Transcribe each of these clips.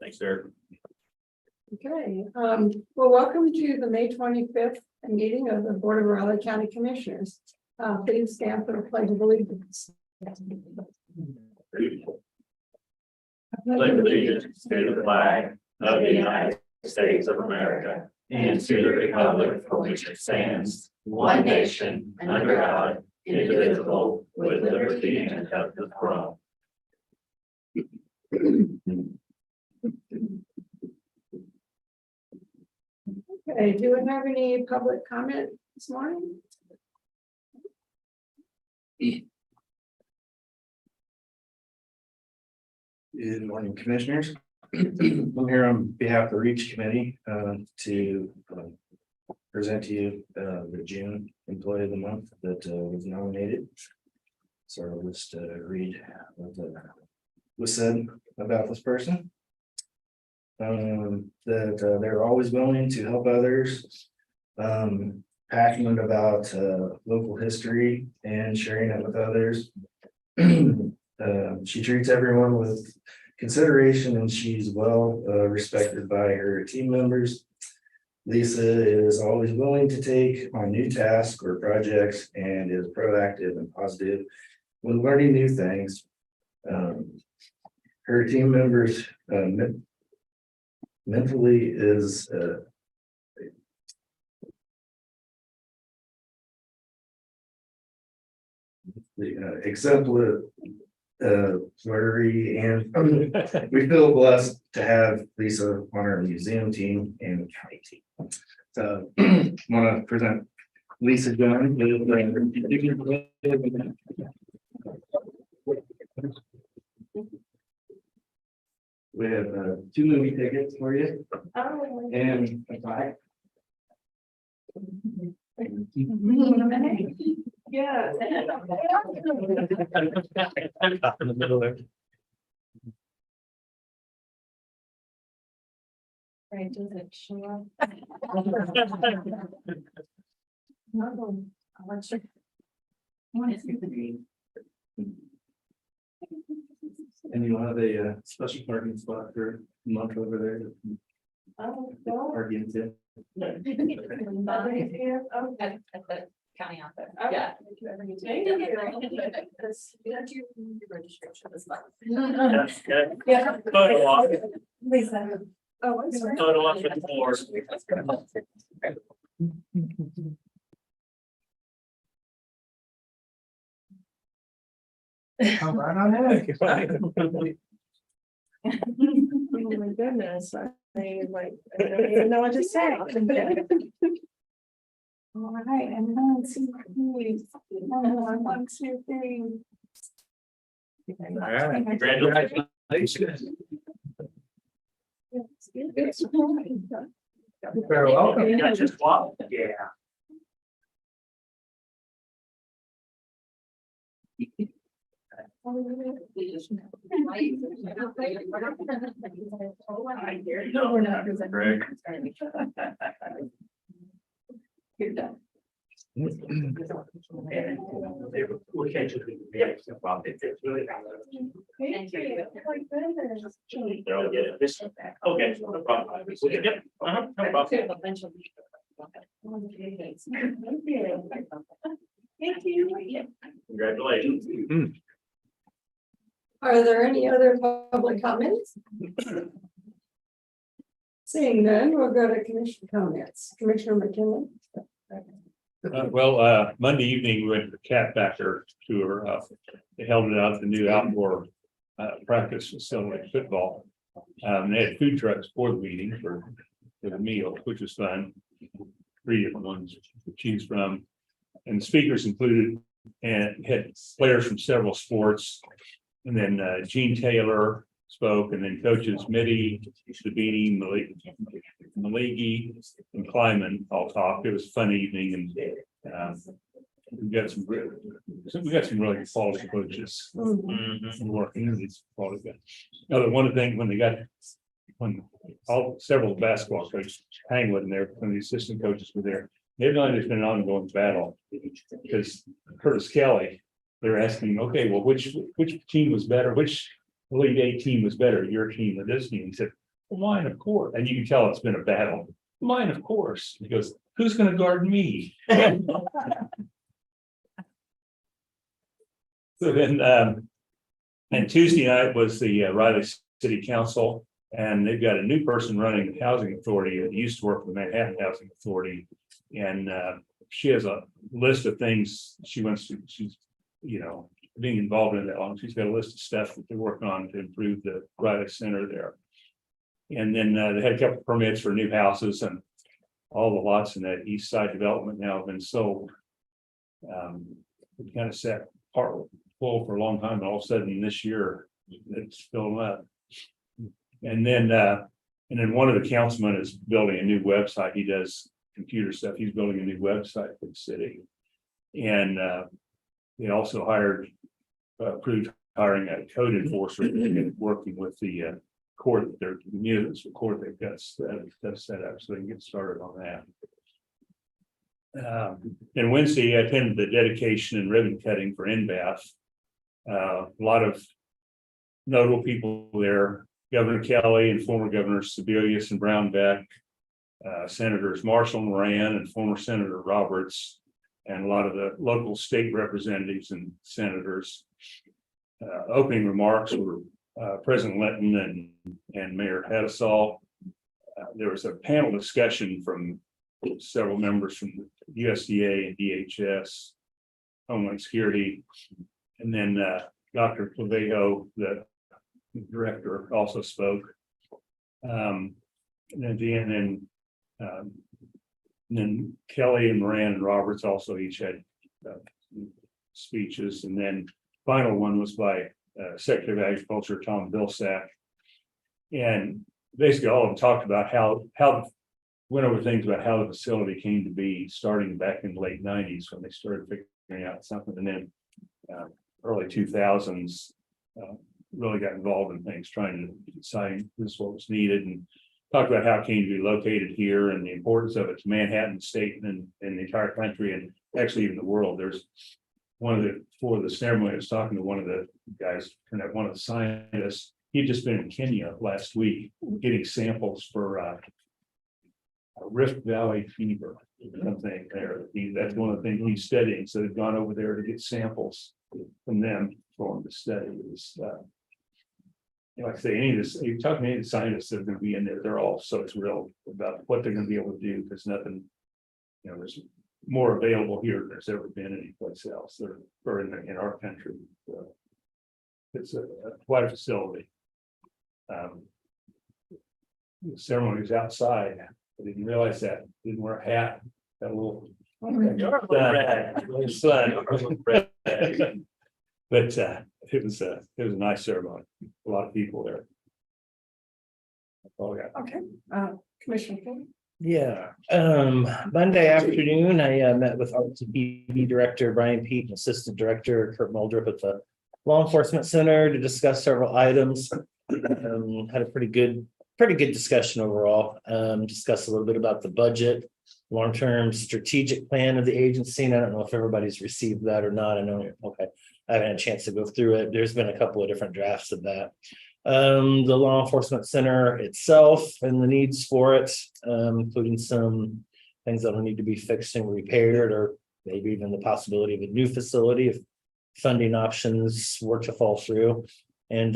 Thanks, Eric. Okay, well, welcome to the May 25th meeting of the Board of Raleigh County Commissioners. Please stand for the pledge of allegiance. Pledge allegiance to the flag of the United States of America and to the republic for which it stands, one nation, under God, indivisible, with liberty and justice for all. Okay, do we have any public comment this morning? Good morning, Commissioners. I'm here on behalf of the REACH Committee to present to you the June Employee of the Month that was nominated. So I'll just read what was said about this person. That they're always willing to help others, passionate about local history and sharing it with others. She treats everyone with consideration and she's well respected by her team members. Lisa is always willing to take on new tasks or projects and is proactive and positive when learning new things. Her team members mentally is exemplary, and we feel blessed to have Lisa on our museum team and county team. So want to present Lisa John. We have 2 movie tickets for you and a bike. Yeah. In the middle there. Right, does it show up? What's your? And you'll have a special parking spot for a month over there. Parking too. At the county office. Yeah. Registration as well. Yeah. Photo op, Lisa. Oh, I'm sorry. photo op with the board. Come right on in. Oh my goodness, I don't even know what to say. All right, and then see, please. One, two, three. All right, congratulations. Very welcome. You got your swap? Yeah. No, we're not presenting. Greg. You're done. We can't just. Thank you. Oh my goodness. They'll get it. This, okay, no problem. We can, yep, no problem. Thank you. Thank you. Congratulations. Are there any other public comments? Seeing none, we'll go to commission comments. Commissioner McKinley. Monday evening, we went to the Catbacker tour. They held it out at the new outdoor practice facility football. They had food trucks for the meeting for the meal, which was fun. 3 different ones to choose from. And speakers included and had players from several sports. And then Gene Taylor spoke, and then coaches Mitty, Sabini, Maligi, and Kleiman all talked. It was a fun evening, and we got some really quality coaches working in these quality guys. One thing when several basketball coaches, Hangwood and there, when the assistant coaches were there, there's been an ongoing battle because Curtis Kelly. They're asking, okay, well, which team was better? Which the Elite Eight team was better, your team or this team. He said, well, mine, of course. And you can tell it's been a battle. Mine, of course. He goes, who's going to guard me? So then, and Tuesday night was the Riley City Council, and they've got a new person running the housing authority that used to work for the Manhattan Housing Authority. And she has a list of things she wants to, she's, being involved in that long. She's got a list of stuff that they're working on to improve the Riley Center there. And then they had a couple of permits for new houses, and all the lots in that east side development now have been sold. We kind of sat part full for a long time, and all of a sudden this year it's filling up. And then one of the councilmen is building a new website. He does computer stuff. He's building a new website for the city. And they also approved hiring a code enforcer working with the court, their municipal court they've got set up so they can get started on that. And Wednesday, I attended the dedication and ribbon cutting for NBAF. A lot of notable people there: Governor Kelly and former Governors Sebelius and Brownback, Senators Marshall and Moran and former Senator Roberts, and a lot of the local state representatives and senators. Opening remarks were President Linton and Mayor Hadasol. There was a panel discussion from several members from the USDA and DHS, Homeland Security, and then Dr. Clavejo, the director, also spoke. And then Kelly and Moran and Roberts also each had speeches, and then final one was by Secretary of Agriculture Tom Vilsack, and basically all of them talked about how went over things about how the facility came to be, starting back in the late 90s when they started figuring out something, and then early 2000s really got involved in things, trying to decide this is what was needed, and talked about how it came to be located here and the importance of it to Manhattan State and the entire country, and actually even the world. There's for the ceremony, I was talking to one of the guys, one of the scientists. He'd just been in Kenya last week getting samples for Rift Valley fever. Something there. That's one of the things he's studying. So they've gone over there to get samples from them for him to study. It was, like I say, any of this, you talk to any of the scientists that are going to be in there, they're all so thrilled about what they're going to be able to do, because nothing, there's more available here than there's ever been anyplace else, or in our country. It's quite a facility. The ceremony was outside. I didn't realize that. Didn't wear a hat. Got a little sun. But it was a nice ceremony. A lot of people there. That's all I got. Okay, Commissioner King. Yeah, Monday afternoon, I met with RTPD Director Brian Pete and Assistant Director Kurt Muldrup at the Law Enforcement Center to discuss several items. Had a pretty good discussion overall. Discussed a little bit about the budget, long-term strategic plan of the agency, and I don't know if everybody's received that or not. I know, okay, I haven't had a chance to go through it. There's been a couple of different drafts of that. The Law Enforcement Center itself and the needs for it, including some things that will need to be fixed and repaired, or maybe even the possibility of a new facility if funding options were to fall through. And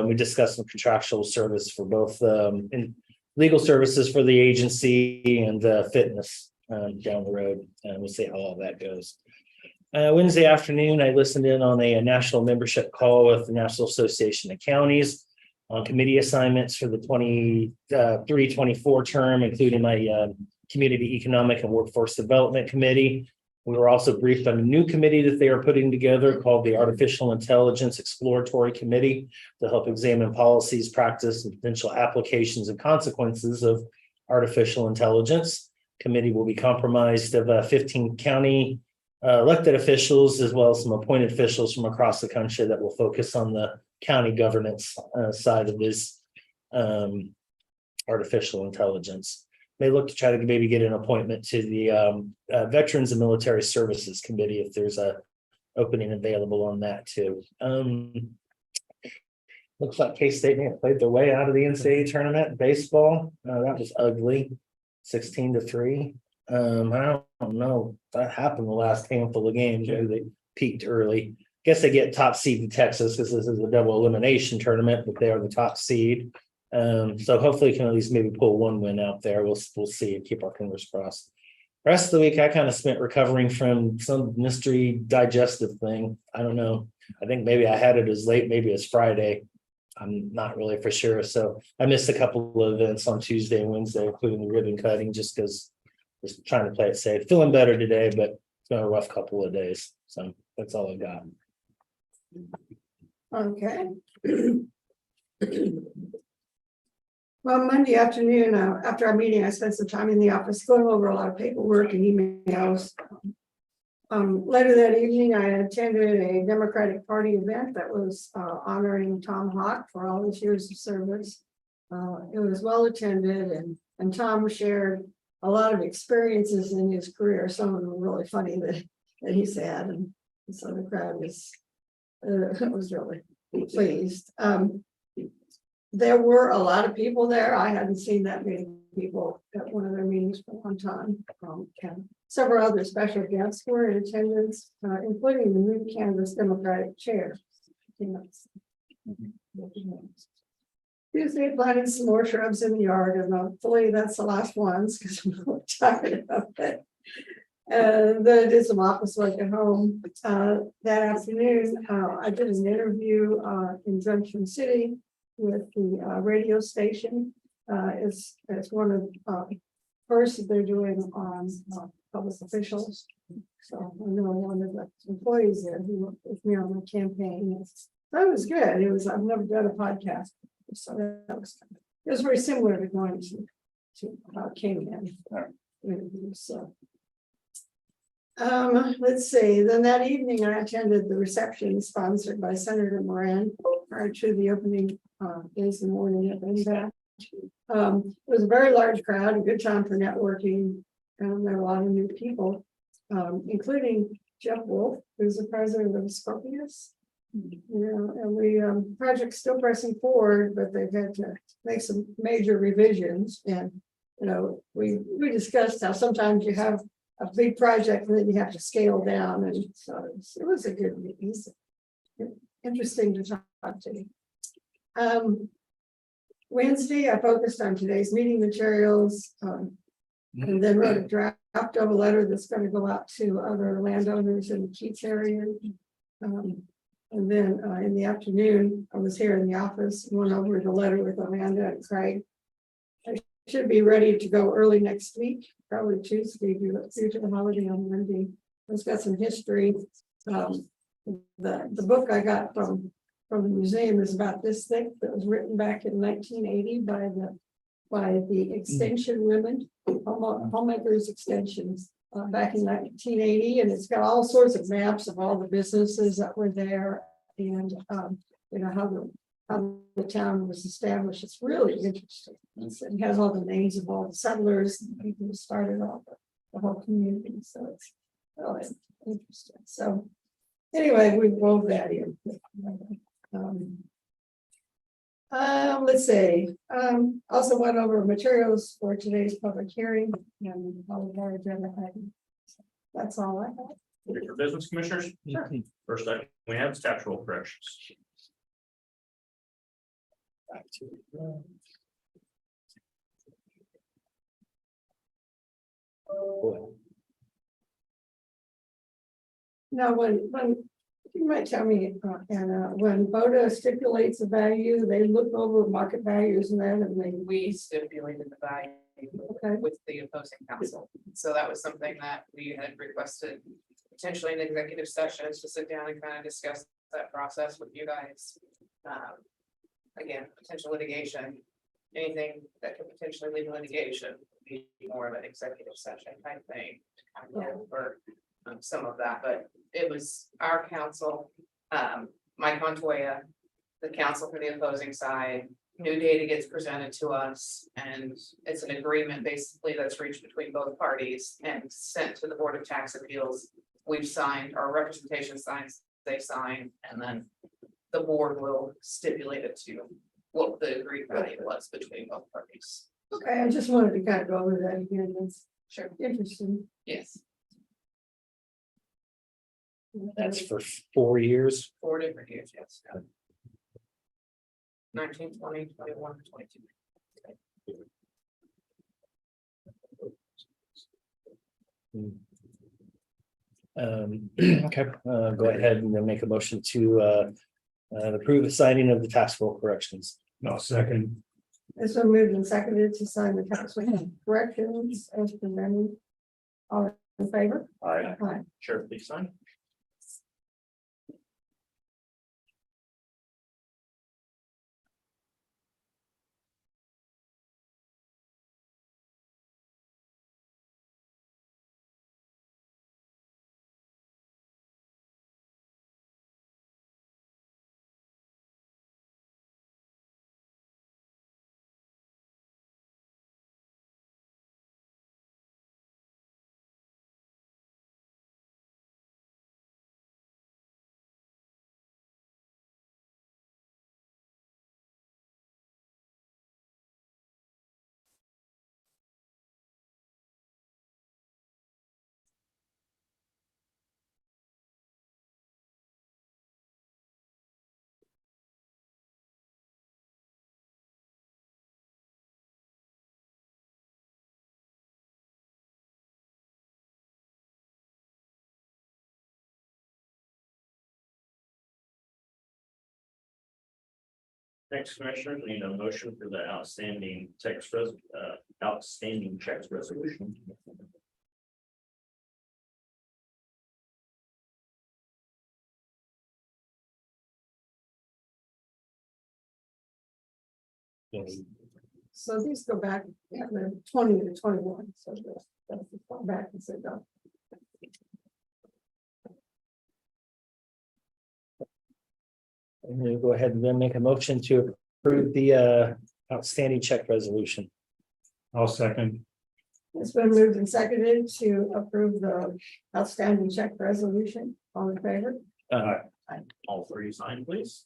we discussed some contractual service for both in legal services for the agency and fitness down the road. And we'll see how all that goes. Wednesday afternoon, I listened in on a national membership call with the National Association of Counties on committee assignments for the 23-24 term, including my Community Economic and Workforce Development Committee. We were also briefed on a new committee that they are putting together called the Artificial Intelligence Exploratory Committee to help examine policies, practice, and potential applications and consequences of artificial intelligence. Committee will be comprised of 15 county elected officials, as well as some appointed officials from across the country that will focus on the county governance side of this artificial intelligence. May look to try to maybe get an appointment to the Veterans and Military Services Committee if there's a opening available on that too. Looks like K-State may have played their way out of the NCAA tournament in baseball. That was ugly, 16-3. I don't know if that happened the last handful of games. Maybe they peaked early. Guess they get top seed in Texas because this is a double elimination tournament, but they are the top seed. So hopefully we can at least maybe pull one win out there. We'll see and keep our fingers crossed. Rest of the week, I kind of spent recovering from some mystery digestive thing. I don't know. I think maybe I had it as late, maybe as Friday. I'm not really for sure. So I missed a couple of events on Tuesday and Wednesday, including the ribbon cutting, just because just trying to play it safe. Feeling better today, but it's been a rough couple of days. So that's all I got. Okay. Well, Monday afternoon, after our meeting, I spent some time in the office going over a lot of paperwork and emails. Later that evening, I attended a Democratic Party event that was honoring Tom Hawk for all his years of service. It was well attended, and Tom shared a lot of experiences in his career. Some of them were really funny that he's had, and so the crowd was really pleased. There were a lot of people there. I hadn't seen that many people at one of their meetings for a long time. And several other special guests were in attendance, including the new Kansas Democratic chair. Tuesday, planted some more shrubs in the yard, and hopefully that's the last ones because I'm really tired of it. And then I did some office work at home. That afternoon, I did an interview in Junction City with the radio station. It's one of the first that they're doing on public officials. So I know one of the employees there who worked with me on the campaign. That was good. I've never done a podcast, so that was kind of, it was very similar to going to King and so. Let's see. Then that evening, I attended the reception sponsored by Senator Moran prior to the opening days and morning at NVAC. It was a very large crowd, a good time for networking. There were a lot of new people, including Jeff Wolf, who's the president of Scorpius. And we project's still pressing forward, but they've had to make some major revisions. And we discussed how sometimes you have a big project and then you have to scale down, and so it was a good meeting. Interesting to talk to. Wednesday, I focused on today's meeting materials, and then wrote a draft of a letter that's going to go out to other landowners in the Keats area. And then in the afternoon, I was here in the office and went over the letter with Amanda and Craig. I should be ready to go early next week, probably Tuesday, due to the holiday on Monday. It's got some history. The book I got from the museum is about this thick. That was written back in 1980 by the extension women, homemakers extensions, back in 1980, and it's got all sorts of maps of all the businesses that were there, and how the town was established. It's really interesting. It has all the names of all the settlers, and the people who started off the whole community. So it's really interesting. So anyway, we wove that in. Let's see. Also went over materials for today's public hearing and all of our agenda items. That's all I have. For business commissioners, Sure. first item we have statutory corrections. Now, when you might tell me, Anna, when BOCC stipulates a value, they look over market values and then We stipulated the value okay. with the opposing counsel. So that was something that we had requested potentially an executive session to sit down and kind of discuss that process with you guys. Again, potential litigation, anything that could potentially lead to litigation, would be more of an executive session type thing to kind of go over some of that, but it was our counsel, Mike Montoya, the counsel for the opposing side. New data gets presented to us, and it's an agreement basically that's reached between both parties and sent to the Board of Tax Appeals. We've signed, our representation signs, they sign, and then the board will stipulate it to what the agreed value was between both parties. Okay, I just wanted to kind of go over that again, that's Sure. interesting. Yes, That's for 4 years. 4 different years, yes. 19, 20, 21, 22. Okay, go ahead and then make a motion to approve the signing of the task force corrections. No, second. It's been moved and seconded to sign the tax corrections as presented. All in favor? Aye. Aye. Sure, please sign. Next, commissioners, we need a motion for the outstanding outstanding checks resolution. So these go back, yeah, the 20 to 21, so that's the far back and said, I'm gonna go ahead and then make a motion to approve the outstanding check resolution. I'll second. it's been moved and seconded to approve the outstanding check resolution. All in favor? All three sign, please.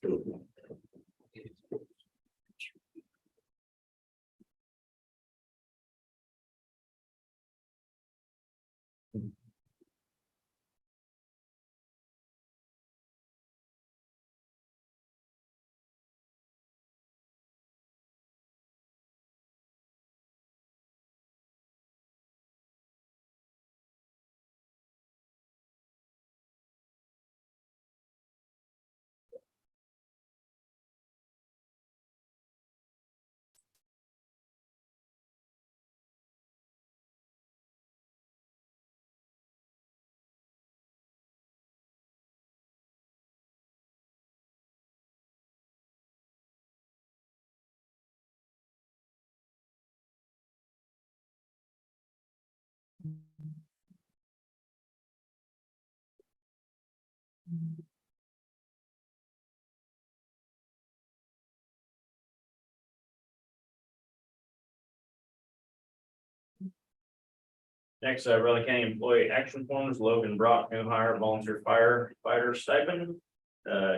Next, Raleigh County Employee Action Forms, Logan Brock, new hire, volunteer firefighter stipend.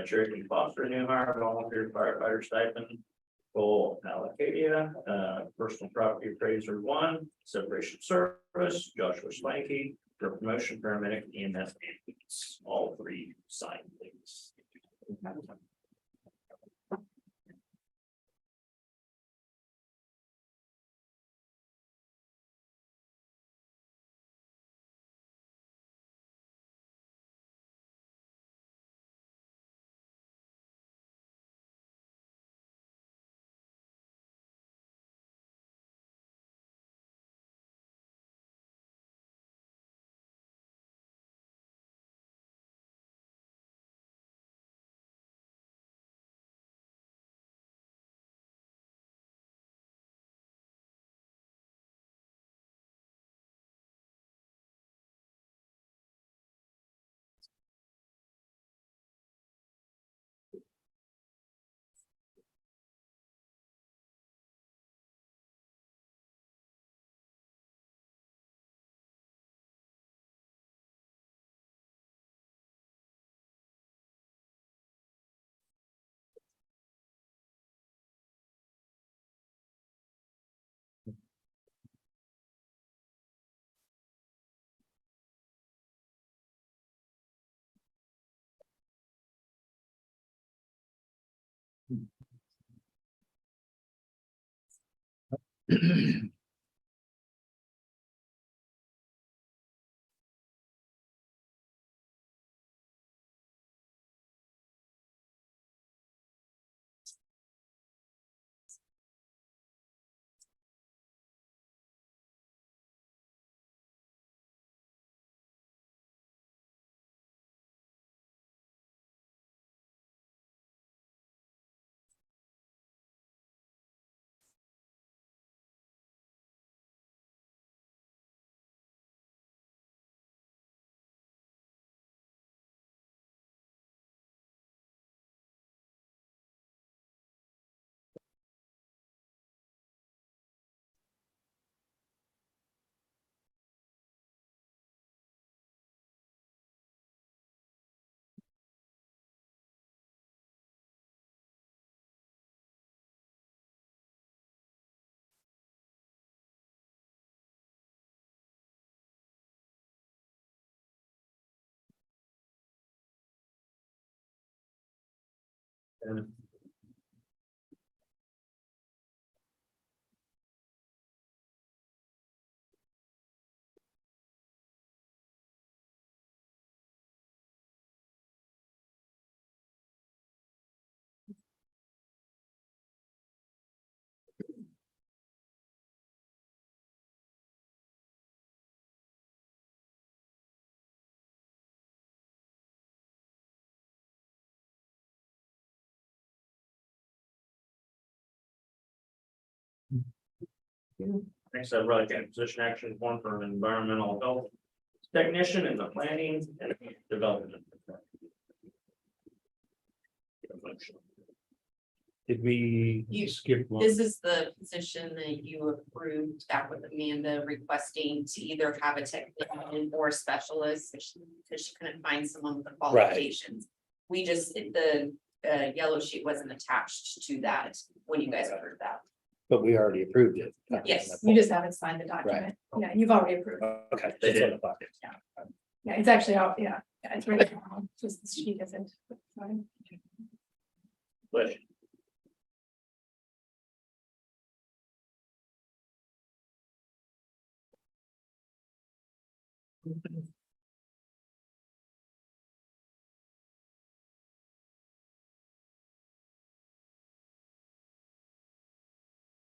Cherokee Foster, new hire, volunteer firefighter stipend. Cole Alacadia, personal property appraiser 1, separation service, Joshua Swanky, for promotion, paramedic, EMS, ambulance. All three sign, please. Next, I'd like a position action form for an environmental health technician in the planning and development. Did we You- skip one? This is the position that you approved back with Amanda requesting to either have a technician or a specialist, because she couldn't find someone with the qualifications. We just, the yellow sheet wasn't attached to that when you guys approved that. But we already approved it. Yes. You just haven't signed the document. Yeah, you've already approved. Okay. They did. that's what I thought. Yeah, it's actually out, yeah, it's right now, just the sheet isn't. Fine. But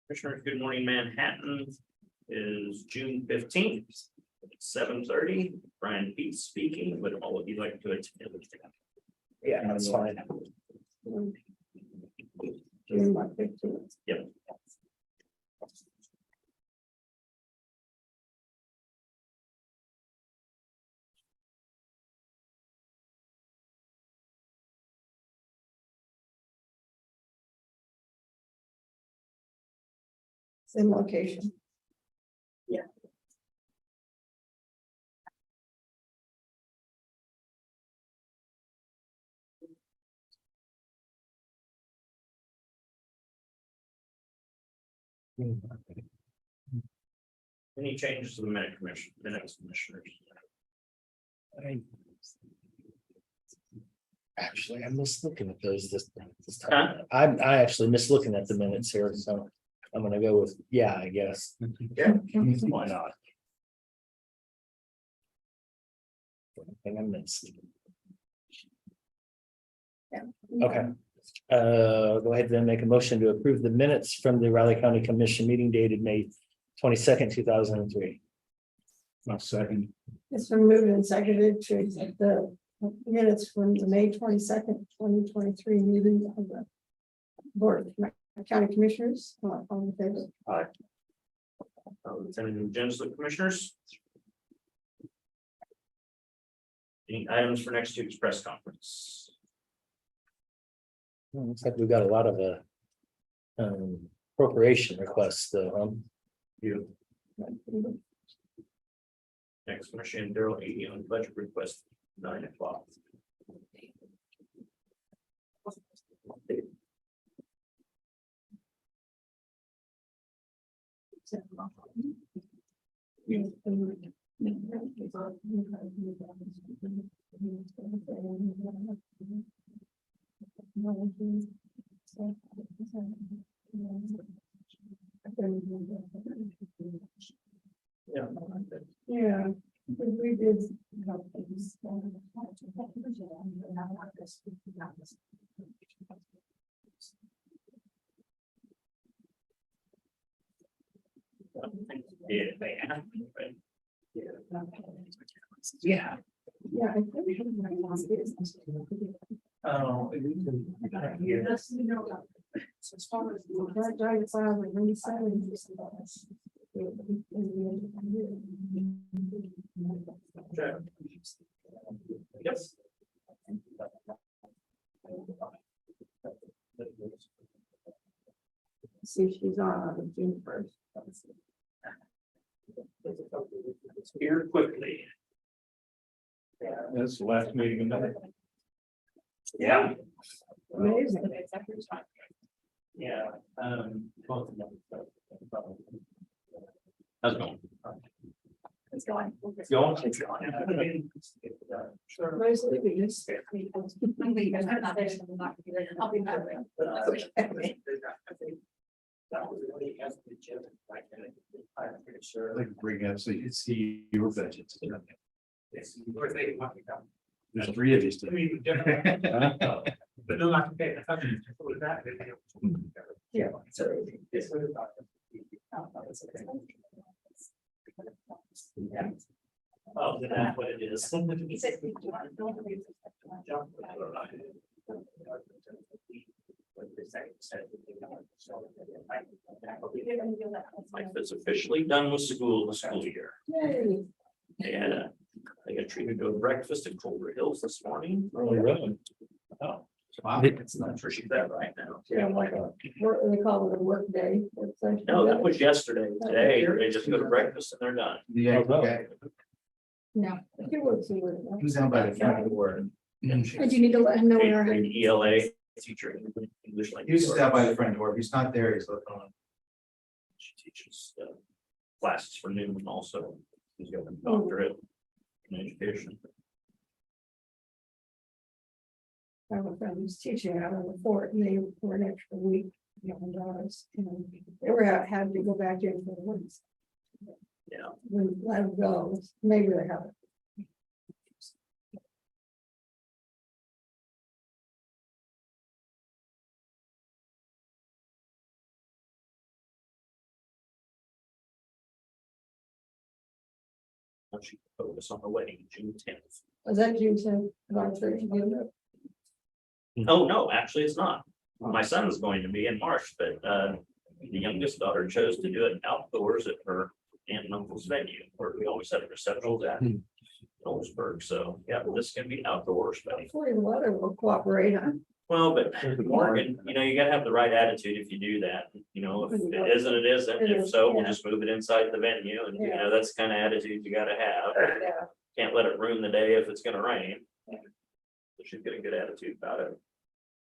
Commissioners, good morning, Manhattan is June 15th, 7:30. Brian Pete speaking. Would all of you like to attend? Yeah, that's fine. June 15th. Yep. Same location. Any changes to the minutes, commissioners? Actually, I missed looking at those this Huh? time. I actually missed looking at the minutes here, so I'm gonna go with, yeah, I guess. Yeah. Why not? Thing I missed. Okay. Go ahead then make a motion to approve the minutes from the Riley County Commission meeting dated May 22nd, 2003. Second. It's been moved and seconded to accept the minutes from the May 22nd, 2023 meeting of the Board of County Commissioners. All in favor? Lieutenant General Commissioners. Any items for next week's press conference? Looks like we've got a lot of appropriation requests though. You. Next, Commissioner Darrell 80 on budget request 9 o'clock. Yeah, we did. Yeah, they have, but Yeah. Yeah. I think- Oh. That giant file was really sad. yes. See if she's on June 1st. Here quickly. That's the last meeting of the night. Yeah. Amazing. Yeah. How's it going? It's going. It's going. It's going. Nice leaving this. I'm leaving. I'm not there. I'll be back. I'd like to bring up so you can see your budgets. There's three of you still. But no, I can pay. Yeah. Oh, that's what it is. He said. Life is officially done with school, the school year. Yay. And I got treated to a breakfast at Culver Hills this morning. Oh, really? Oh, it's not sure she's there right now. Yeah, like a, they call it a work day. It's like- No, that was yesterday. Today, they just go to breakfast and they're done. Yeah, Oh, really? okay. Yeah. He works in work. He's down by the front door. And you need to let him know we are. An ELA teacher, English He was just language. out by the front door. If he's not there, he's looking on. She teaches classes for noon and also he's got a doctorate in education. I have a friend who's teaching out of the fort and they were an extra week. $11, and they were had to go back in for the woods. Yeah. When let them go, maybe they have it. She focus on the wedding, June 10th. Was that June 10th? About 30 minutes? Oh, no, actually, it's not. My son's going to be in March, but the youngest daughter chose to do it outdoors at her aunt and uncle's venue, where we always have receptions at Owensburg. So, yeah, this can be outdoors, but Hopefully the weather will cooperate on. well, but Morgan, you gotta have the right attitude if you do that. If it isn't, it isn't. If so, we'll just move it inside the venue and, that's the kind of attitude you gotta have. Yeah. Can't let it ruin the day if it's gonna rain. She's got a good attitude about it.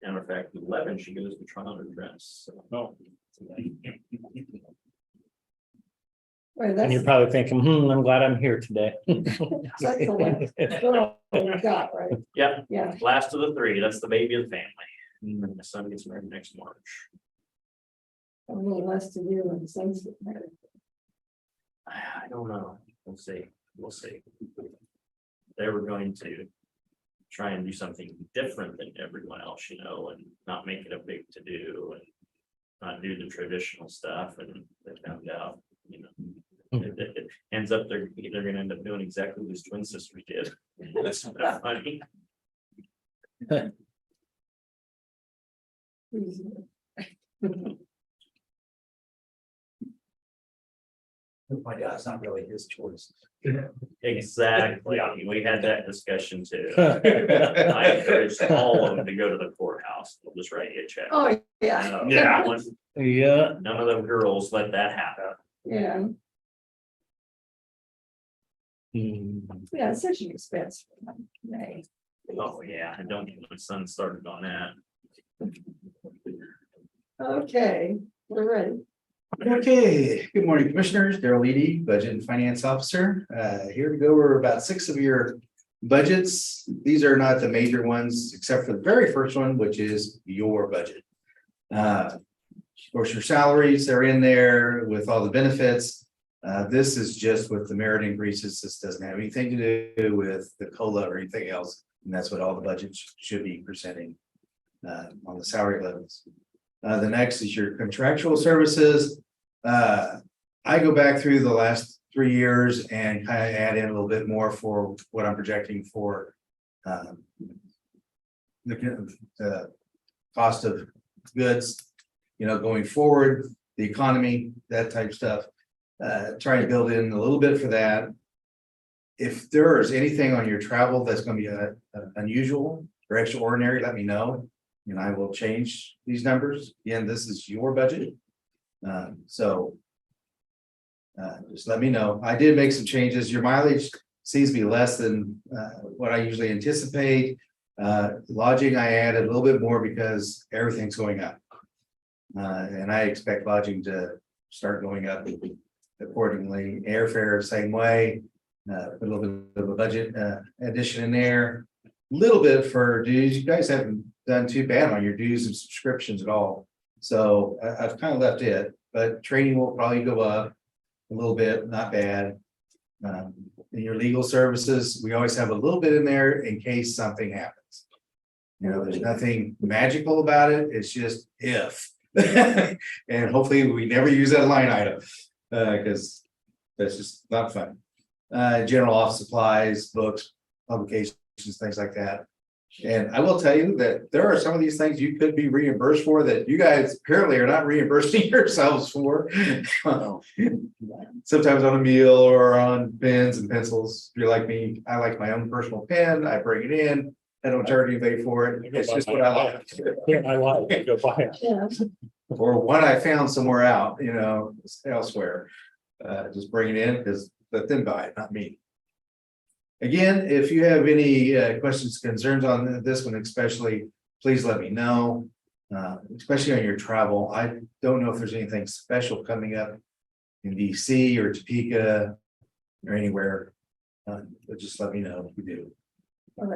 Matter of fact, 11, she goes to try on her dress. So. Oh. Right, And you're that's, probably thinking, I'm glad I'm here today. that's the last girl we got, right? Yeah, Yeah. last of the three, that's the baby of the family. And then my son gets married next March. A little less to do in the sense. I don't know. We'll see. We'll see. They were going to try and do something different than everyone else, and not make it a big to do and not do the traditional stuff. And they found out, it ends up they're gonna end up doing exactly what his twin sisters did. That's not funny. My God, it's not really his choice. Exactly. We had that discussion too. I encouraged all of them to go to the courthouse. They'll just write you a check. Oh, yeah. Yeah. Yeah. None of the girls let that happen. Yeah, Hmm. yeah, it's such an expense. for them. Right. Oh, yeah, and don't get my son started on that. Okay, we're ready. Okay, good morning, commissioners. Darrell Eady, Budget and Finance Officer, here to go over about 6 of your budgets. These are not the major ones, except for the very first one, which is your budget. Of course, your salaries are in there with all the benefits. This is just with the merit increases. This doesn't have anything to do with the COLA or anything else. And that's what all the budgets should be presenting on the salary levels. The next is your contractual services. I go back through the last 3 years and kind of add in a little bit more for what I'm projecting for the cost of goods, going forward, the economy, that type of stuff. Trying to build in a little bit for that. If there is anything on your travel that's going to be unusual or extraordinary, let me know. And I will change these numbers. Again, this is your budget. Just let me know. I did make some changes. Your mileage seems to be less than what I usually anticipate. Lodging, I added a little bit more because everything's going up. And I expect lodging to start going up accordingly. Airfare, same way. Put a little bit of a budget addition in there. A little bit for dues. You guys haven't done too bad on your dues and subscriptions at all. So I've kind of left it, but training will probably go up a little bit, not bad. In your legal services, we always have a little bit in there in case something happens. There's nothing magical about it. It's just if. And hopefully we never use that line item because that's just not fun. General office supplies, books, publications, things like that. And I will tell you that there are some of these things you could be reimbursed for that you guys apparently are not reimbursing yourselves for. Sometimes on a meal or on pens and pencils. If you're like me, I like my own personal pen. I bring it in. I don't charge anybody for it. It's just what I like. Yeah, I like, go buy it. Yeah, Or what I found somewhere out, elsewhere. Just bring it in because let them buy it, not me. Again, if you have any questions, concerns on this one, especially, please let me know. Especially on your travel. I don't know if there's anything special coming up in DC or Topeka or anywhere. But just let me know if you do.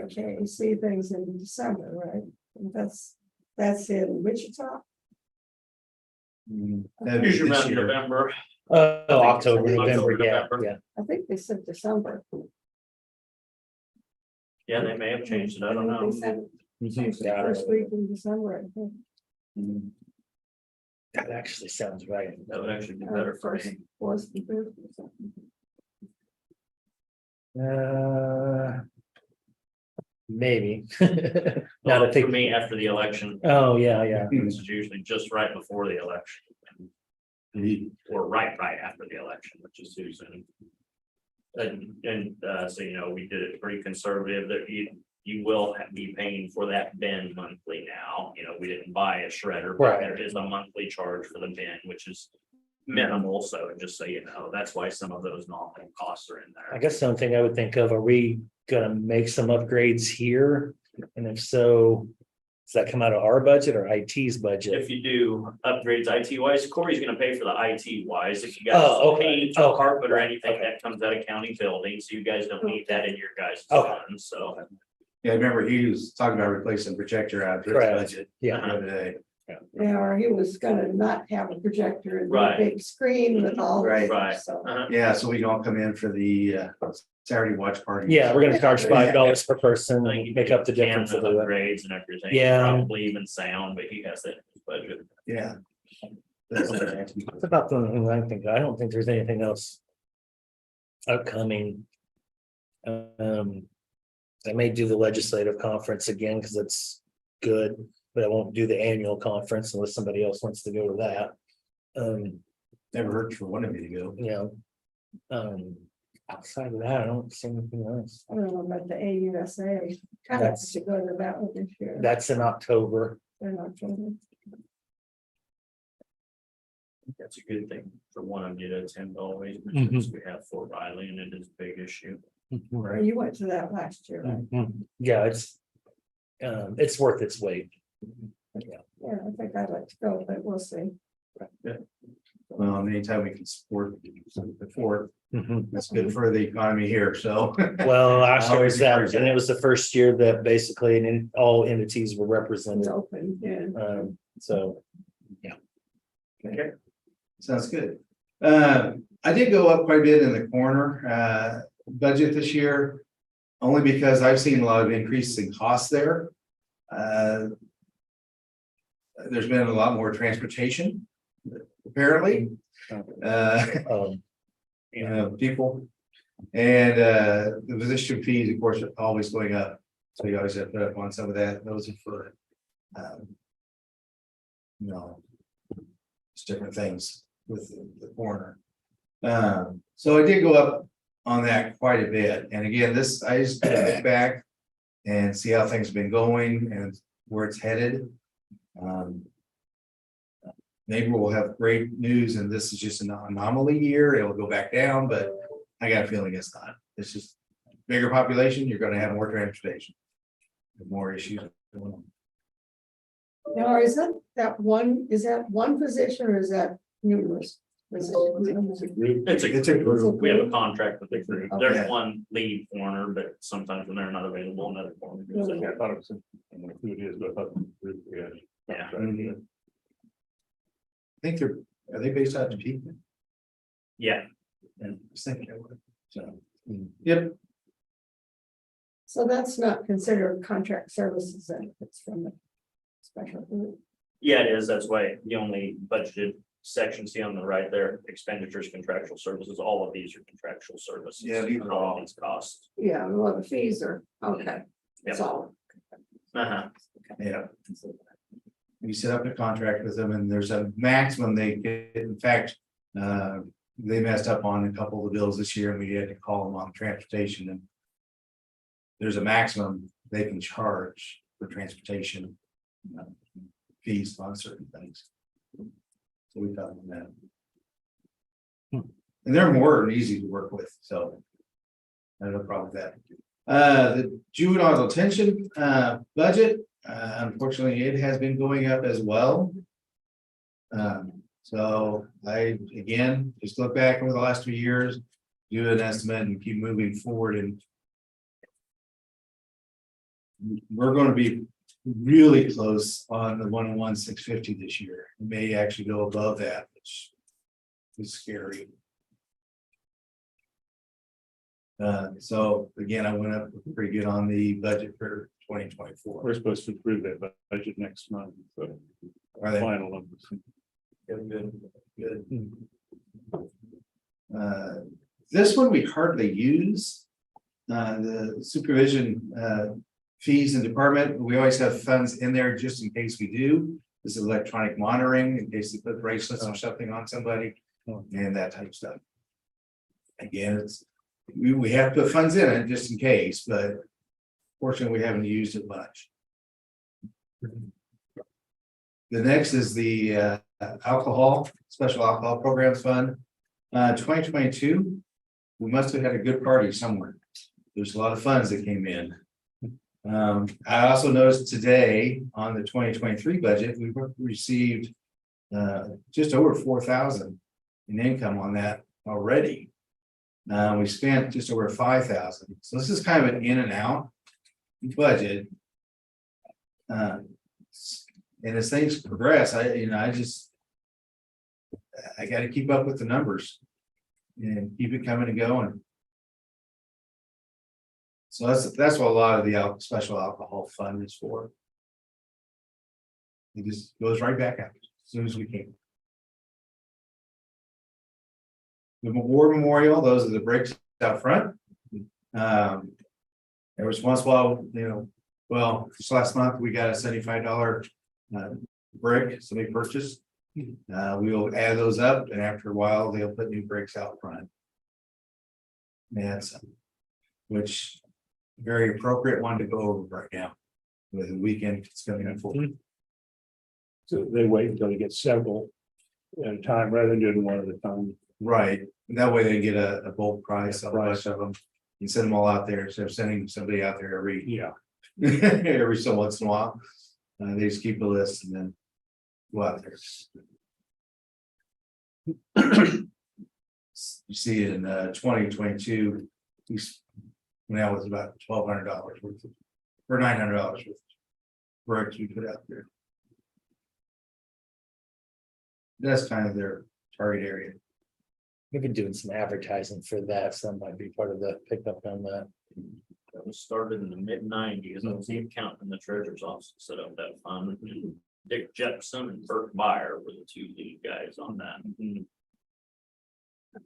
okay, you see things in December, right? And that's in Wichita. That'd be Usually this around year. November. October, October, November, yeah, November. yeah. I think they said December. Yeah, they may have changed it. I don't know. They said Yeah, first week in December, I think. that actually sounds right. That would actually be better for First, me. fourth, and fifth or something. Maybe. Not Well, a for big. me, after the election, Oh, yeah, yeah. this is usually just right before the election. Or right after the election, which is too soon. So, we did it pretty conservative that you will be paying for that bin monthly now. We didn't buy a shredder, but Right. there is a monthly charge for the bin, which is minimal. So just so you know, that's why some of those nominal costs are in I there. guess the only thing I would think of, are we gonna make some upgrades here? And if so, does that come out of our budget or IT's budget? If you do upgrades IT wise, Corey's gonna pay for the IT wise. If you guys Oh, okay. paint or Oh, carpet or right. anything, Okay. that comes out of county building, so you guys don't need that in your guys' Okay. funds, so. Yeah, I remember he was talking about replacing projector out of his Correct. budget Yeah, the other day. Yeah, or he was gonna not have a projector and a Right. big screen with all. Right. Right. So, Uh-huh. Yeah, so we can all come in for the Saturday watch party. yeah, we're gonna charge $5 per person, I think you make up the can difference of have the. upgrades and everything. Yeah. Probably even sound, but he has that in his budget. Yeah. That's about the only thing I think. I don't think there's anything else upcoming. I may do the legislative conference again because it's good, but I won't do the annual conference unless somebody else wants to go to that. Never hurt for one of you to go. Outside of that, I don't see anything else. I don't know about the AUSA, kind of to go to that one this year. That's in October. They're not doing That's a good thing for one of you to attend always, Mm-hmm. because we have Fort Riley and it is a big issue. it. You went to that last year, right? Yeah, it's worth its weight. Yeah, I think I'd like to go, but we'll see. Well, anytime we can support the fort, Mhm. that's good for the economy here, so. Well, last year Always was that, encourage and it. it was the first year that basically all entities were It's represented. open, yeah. So Okay. Sounds good. I did go up quite a bit in the coroner budget this year. Only because I've seen a lot of increase in costs there. There's been a lot more transportation, apparently. People. And the physician fees, of course, are always going up. So you always have to put up on some of that. Those are for it's different things with the coroner. So I did go up on that quite a bit. And again, I just look back and see how things have been going and where it's headed. Maybe we'll have great news and this is just an anomaly year. It'll go back down, but I got a feeling it's not. It's just bigger population. You're going to have more transportation, more issues going on. Now, is that one position or is that numerous positions? It's a group. We have a contract with the group. Okay. There's one lead coroner, but sometimes when they're not available, another coroner goes in. I thought it was, I don't know who it is, but I thought. Yeah. I think are they based out of Topeka? Yeah. And I was thinking, so, yep. So that's not considered contract services then, it's from the special group. Yeah, it is. That's why the only budgeted section, see on the right there, expenditures, contractual services, all of these are contractual services. Yeah, these are all these costs. Yeah, well, the fees are, okay, that's all. Uh-huh. Yeah. We set up a contract with them and there's a maximum they get. In fact, they messed up on a couple of the bills this year and we had to call them on transportation and there's a maximum they can charge for transportation fees on certain things. So we got them that. And they're more than easy to work with, so I have no problem with that. The juvenile detention budget, unfortunately, it has been going up as well. So I, again, just look back over the last 2 years, do an estimate and keep moving forward and we're going to be really close on the 101,650 this year. It may actually go above that, which is scary. So again, I went up pretty good on the budget for 2024. We're supposed to approve that budget next month, so. Are they? Final numbers. Good. This one we hardly use. The supervision fees and department, we always have funds in there just in case we do. This is electronic monitoring in case they put bracelets or something on somebody and that type of stuff. Again, we have to put funds in it just in case, but fortunately we haven't used it much. The next is the special alcohol programs fund. 2022, we must have had a good party somewhere. There's a lot of funds that came in. I also noticed today on the 2023 budget, we received just over 4,000 in income on that already. We spent just over 5,000. So this is kind of an in and out budget. And as things progress, I got to keep up with the numbers and keep it coming and going. So that's what a lot of the special alcohol fund is for. It just goes right back out as soon as we can. The war memorial, those are the bricks out front. There was once while, well, just last month we got a $75 brick somebody purchased. We will add those up and after a while they'll put new bricks out front. That's which very appropriate one to go over right now. With the weekend, it's coming in full. So they wait until you get several at a time rather than doing one at a time. Right, and that way they get a bulk price of a bunch of them. You send them all out there instead of sending somebody out there every every so once in a while. They just keep a list and then go out there. You see in 2022, that was about $1,200 worth of, or $900 worth of bricks we put out there. That's kind of their target area. We've been doing some advertising for that, so that might be part of the pickup on that. That was started in the mid-90s. I was the accountant in the treasurer's office set up that fund. Dick Jepson and Bert Meyer were the two lead guys on that. I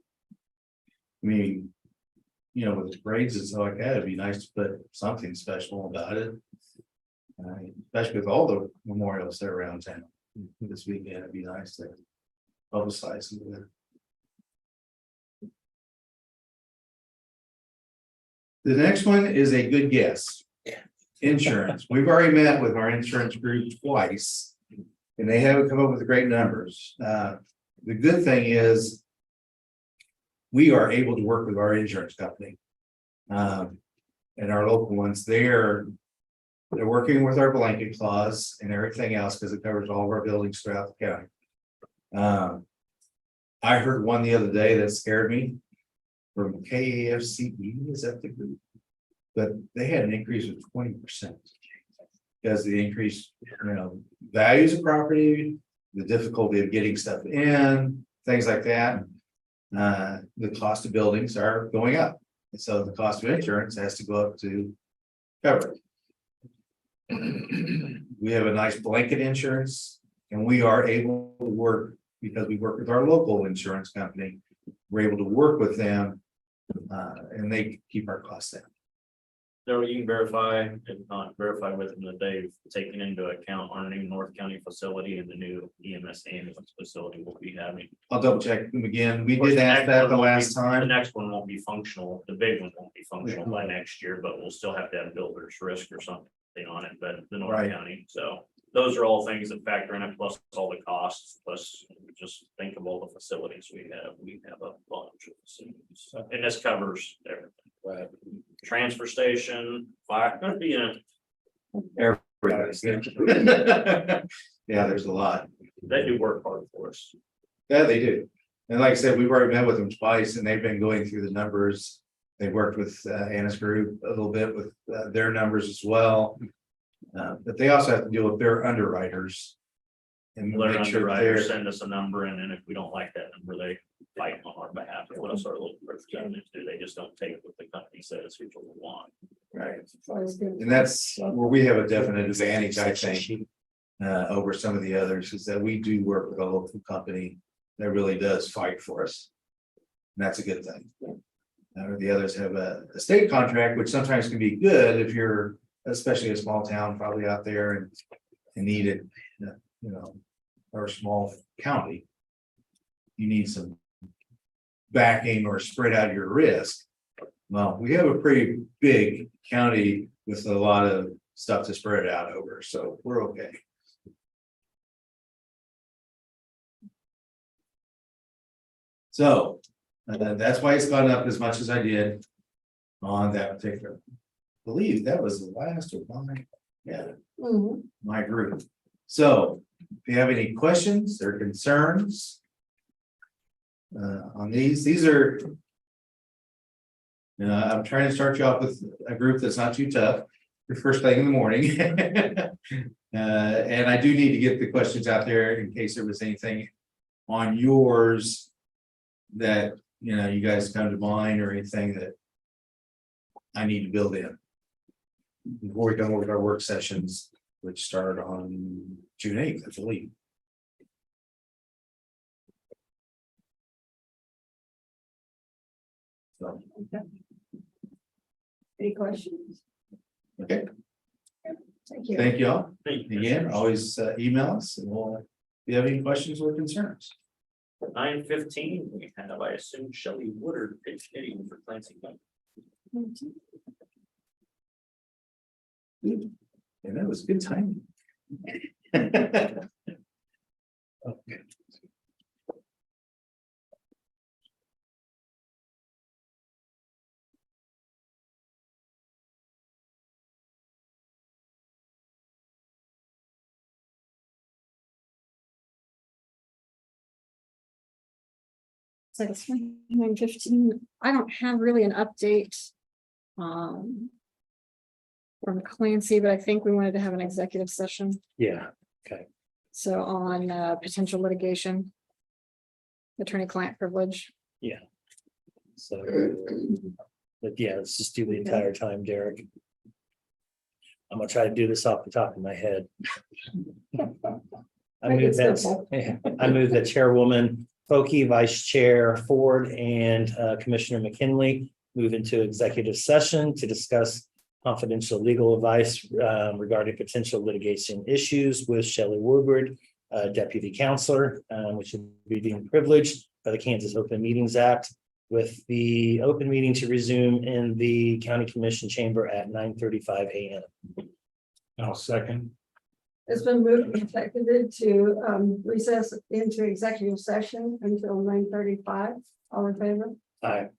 mean, you know, with the grades and stuff like that, it'd be nice to put something special about it. Especially with all the memorials that are around town this weekend, it'd be nice to publicize some of that. The next one is a good guess. Insurance. We've already met with our insurance group twice. And they haven't come up with great numbers. The good thing is. We are able to work with our insurance company. And our local ones, they're working with our blanket clause and everything else because it covers all of our buildings throughout the county. I heard one the other day that scared me. From KAFCE, is that the group? But they had an increase of 20%. Because the increased, values of property, the difficulty of getting stuff in, things like that. The cost of buildings are going up. And so the cost of insurance has to go up to cover it. We have a nice blanket insurance and we are able to work because we work with our local insurance company. We're able to work with them and they keep our costs down. So you can verify, if not verify with them that they've taken into account our new North County facility and the new EMS ambulance facility we'll be having. I'll double check them again. We did ask that the last The time. next one won't be functional, the big one won't be functional by next year, but we'll still have to have builder's risk or something on it, but the North Right. County, so. Those are all things that factor in it, plus all the costs, plus just think of all the facilities we have. We have a bunch of facilities, and this covers everything. Right. Transfer station, fire, gonna be in a, Yeah, there's a lot. they do work hard for us. Yeah, they do. And like I said, we've already met with them twice and they've been going through the numbers. They worked with Anna's group a little bit with their numbers as well. But they also have to deal with their underwriters. And Their make sure underwriters they're, send us a number, and then if we don't like that number, they fight on our behalf. What else our local representatives do? They just don't take what the company says, which we want. right. It's always good. And that's where we have a definite advantage, I think. Over some of the others is that we do work with a local company that really does fight for us. And that's a good thing. The others have a state contract, which sometimes can be good if you're, especially a small town probably out there and need it, or a small county. You need some backing or spread out your risk. Well, we have a pretty big county with a lot of stuff to spread it out over, so we're okay. So that's why it's gone up as much as I did on that particular. I believe that was the last of my group. So if you have any questions or concerns on these are. I'm trying to start you off with a group that's not too tough. The first thing in the morning. And I do need to get the questions out there in case there was anything on yours that, you guys come to mind or anything that I need to build in before we come over to our work sessions, which start on June 8th, I believe. So, Any questions? okay, Thank you. thank y'all. Thank you. Again, always email us and we'll, if you have any questions or concerns. 9:15, we have, I assume, Shelley Woodard pitch hitting for Clancy County. And that was good timing. Okay. So it's 9:15. I don't have really an update. From Clancy, but I think we wanted to have an executive session. Yeah, So on potential litigation. attorney-client privilege. So. But yeah, let's just do the entire time, Derek. I'm gonna try to do this off the top of my head. I Make it move that, simple. I move that Chairwoman Foki, Vice Chair Ford, and Commissioner McKinley move into executive session to discuss confidential legal advice regarding potential litigation issues with Shelley Woodward, Deputy Counselor, which would be deemed privileged by the Kansas Open Meetings Act, with the open meeting to resume in the County Commission chamber at 9:35 a.m. I'll second. It's been moved and seconded to recess into executive session until 9:35. All in favor? Aye.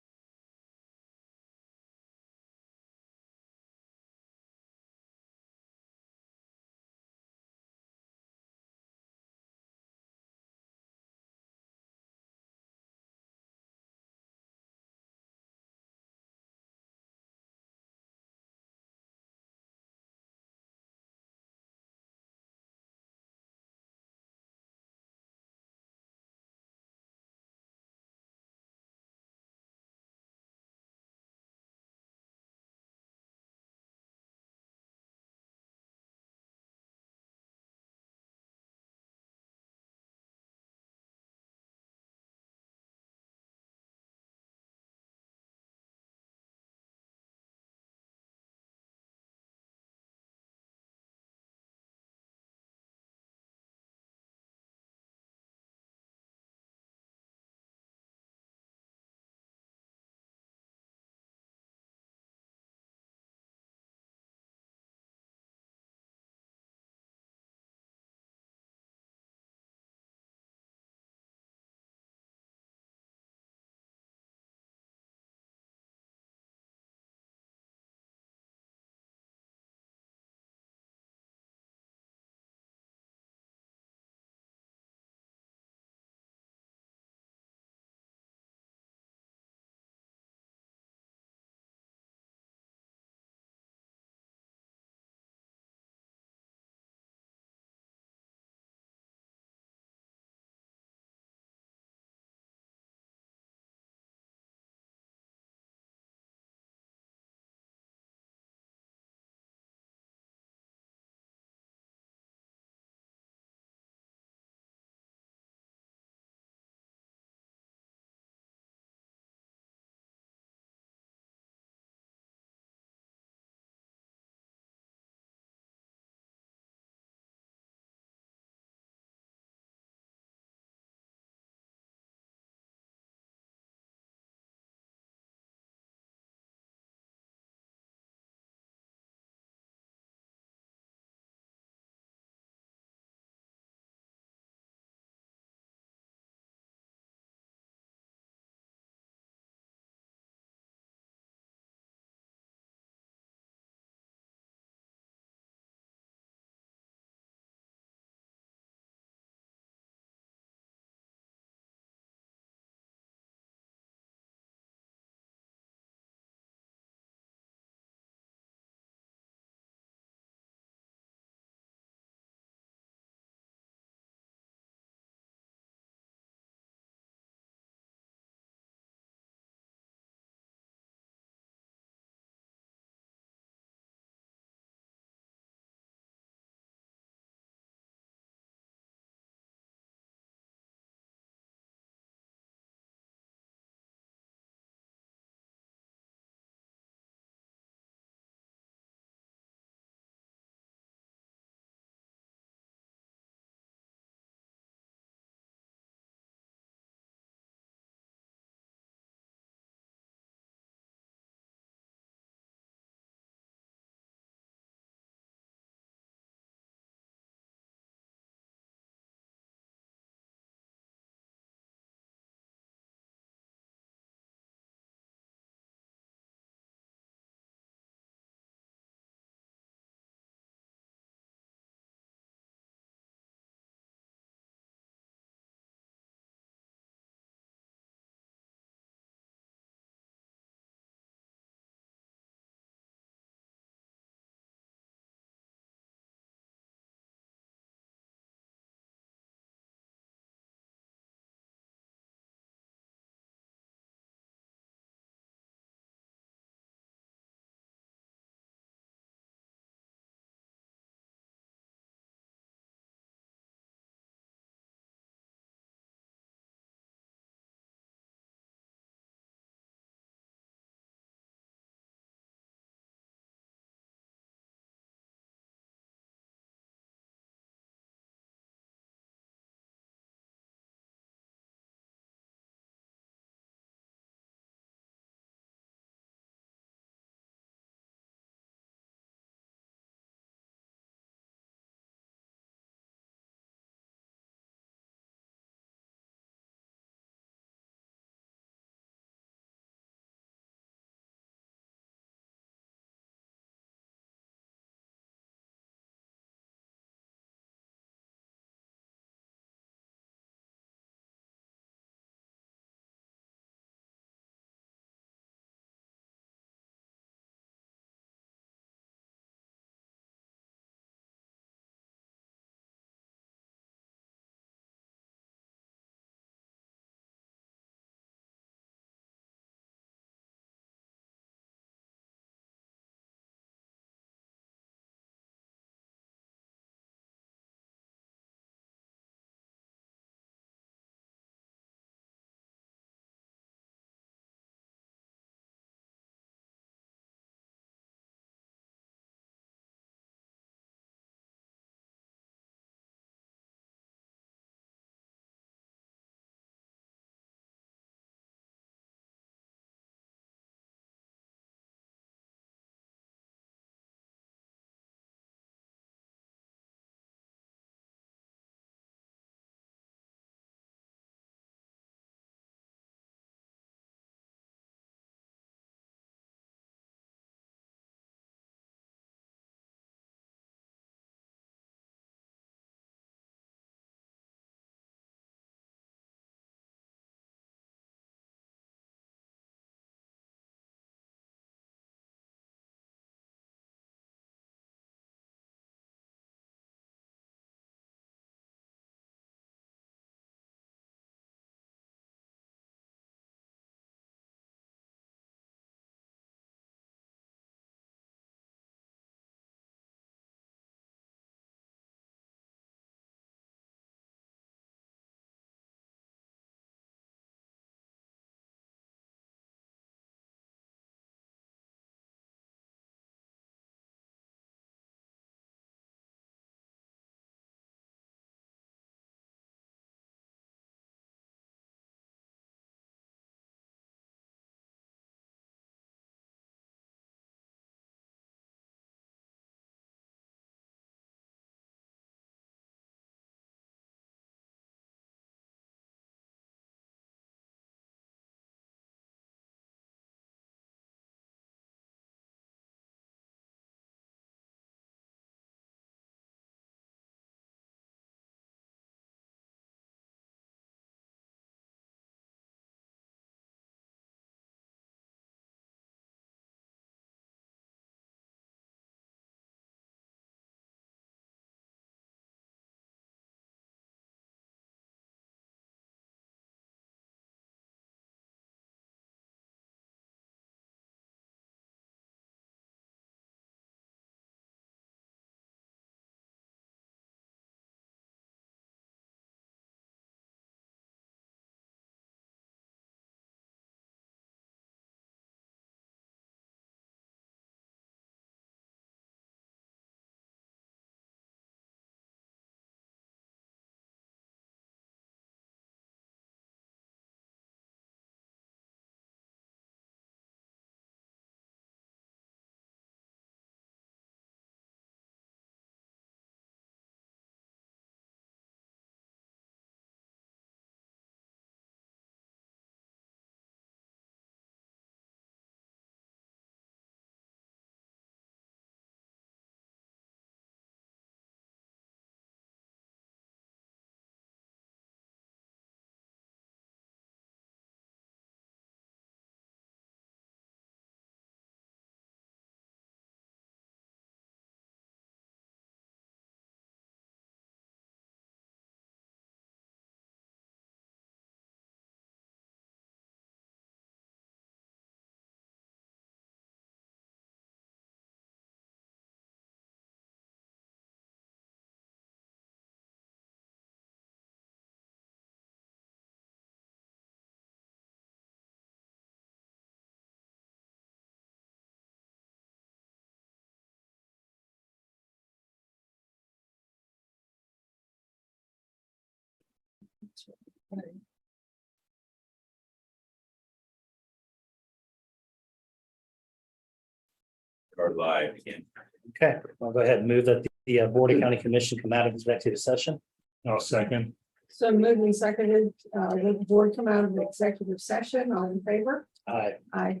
Or live again. Okay, I'll go ahead and move that the Board of County Commission come out of executive session. I'll second. So moved and seconded, the board come out of the executive session, all in favor? I Aye.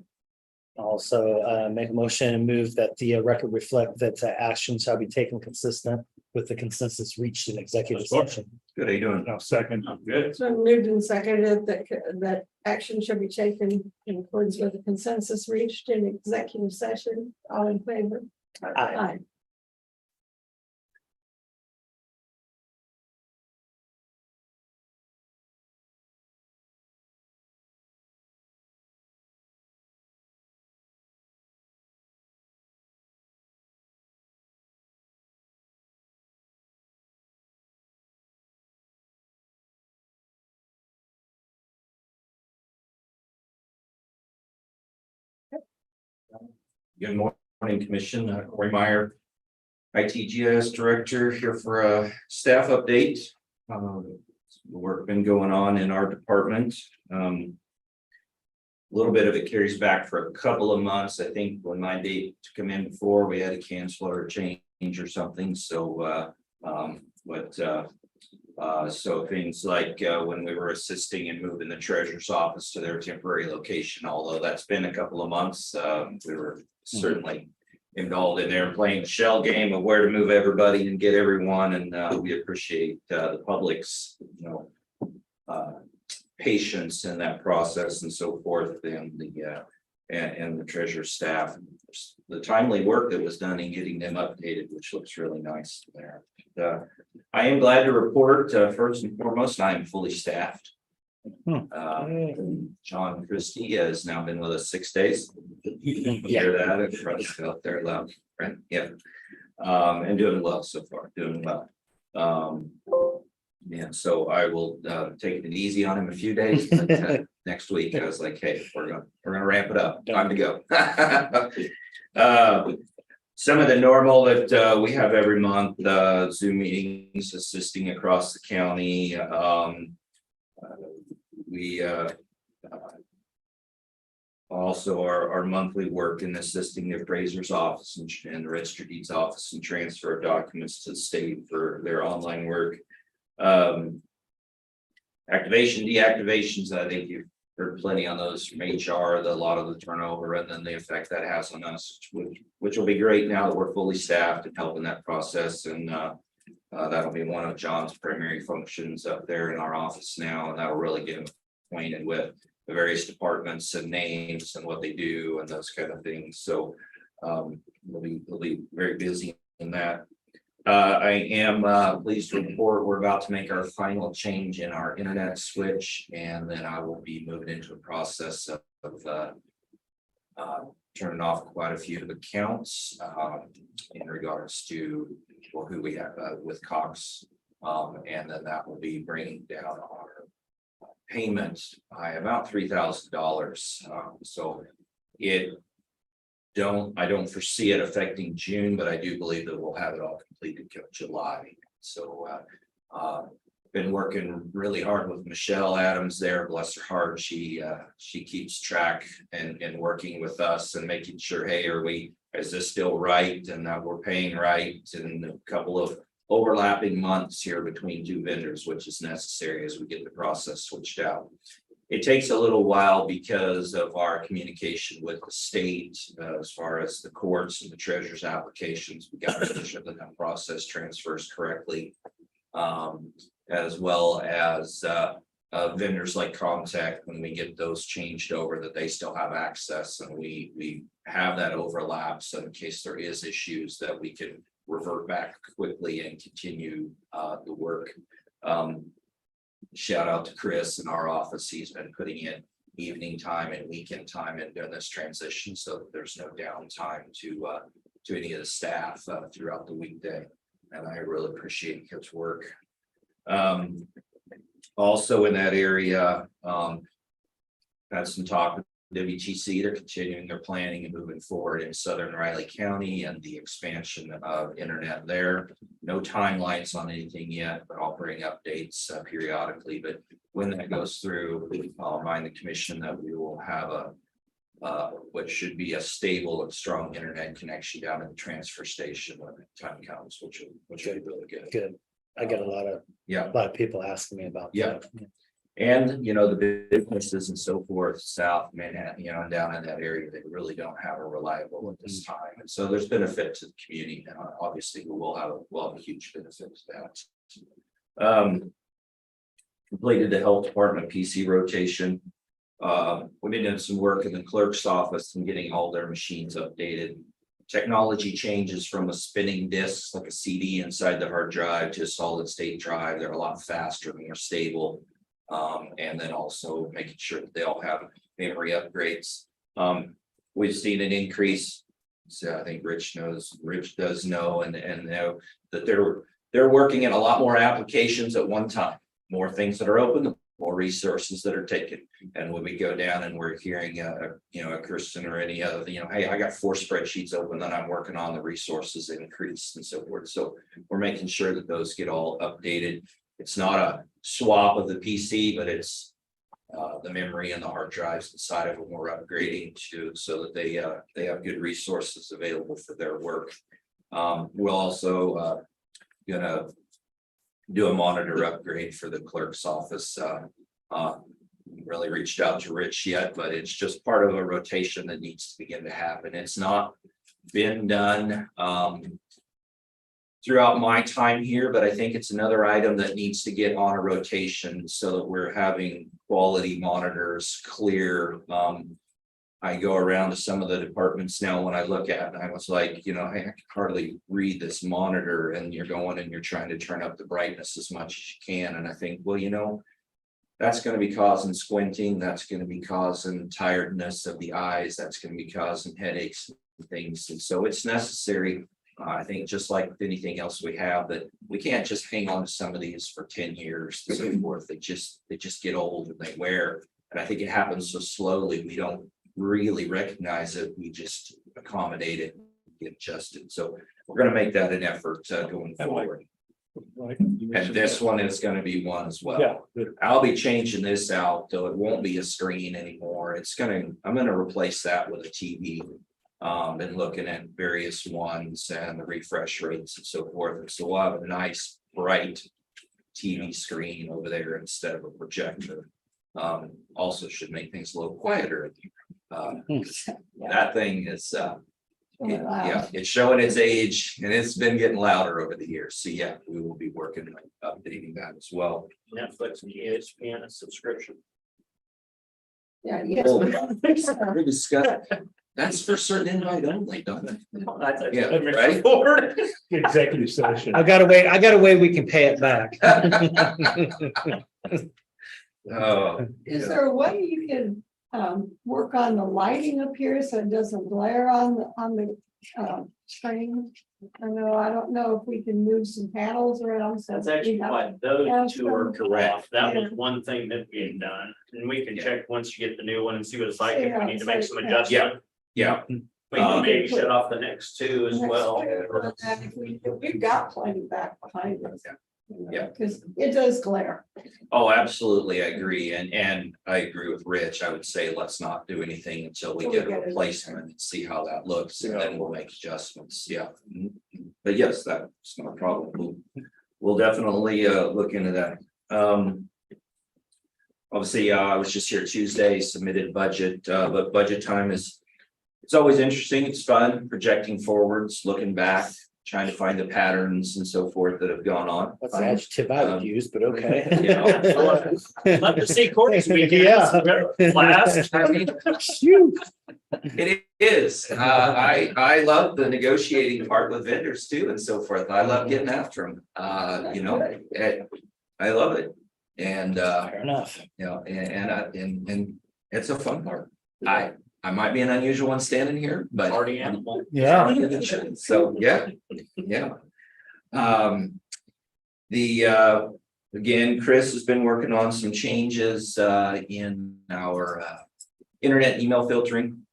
also make a motion and move that the record reflect that action shall be taken consistent with the consensus reached in executive session. Good, how you doing? I'll second. I'm good. So moved and seconded that action should be taken in accordance with the consensus reached in executive session, all in favor? Aye. Good morning, Commission. Corey Meyer, ITGS Director, here for a staff update. Work been going on in our department. A little bit of it carries back for a couple of months. I think when my date to come in before, we had to cancel or change or something. So, so things like when we were assisting and moving the treasurer's office to their temporary location, although that's been a couple of months, we were certainly involved in there playing the shell game of where to move everybody and get everyone. And we appreciate the public's, patience in that process and so forth, and the treasurer's staff, the timely work that was done in getting them updated, which looks really nice there. I am glad to report, first and foremost, I am fully staffed. John Christie has now been with us 6 days. Hear that across out there loud, right? Yeah. And doing well so far, doing well. And so I will take it easy on him a few days. But, next week, I was like, hey, we're gonna ramp it up. Time to go. Some of the normal that we have every month, Zoom meetings, assisting across the county. We also our monthly work in assisting the appraiser's office and the register deeds office and transfer of documents to the state for their online work. Activation, deactivations, I think you've heard plenty on those from HR, a lot of the turnover and then the effect that has on us, which will be great now that we're fully staffed and helping that process. And that'll be one of John's primary functions up there in our office now, and that'll really get him acquainted with the various departments and names and what they do and those kind of things. So we'll be very busy in that. I am pleased to report we're about to make our final change in our internet switch, and then I will be moving into a process of turning off quite a few accounts in regards to who we have with Cox, and then that will be bringing down our payments by about $3,000. So I don't foresee it affecting June, but I do believe that we'll have it all completed in July. So been working really hard with Michelle Adams there, bless her heart. She keeps track and working with us and making sure, hey, is this still right, and that we're paying right, and a couple of overlapping months here between two vendors, which is necessary as we get the process switched out. It takes a little while because of our communication with the state, as far as the courts and the treasurer's applications. We got to make sure that that process transfers correctly, as well as vendors like Comtech, when we get those changed over, that they still have access, and we have that overlap. So in case there is issues, that we can revert back quickly and continue the work. Shout out to Chris in our office. He's been putting in evening time and weekend time and doing this transition, so that there's no downtime to any of the staff throughout the weekday. And I really appreciate his work. Also in that area, had some talk with WTC. They're continuing their planning and moving forward in southern Riley County and the expansion of internet there. No timelines on anything yet, but I'll bring updates periodically. But when that goes through, I'll remind the commission that we will have a what should be a stable and strong internet connection down at the transfer station when the time comes, which will be really good. Good. I get a lot of people asking me about. Yeah. that. And, you know, the businesses and so forth, South Manhattan, you know, and down in that area, they really don't have a reliable at this time. And so there's benefit to the community. And obviously, we'll have a huge benefit to that. Completed the health department PC rotation. We've been doing some work in the clerk's office and getting all their machines updated. Technology changes from a spinning disk, like a CD inside the hard drive, to a solid state drive. They're a lot faster, more stable. And then also making sure that they all have memory upgrades. We've seen an increase. So I think Rich does know and know that they're working in a lot more applications at one time, more things that are open, more resources that are taken. And when we go down and we're hearing, you know, a Kristen or any other, you know, hey, I got 4 spreadsheets open that I'm working on, the resources increase and so forth. So we're making sure that those get all updated. It's not a swap of the PC, but it's the memory and the hard drives inside of them we're upgrading to, so that they have good resources available for their work. We'll also gonna do a monitor upgrade for the clerk's office. Really reached out to Rich yet, but it's just part of a rotation that needs to begin to happen. It's not been done throughout my time here, but I think it's another item that needs to get on a rotation so that we're having quality monitors clear. I go around to some of the departments now when I look at it, and I was like, you know, I can hardly read this monitor, and you're going and you're trying to turn up the brightness as much as you can. And I think, well, you know, that's going to be causing squinting. That's going to be causing tiredness of the eyes. That's going to be causing headaches and things. And so it's necessary. I think just like with anything else we have, that we can't just hang on to some of these for 10 years and so forth. They just get old and they wear. And I think it happens so slowly, we don't really recognize it. We just accommodate it, get adjusted. So we're going to make that an effort going forward. And this one is going to be one as well. Yeah. I'll be changing this out, though it won't be a screen anymore. I'm going to replace that with a TV. Been looking at various ones and the refresh rates and so forth. And so we'll have a nice bright TV screen over there instead of a projector. Also should make things a little quieter. That thing is it's showing its age, and it's been getting louder over the years. So yeah, we will be working on updating that as well. Netflix and ESPN a subscription. Yeah, yes. We discussed. That's for certain invite only, don't it? Yeah, right. Executive session. I got a way we can pay it back. Oh, Is there a way you can work on the lighting up here so it doesn't glare on the screen? I don't know if we can move some panels around. So That's actually what those two are correct. That was one thing that we had done. And we can check once you get the new one and see what it's like, if we need to make some adjustment. yeah. We can maybe shut off the next two as well. We've got plenty back behind us. Yeah. Because it does glare. Oh, absolutely. I agree. And I agree with Rich. I would say let's not do anything until we get a replacement and see how that looks, and then we'll make adjustments. Yeah. But yes, that's not a problem. We'll definitely look into that. Obviously, I was just here Tuesday, submitted budget, but budget time it's always interesting. It's fun projecting forwards, looking back, trying to find the patterns and so forth that have gone on. That's the adjective I would use, but okay. You know, Love to see Courtney's weekend. Yeah. Last. it is. I love the negotiating part with vendors too and so forth. I love getting after them. You know, I love it. And Fair enough. you know, and it's a fun part. I might be an unusual one standing here, but Party animal. Yeah. so yeah. Again, Chris has been working on some changes in our internet email filtering.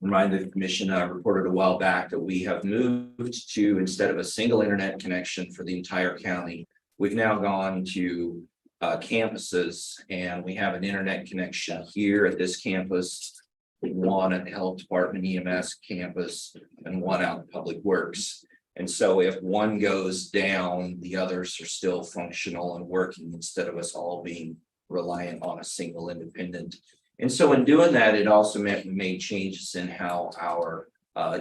remind the commission, I reported a while back that we have moved to, instead of a single internet connection for the entire county, we've now gone to campuses, and we have an internet connection here at this campus, one at the health department EMS campus, and one out in Public Works. And so if one goes down, the others are still functional and working, instead of us all being reliant on a single independent. And so in doing that, it also meant we made changes in how our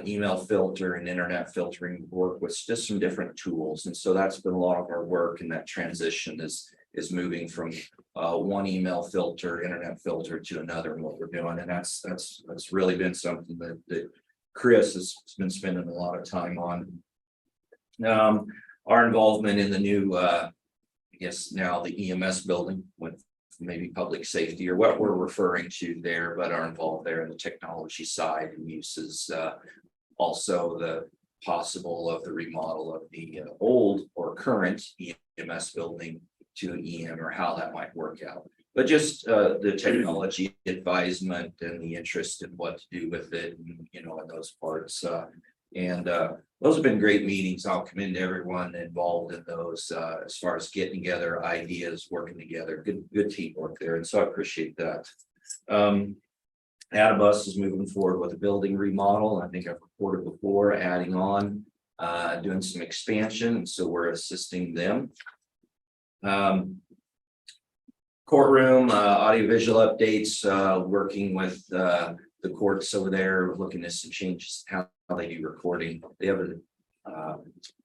email filter and internet filtering work with just some different tools. And so that's been a lot of our work, and that transition is moving from one email filter, internet filter to another, and what we're doing. And that's really been something that Chris has been spending a lot of time on. Our involvement in the new, I guess now the EMS building with maybe public safety, or what we're referring to there, but are involved there in the technology side and uses also the possible of the remodel of the old or current EMS building to an EM, or how that might work out. But just the technology advisement and the interest in what to do with it, and, you know, in those parts. And those have been great meetings. I'll commend everyone involved in those as far as getting together ideas, working together, good teamwork there. And so I appreciate that. Adabus is moving forward with a building remodel. I think I've reported before, adding on, doing some expansion. And so we're assisting them. Courtroom, audiovisual updates, working with the courts over there, looking at some changes, how they do recording. They have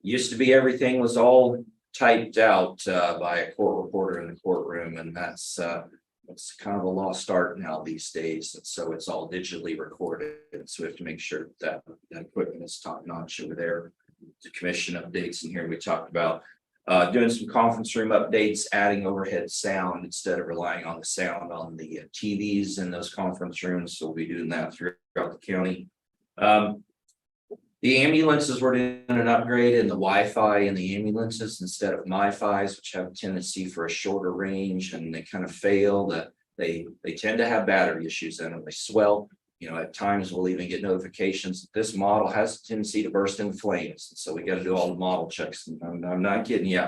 used to be everything was all typed out by a court reporter in the courtroom, and that's kind of a lost art now these days. And so it's all digitally recorded. So we have to make sure that that equipment is top notch over there. The commission updates, and here we talked about doing some conference room updates, adding overhead sound instead of relying on the sound on the TVs in those conference rooms. So we'll be doing that throughout the county. The ambulances, we're doing an upgrade in the Wi-Fi in the ambulances instead of MiFis, which have a tendency for a shorter range, and they kind of fail. That they tend to have battery issues in them. They swell. You know, at times we'll even get notifications that this model has a tendency to burst into flames. And so we got to do all the model checks. And I'm not kidding you.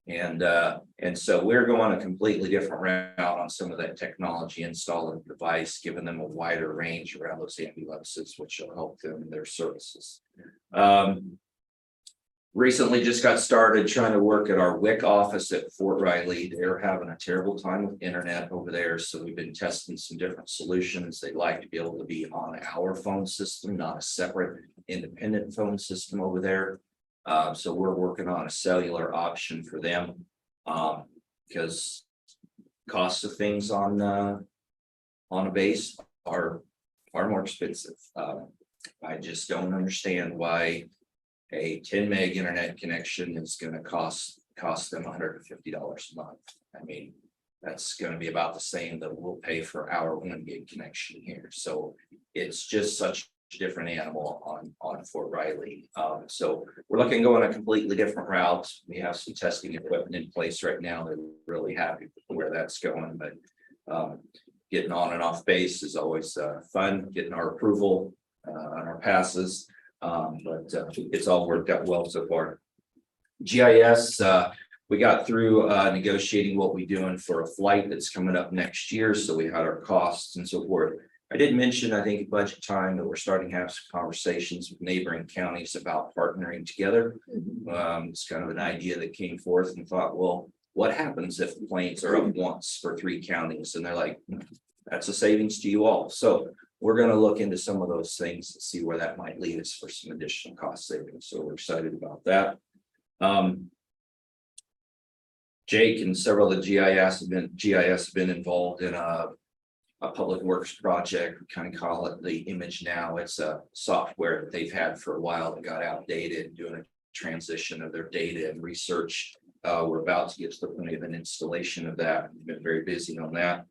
And so we're going a completely different route on some of that technology, installing the device, giving them a wider range around those ambulances, which will help them in their services. Recently just got started trying to work at our WIC office at Fort Riley. They're having a terrible time with internet over there. So we've been testing some different solutions. They'd like to be able to be on our phone system, not a separate independent phone system over there. So we're working on a cellular option for them because costs of things on a base are far more expensive. I just don't understand why a 10 meg internet connection is going to cost them $150 a month. I mean, that's going to be about the same that we'll pay for our 1 gig connection here. So it's just such a different animal on Fort Riley. So we're looking to go on a completely different route. We have some testing equipment in place right now. They're really happy with where that's going, but getting on and off base is always fun, getting our approval on our passes. But it's all worked out well so far. GIS, we got through negotiating what we're doing for a flight that's coming up next year. So we had our costs and so forth. I did mention, I think at budget time, that we're starting to have some conversations with neighboring counties about partnering together. It's kind of an idea that came forth, and thought, well, what happens if the planes are up once for 3 counties? And they're like, that's a savings to you all. So we're going to look into some of those things and see where that might lead us for some additional cost savings. So we're excited about that. Jake and several of the GIS have been involved in a public works project. We kind of call it the Image Now. It's a software that they've had for a while that got outdated, doing a transition of their data and research. We're about to get to the point of an installation of that. We've been very busy on that.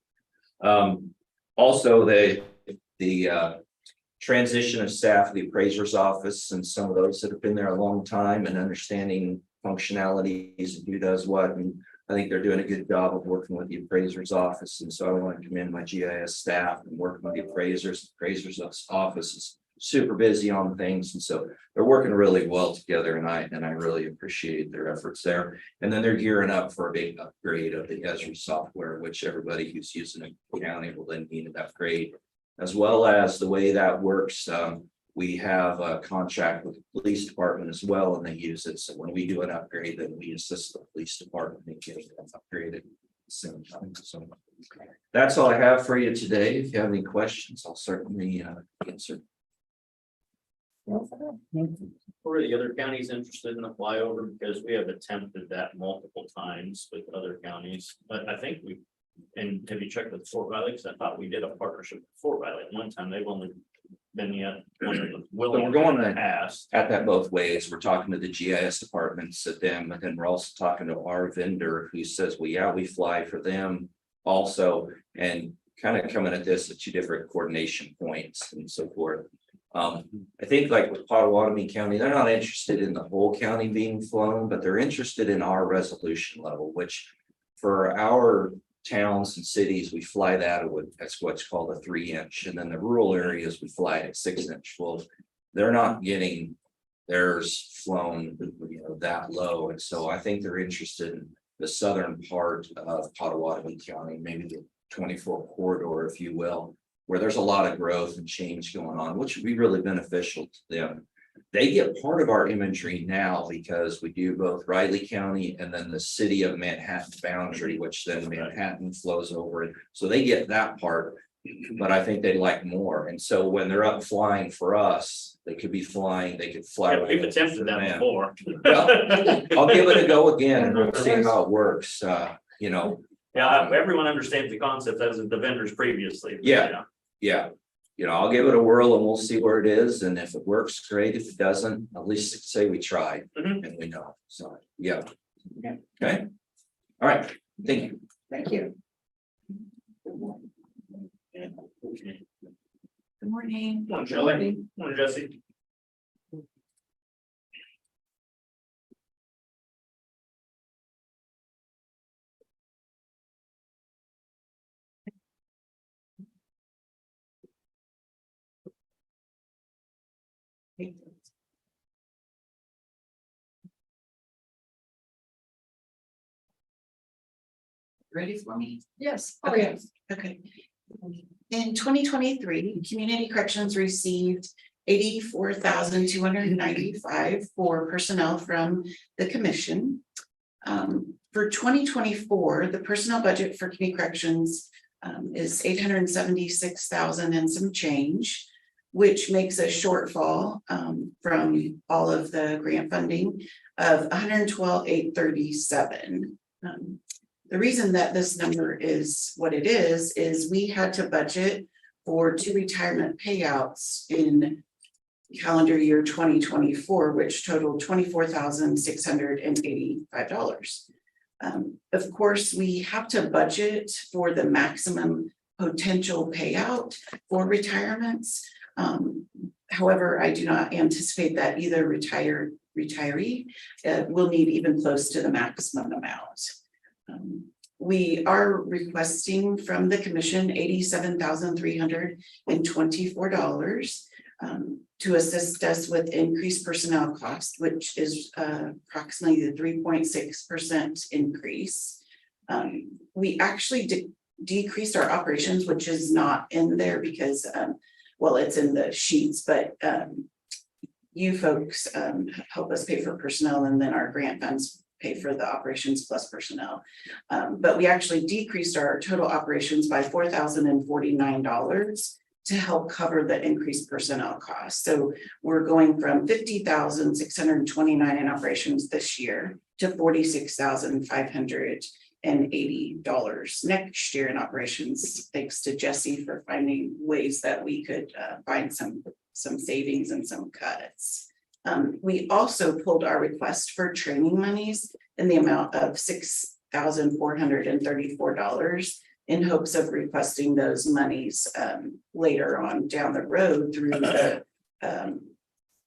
Also, the transition of staff of the appraiser's office, and some of those that have been there a long time and understanding functionalities and who does what. And I think they're doing a good job of working with the appraiser's office, and so I want to commend my GIS staff and working with the appraisers. Appraiser's office is super busy on things, and so they're working really well together, and I really appreciate their efforts there. And then they're gearing up for a big upgrade of the Esri software, which everybody who's using it in the county will then need an upgrade. As well as the way that works, we have a contract with the police department as well, and they use it. So when we do an upgrade, then we assist the police department in getting them upgraded at the same time. So that's all I have for you today. If you have any questions, I'll certainly answer. Were the other counties interested in the flyover? Because we have attempted that multiple times with other counties, but I think we. And have you checked with Fort Riley? Because I thought we did a partnership with Fort Riley at one time. They've only been yet. We're going to ask at that both ways. We're talking to the GIS departments at them, and then we're also talking to our vendor who says, well, yeah, we fly for them also, and kind of coming at this at two different coordination points and so forth. I think like with Potawatomi County, they're not interested in the whole county being flown, but they're interested in our resolution level, which for our towns and cities, we fly that with, that's what's called a 3-inch, and then the rural areas, we fly it at 6-inch. Well, they're not getting theirs flown, that low, and so I think they're interested in the southern part of Potawatomi County, maybe the 24 corridor, if you will, where there's a lot of growth and change going on, which would be really beneficial to them. They get part of our imagery now because we do both Riley County and then the city of Manhattan boundary, which then Manhattan flows over it. So they get that part, but I think they like more. And so when they're up flying for us, they could be flying, they could fly. We've attempted that before. Well, I'll give it a go again and we'll see how it works, Yeah, everyone understands the concept as the vendors previously. Yeah. I'll give it a whirl and we'll see where it is. And if it works, great. If it doesn't, at least say we tried and we know. So, yeah. Okay. All right. Thank you. Thank you. Good morning. Morning, Shelley. Morning, Jesse. Ready for me? Yes. Okay. Okay. In 2023, Community Corrections received $84,295 for personnel from the commission. For 2024, the personnel budget for Community Corrections is $876,000 and some change, which makes a shortfall from all of the grant funding of $112,837. The reason that this number is what it is we had to budget for 2 retirement payouts in calendar year 2024, which totaled $24,685. Of course, we have to budget for the maximum potential payout for retirements. However, I do not anticipate that either retiree will need even close to the maximum amount. We are requesting from the commission $87,324 to assist us with increased personnel cost, which is approximately the 3.6% increase. We actually decreased our operations, which is not in there because, well, it's in the sheets, but you folks help us pay for personnel, and then our grant funds pay for the operations plus personnel. But we actually decreased our total operations by $4,049 to help cover the increased personnel costs. So we're going from $50,629 in operations this year to $46,580 next year in operations, thanks to Jesse for finding ways that we could find some savings and some cuts. We also pulled our request for training monies in the amount of $6,434 in hopes of requesting those monies later on down the road through the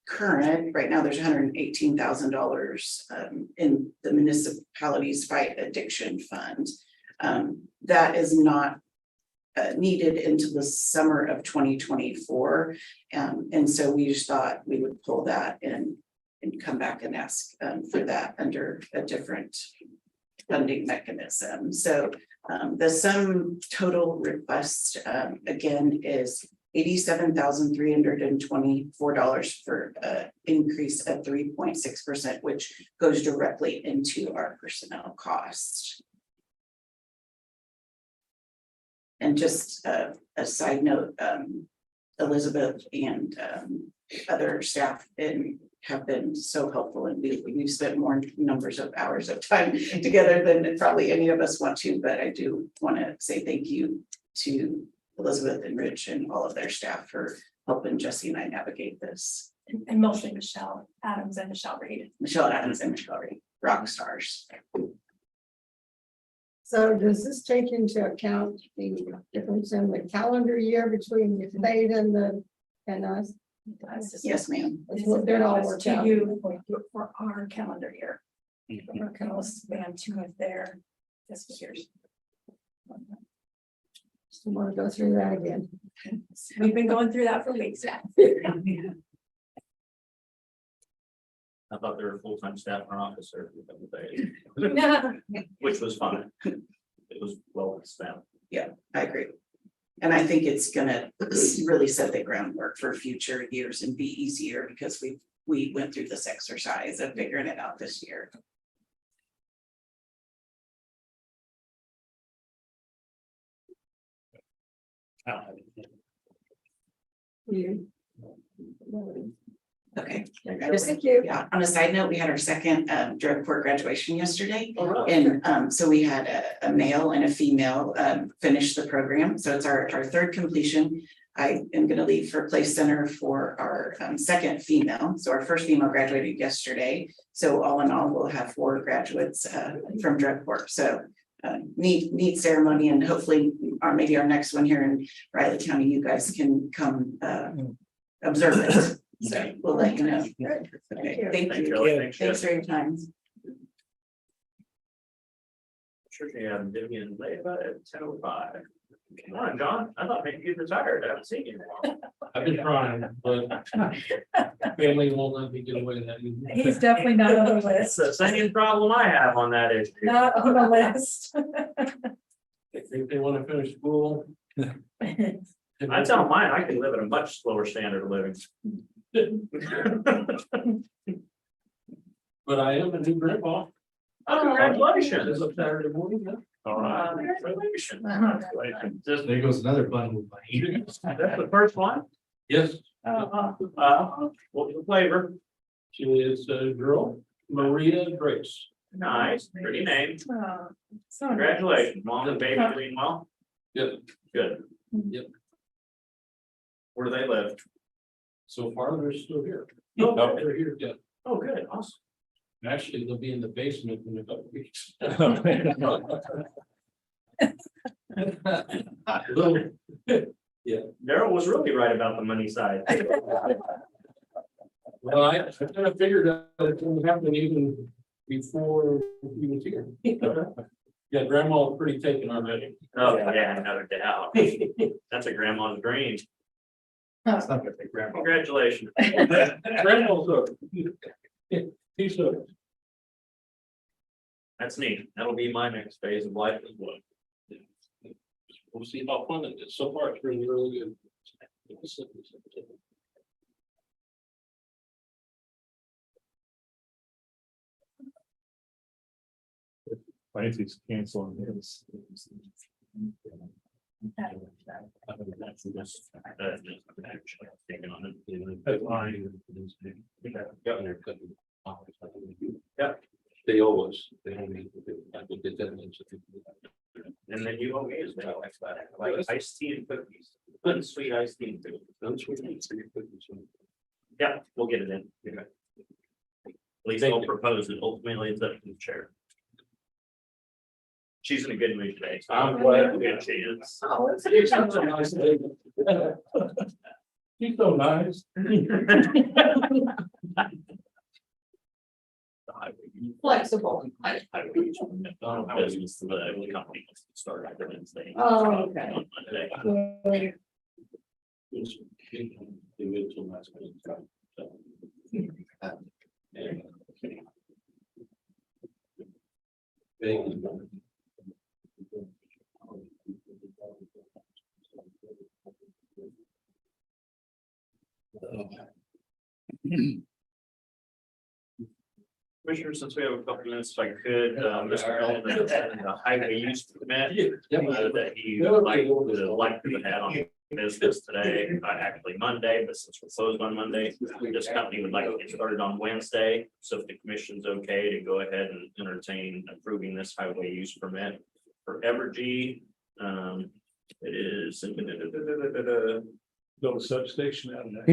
current, right now, there's $118,000 in the municipality's Fight Addiction Fund. That is not needed into the summer of 2024. And so we just thought we would pull that and come back and ask for that under a different funding mechanism. So the sum total request again is $87,324 for increase of 3.6%, which goes directly into our personnel costs. And just a side note, Elizabeth and other staff have been so helpful, and we've spent more numbers of hours of time together than probably any of us want to, but I do want to say thank you to Elizabeth and Rich and all of their staff for helping Jesse and I navigate this. And mostly Michelle Adams and Michelle Reed. Michelle Adams and Michelle Reed, rock stars. So does this take into account the difference in the calendar year between the state and us? Yes, ma'am. It all worked To out. you for our calendar year. We're kind of span 2 of their fiscal years. Still want to go through that again. We've been going through that for weeks now. I thought there were full-time staff in our office there for a couple of days, which was fine. It was well spent. I agree. And I think it's gonna really set the groundwork for future years and be easier because we went through this exercise of figuring it out this year. Okay. Thank you. Yeah, on a side note, we had our second drug court graduation yesterday. Oh, really? And so we had a male and a female finish the program. So it's our third completion. I am going to leave for Place Center for our second female. So our first female graduated yesterday. So all in all, we'll have 4 graduates from drug court. So neat ceremony, and hopefully maybe our next one here in Riley County, you guys can come observe it. So we'll let you know. Okay, thank you. Thanks for your time. Sure, yeah, Vivian Leyva at 10:05. Come on, John, I thought maybe you'd retired, I haven't seen you in a while. I've been trying, but family won't let me get away with that. He's definitely not on the It's list. the same problem I have on that issue. Not on the list. They think they want to finish school. I tell mine, I can live at a much slower standard of living. But I am a new grandpa. Oh, congratulations. As of Saturday morning, yeah. All right, congratulations. Just, There goes another bundle of money. that's the first one. Yes, What was the flavor? she is a girl, Maria Grace. Nice, pretty name. Oh, so nice. Congratulations, mom and baby doing well. Yep. Good. Yep. Where do they live? So far, they're still here. Oh, No, good. they're here, yeah. Oh, good, awesome. Actually, they'll be in the basement in a couple of weeks. Little- Daryl was really right about the money side. Well, I kind of figured out it would happen even before he was here. Yeah, grandma was pretty taken already. Oh, yeah, no doubt. That's a grandma's dream. It's not gonna take grandma. Congratulations. Grandma's hooked. He's hooked. That's neat. That'll be my next phase of life as well. We'll see how fun it is. So far, it's really, really good. Clancy's canceling his. Taking on it. That's fine. Yeah. They always, they only, I would get that. And then you owe me as well. Like iced tea and cookies, unsweet iced tea and cookies. Yeah, we'll get it in. Okay. At least I'll propose it. Ultimately, it's up to the chair. She's in a good mood today. So I'm glad. Good she is. Oh, it's It's such a nice day. She's so nice. Flexible. I was the company started on Wednesday. Oh, okay. On Monday. Commissioner, since we have a couple minutes, if I could, Mr. Eldon, the highway use permit, that he would like to have on business today, actually Monday, but since we're closed on Monday, this company would like to get started on Wednesday. So if the commission's okay to go ahead and entertain approving this highway use permit for Evergy. It is. Build a substation out of that.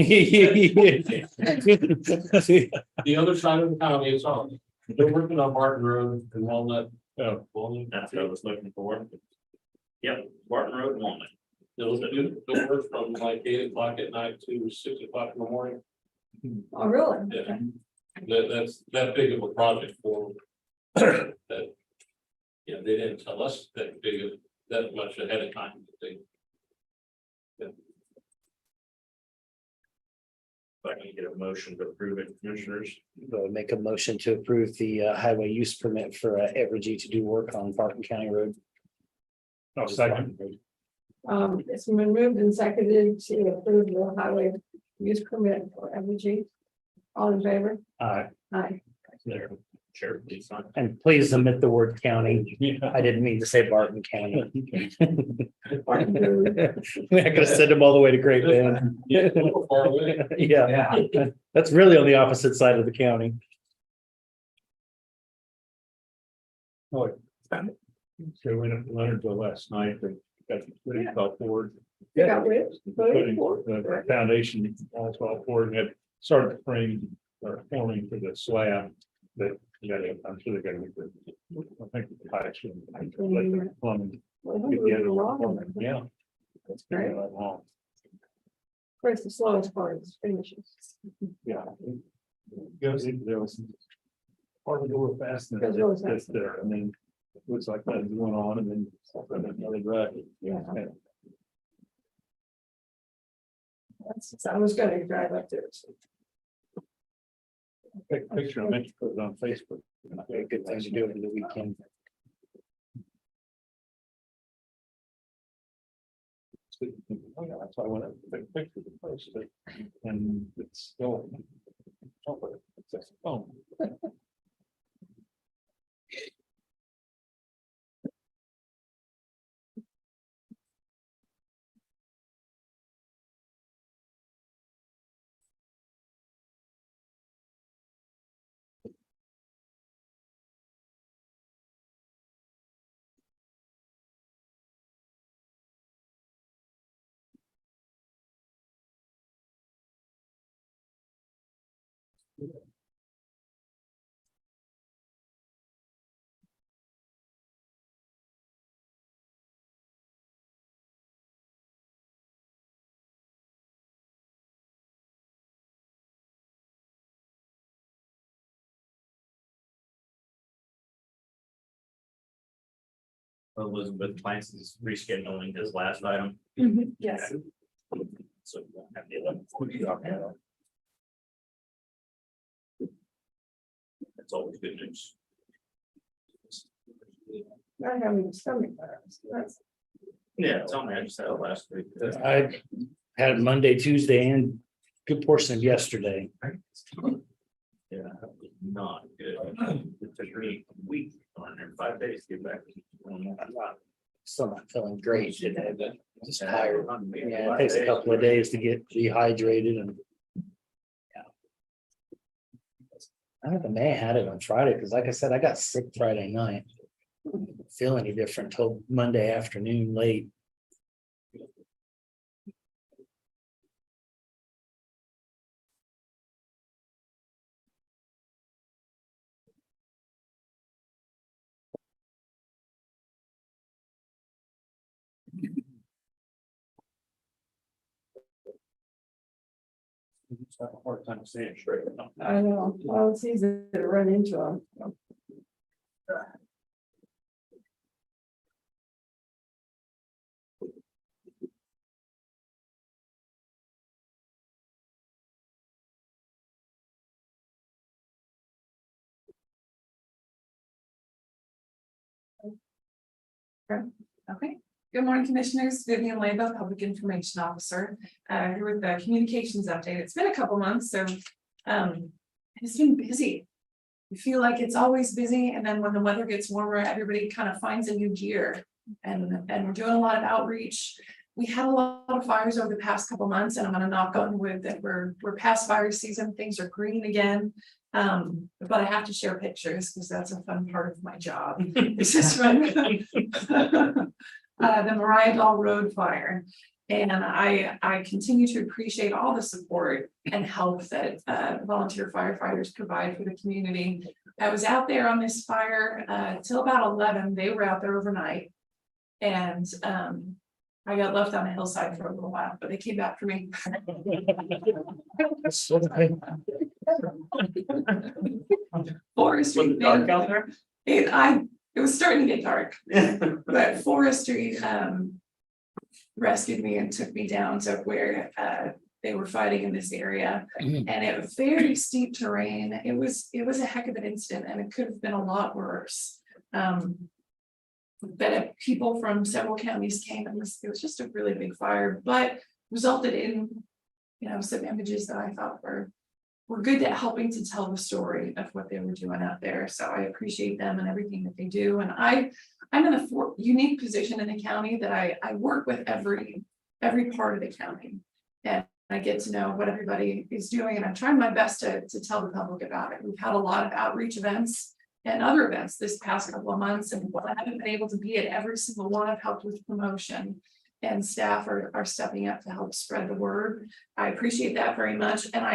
The other side of the county is on. They're working on Martin Road and Walnut. Walnut, that's what I was looking for. Yep, Barton Road, Walnut. They'll work from like 8 o'clock at night to 6 o'clock in the morning. Oh, really? Yeah. That's that big of a project for them. That. Yeah, they didn't tell us that much ahead of time. If I can get a motion to approve it, commissioners. Make a motion to approve the highway use permit for Evergy to do work on Barton County Road. Oh, second. It's been moved and seconded to approve the highway use permit for Evergy. All in favor? Aye. Aye. There, Sheriff, please sign. And please omit the word county. I didn't mean to say Barton County. I could have sent them all the way to Great Bend. Yeah, a little far away. Yeah, that's really on the opposite side of the county. So we went up to Leonardville last night, they got what do you call Ford. You got which? Putting the foundation, all 12 forward, and had started the frame or forming for the slab. But I'm sure they're gonna make the, I think the pipes and like the plumbing. Get the other one. Yeah. That's great. Of Long. course, the slowest part is finishes. Yeah. Goes into there was hard to go real fast. And Goes really fast. it's there, and then it looks like that's going on and then another drive. Yeah. I was gonna drive up there. So. Take a picture, I meant to put it on Facebook. A good thing to do over the weekend. Oh, yeah, that's why I went up to take a picture of the post, and it's still. It's just, oh. Elizabeth Plants is rescheduling his last item. Yes. So we won't have the 11th. That's always good news. Not having stomach virus. That's Yeah, tell me, I just had it last week. I had it Monday, Tuesday, and good portion of yesterday. Yeah, not good. It took me a week, 5 days to get back. Still not feeling great today, but just tired. Yeah, it takes a couple of days to get dehydrated and. I don't think May had it on Friday, because like I said, I got sick Friday night. Didn't feel any different till Monday afternoon late. Just have a hard time saying straight. I know, well, it's easy to run into them. Okay, good morning, Commissioners. Vivian Leba, Public Information Officer, here with the communications update. It's been a couple months, so it's been busy. We feel like it's always busy, and then when the weather gets warmer, everybody kind of finds a new gear. And we're doing a lot of outreach. We had a lot of fires over the past couple months, and I'm gonna knock on wood that we're past fire season, things are green again. But I have to share pictures because that's a fun part of my job. It's just fun. The Mariah Doll Road fire. And I continue to appreciate all the support and help that volunteer firefighters provide for the community. I was out there on this fire till about 11. They were out there overnight. And I got left on a hillside for a little while, but they came back for me. Forestry. Dark out there? It was starting to get dark, but forestry rescued me and took me down to where they were fighting in this area, and it was very steep terrain. It was a heck of an incident, and it could have been a lot worse. But people from several counties came, and it was just a really big fire, but resulted in, you know, some images that I thought were good at helping to tell the story of what they were doing out there. So I appreciate them and everything that they do. And I'm in a unique position in the county that I work with every part of the county, and I get to know what everybody is doing, and I'm trying my best to tell the public about it. We've had a lot of outreach events and other events this past couple of months, and while I haven't been able to be at every single one, I've helped with promotion, and staff are stepping up to help spread the word. I appreciate that very much, and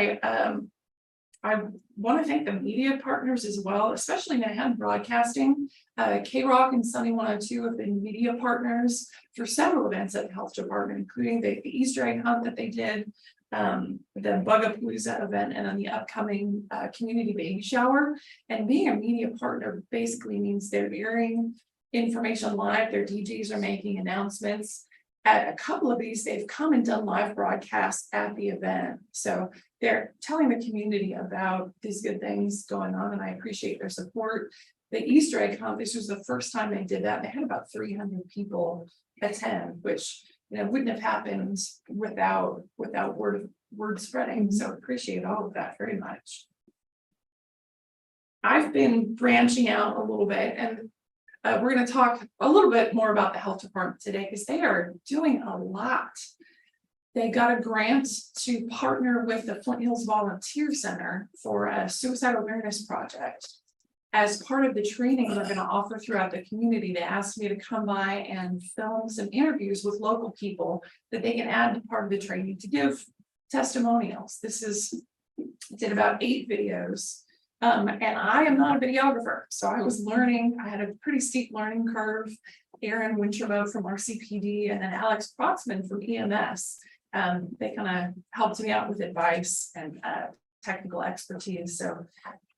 I want to thank the media partners as well, especially Manhattan Broadcasting. K-Rock and Sunny 102 have been media partners for several events at the health department, including the Easter egg hunt that they did, the Bugapalooza event, and then the upcoming community baby shower. And being a media partner basically means they're airing information live. Their DJs are making announcements. At a couple of these, they've come and done live broadcasts at the event. So they're telling the community about these good things going on, and I appreciate their support. The Easter egg hunt, this was the first time they did that. They had about 300 people attend, which, you know, wouldn't have happened without word spreading. So appreciate all of that very much. I've been branching out a little bit, and we're going to talk a little bit more about the health department today because they are doing a lot. They got a grant to partner with the Flint Hills Volunteer Center for a suicide awareness project. As part of the training they're going to offer throughout the community, they asked me to come by and film some interviews with local people that they can add to part of the training to give testimonials. Did about 8 videos. And I am not a videographer, so I was learning. I had a pretty steep learning curve. Aaron Winterbo from RCPD and then Alex Protzman from EMS. They kind of helped me out with advice and technical expertise. So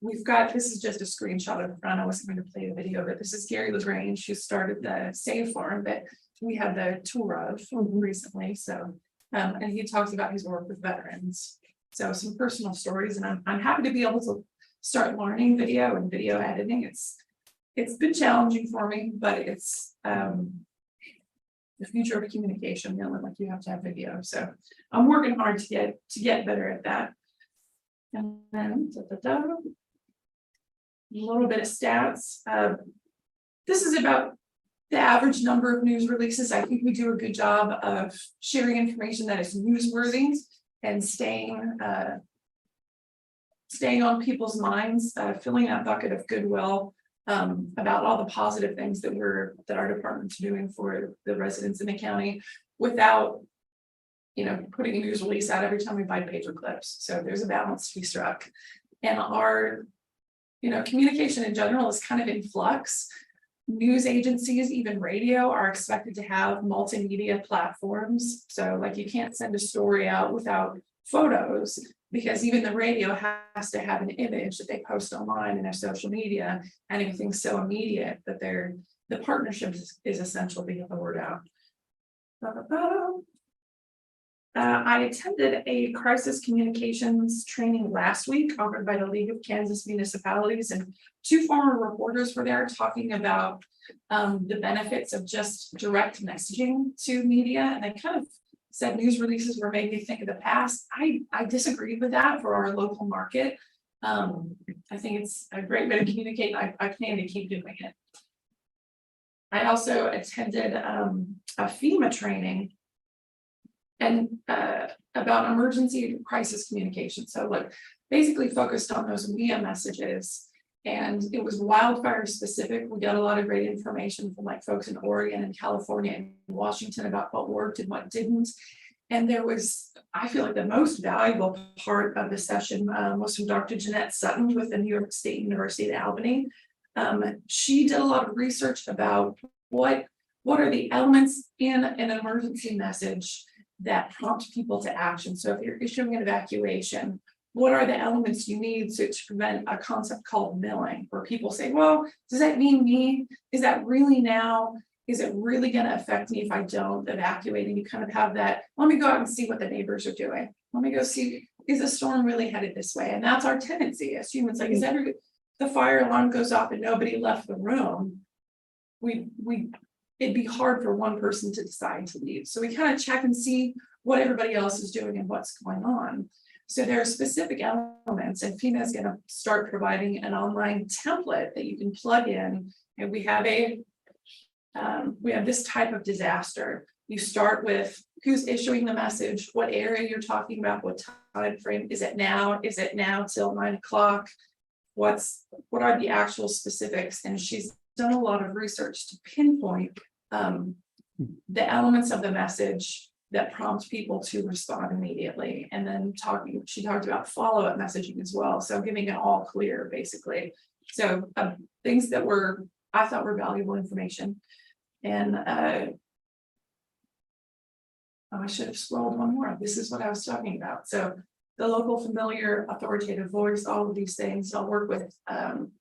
we've got, this is just a screenshot of the front. I wasn't going to play the video, but this is Gary LaGrange, who started the Save Farm that we had the tour of recently. So, and he talks about his work with veterans. So some personal stories, and I'm happy to be able to start learning video and video editing. It's been challenging for me, but it's the future of communication, you know, like you have to have video. So I'm working hard to get better at that. And then a little bit of stats. This is about the average number of news releases. I think we do a good job of sharing information that is newsworthy and staying on people's minds, filling that bucket of goodwill about all the positive things that our department's doing for the residents in the county without, you know, putting a news release out every time we buy paper clips. So there's a balance to be struck. And our, you know, communication in general is kind of in flux. News agencies, even radio, are expected to have multimedia platforms. So like you can't send a story out without photos. Because even the radio has to have an image that they post online and their social media, and everything's so immediate that the partnership is essential to get the word out. I attended a crisis communications training last week offered by the League of Kansas Municipalities, and 2 former reporters were there talking about the benefits of just direct messaging to media. And they kind of said news releases were making me think of the past. I disagreed with that for our local market. I think it's a great way to communicate. I plan to keep doing it. I also attended a FEMA training and about emergency crisis communication. So like basically focused on those media messages, and it was wildfire specific. We got a lot of great information from like folks in Oregon and California and Washington about what worked and what didn't. And there was, I feel like the most valuable part of the session was from Dr. Jeanette Sutton with the New York State University at Albany. She did a lot of research about what are the elements in an emergency message that prompt people to action. So if you're issuing an evacuation, what are the elements you need to prevent a concept called milling, where people say, well, does that mean me? Is that really now? Is it really going to affect me if I don't evacuate? And you kind of have that, let me go out and see what the neighbors are doing. Let me go see, is the storm really headed this way? And that's our tendency as humans. Like, is the fire alarm goes off and nobody left the room, it'd be hard for one person to decide to leave. So we kind of check and see what everybody else is doing and what's going on. So there are specific elements, and FEMA is going to start providing an online template that you can plug in. And we have this type of disaster. You start with who's issuing the message, what area you're talking about, what time frame, is it now? Is it now till 9 o'clock? What are the actual specifics? And she's done a lot of research to pinpoint the elements of the message that prompt people to respond immediately. And then she talked about follow-up messaging as well. So giving it all clear, basically. So things that I thought were valuable information. And I should have scrolled one more. This is what I was talking about. So the local familiar authoritative voice, all of these things. I'll work with I'm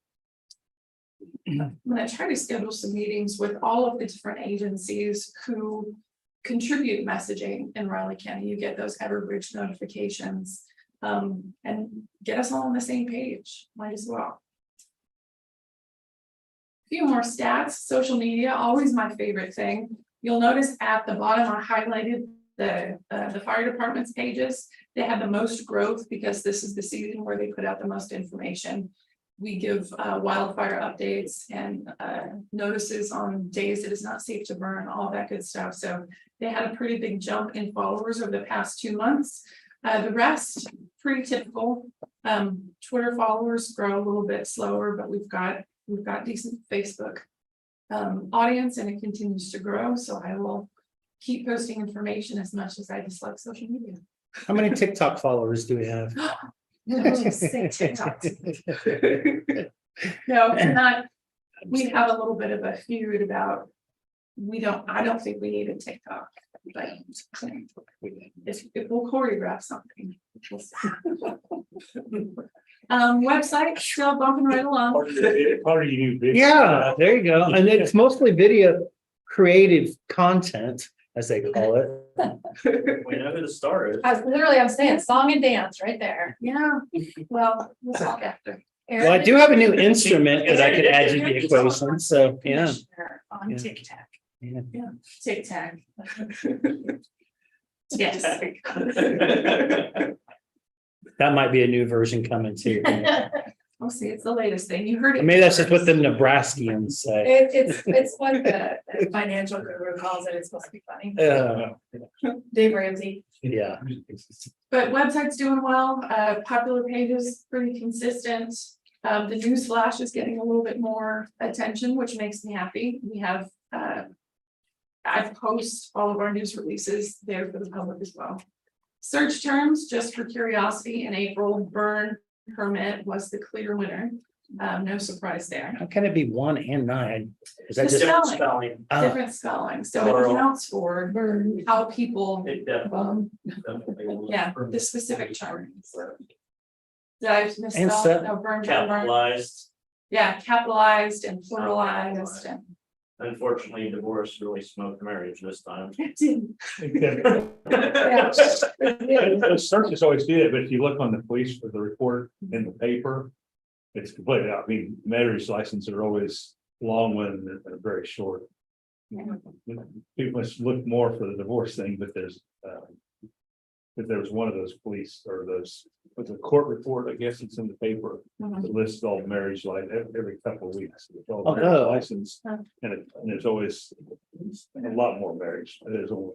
going to try to schedule some meetings with all of the different agencies who contribute messaging in Riley County. You get those Everbridge notifications, and get us all on the same page. Might as well. A few more stats. Social media, always my favorite thing. You'll notice at the bottom I highlighted the fire department's pages. They have the most growth because this is the season where they put out the most information. We give wildfire updates and notices on days it is not safe to burn, all that good stuff. So they had a pretty big jump in followers over the past 2 months. The rest, pretty typical. Twitter followers grow a little bit slower, but we've got decent Facebook audience, and it continues to grow. So I will keep posting information as much as I dislike social media. How many TikTok followers do we have? No, just say TikTok. No, not. We have a little bit of a feud about. I don't think we need a TikTok, but if we'll choreograph something. Website still bumping right along. Part of your new video. Yeah, there you go. And it's mostly video creative content, as they call it. We know who the star is. I'm saying song and dance right there. Yeah, well, we'll talk after. Well, I do have a new instrument that I could add to the equation, so, yeah. On Yeah. TikTok. Yeah. Yeah, TikTok. Yes. That might be a new version coming too. We'll see, it's the latest thing. You heard it. Maybe that's just what the Nebraskans say. It's what the financial guru calls it. It's supposed to be funny. Dave Ramsey. Yeah. But website's doing well, popular pages, pretty consistent. The news flash is getting a little bit more attention, which makes me happy. We have, I post all of our news releases there for the public as well. Search terms, just for curiosity, in April, burn permit was the clear winner. No surprise there. How can it be 1 and 9? Is that The just? spelling, Ah, different spelling, so it Plural. accounts for how people, It definitely. yeah, the specific term. Did I And misspell? set- No, burn. Capitalized. Yeah, capitalized and pluralized and. Unfortunately, divorce really smoked marriage this time. Yeah. Searches always do it, but if you look on the police for the report in the paper. It's completely, I mean, marriage licenses are always long ones and they're very short. People must look more for the divorce thing, but there's. If there was one of those police or those, with a court report, I guess it's in the paper, that lists all marriage like every couple of weeks. It's all Oh, marriage no. License, and there's always a lot more marriage, there's only.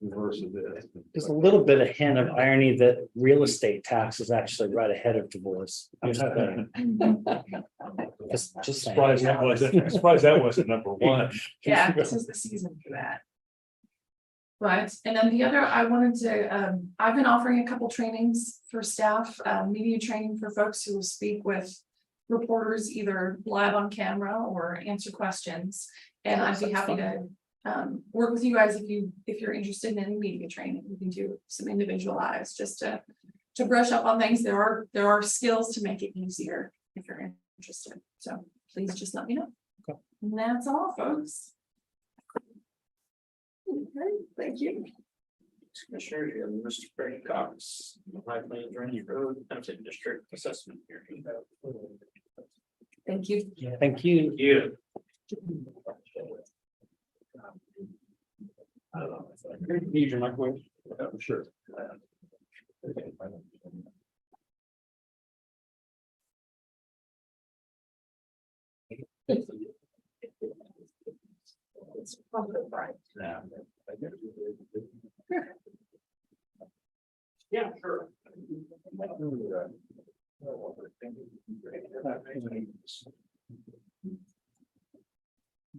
Reverse of this. There's a little bit of hint of irony that real estate tax is actually right ahead of divorce. I'm just saying. Just saying. Surprised that wasn't number one. Yeah, this is the season for that. Right, and then the other, I wanted to, I've been offering a couple trainings for staff, media training for folks who will speak with reporters either live on camera or answer questions. And I'd be happy to work with you guys if you're interested in any media training. We can do some individualized just to brush up on things. There are skills to make it easier if you're interested. So please just let me know. Okay. And that's all, folks. Okay, thank you. Commissioner, you have Mr. Brady Cox, High Plains Range Road, Township District Assessment here. Thank you. Thank you. You. Need your microwave? Sure. It's probably right. Yeah, sure.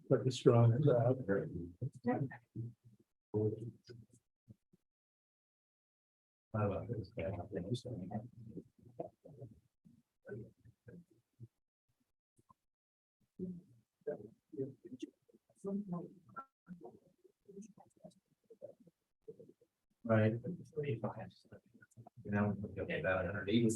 But the strong. Right. Now, okay, about 180.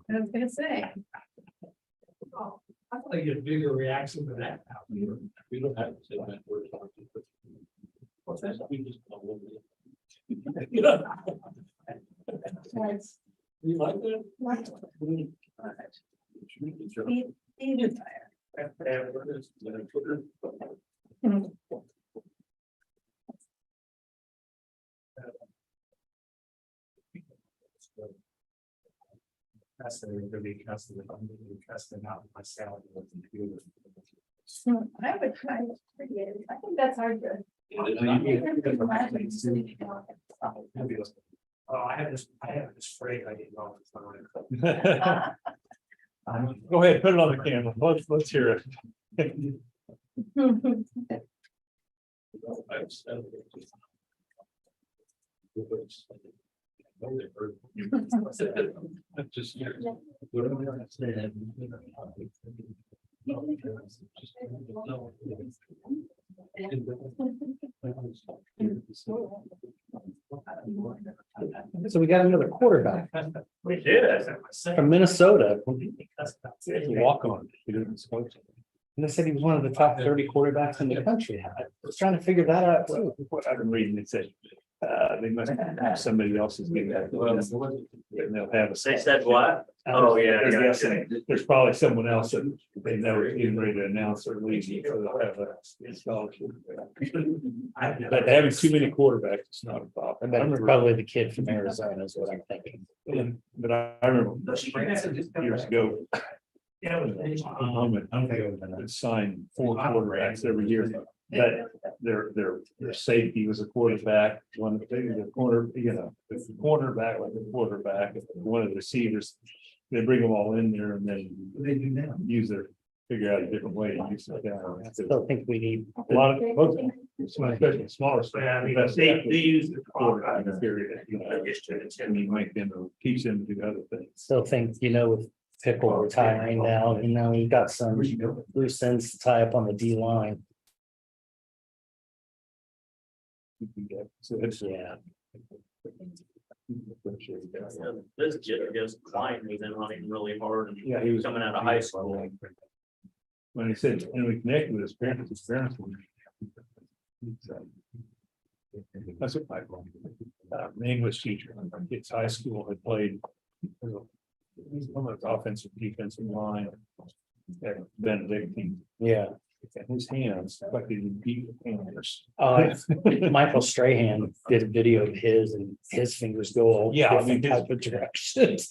I was gonna say. I thought I get a bigger reaction to that. We don't have to say that word. What's that? We just. You like that? I would try to forget it. I think that's hard to. Oh, I have this phrase I didn't know. Go ahead, put it on the camera. Let's hear it. Just. So we got another quarterback We did. from Minnesota. Walk on. He didn't smoke. And they said he was one of the top 30 quarterbacks in the country. I was trying to figure that out too. What I've been reading, it said, they must have somebody else's. Name that. And they'll have a. They said what? Oh, yeah, There's yeah, guessing, there's probably someone else that they never even ready to announce or leave, so they'll have a scholarship. But having too many quarterbacks is not a problem. I bet it's probably the kid from Arizona is what I'm thinking. But I remember years ago. Would sign 4 quarterbacks every year, but their safety was a quarterback, one of the corner, if the quarterback like the quarterback, if one of the receivers. They bring them all in there and then figure out a different way to use it. I still think we need. A lot of, especially smaller stuff. Yeah, I mean, they use the quarterback period, And he might be able to teach them to do other things. Still think, with Pickle retiring now, we've got some loose ends to tie up on the D line. So it's, Yeah. This kid just climbed me then running really hard and Yeah, he was coming out of high school. When he said, and we connected with his parents were. That's what an English teacher, it's high school, had played. One of the offensive defensive line. Benedictine, Yeah. and his hands, like they beat hammers. Michael Strahan did a video of his and his fingers go all Yeah, I mean, different type of directions.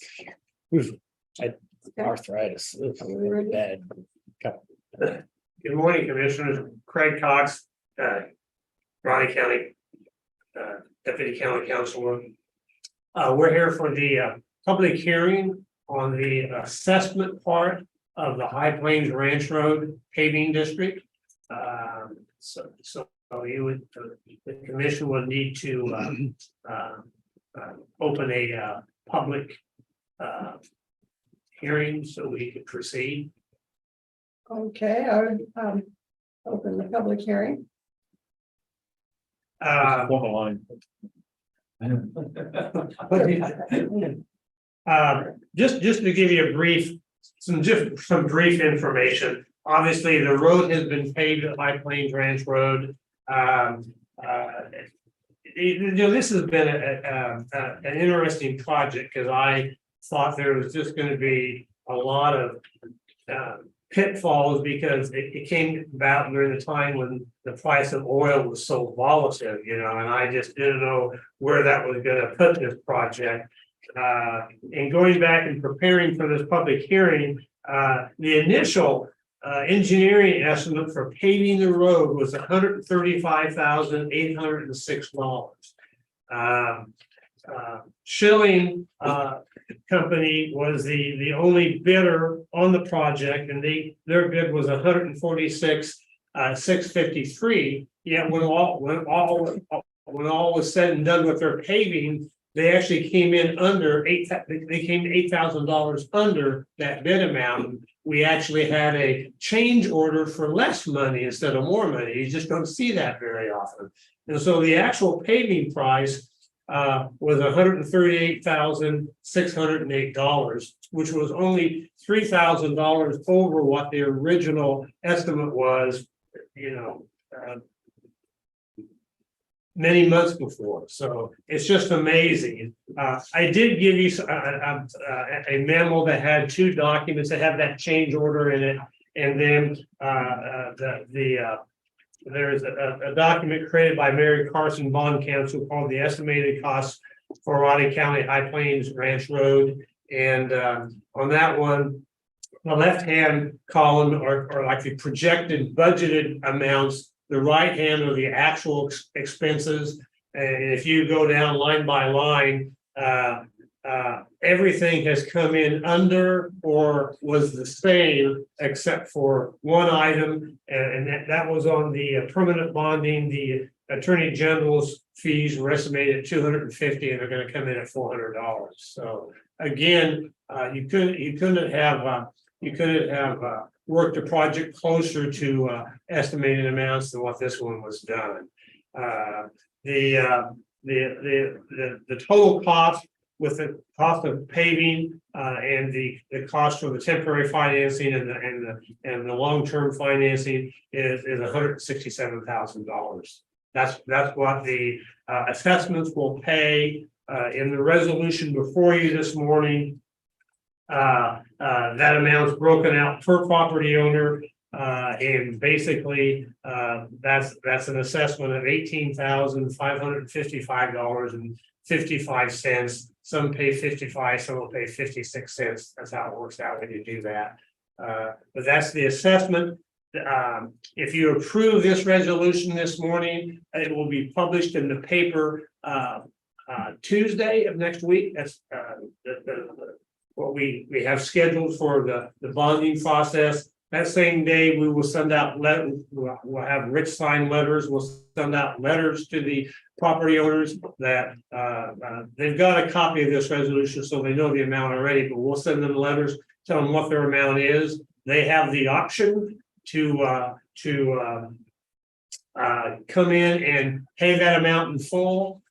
Arthritis, it was really bad. Good morning, Commissioners. Craig Cox, Ronnie County Deputy County Councilor. We're here for the public hearing on the assessment part of the High Plains Ranch Road paving district. So the commission would need to open a public hearing so we could proceed. Okay, I would open the public hearing. Formal line. Just to give you a brief, some brief information. Obviously, the road has been paved at High Plains Ranch Road. This has been an interesting project because I thought there was just going to be a lot of pitfalls because it came about during the time when the price of oil was so volatile, and I just didn't know where that was going to put this project. And going back and preparing for this public hearing, the initial engineering estimate for paving the road was $135,806. Schilling Company was the only bidder on the project, and their bid was $146,653. Yet when all was said and done with their paving, they actually came in under they came $8,000 under that bid amount. We actually had a change order for less money instead of more money. You just don't see that very often. And so the actual paving price was $138,608, which was only $3,000 over what the original estimate was, many months before. So it's just amazing. I did give you a memo that had 2 documents that have that change order in it, and then there's a document created by Mary Carson Bond Counsel called the Estimated Costs for Rodney County High Plains Ranch Road. And on that one, the left-hand column are like the projected budgeted amounts. The right hand are the actual expenses. And if you go down line by line, everything has come in under or was the same except for one item. And that was on the permanent bonding. The Attorney General's fees were estimated at $250 and they're going to come in at $400. So again, you couldn't have worked a project closer to estimated amounts than what this one was done. The total cost with the cost of paving and the cost for the temporary financing and the long-term financing is $167,000. That's what the assessments will pay In the resolution before you this morning. That amount's broken out per property owner. And basically, that's an assessment of $18,555.55. Some pay 55, some will pay 56 cents. That's how it works out when you do that. But that's the assessment. If you approve this resolution this morning, it will be published in the paper Tuesday of next week. That's what we have scheduled for the bonding process. That same day, we will send out we'll have Rich sign letters. We'll send out letters to the property owners that they've got a copy of this resolution, so they know the amount already, but we'll send them letters, tell them what their amount is. They have the option to come in and pay that amount in full.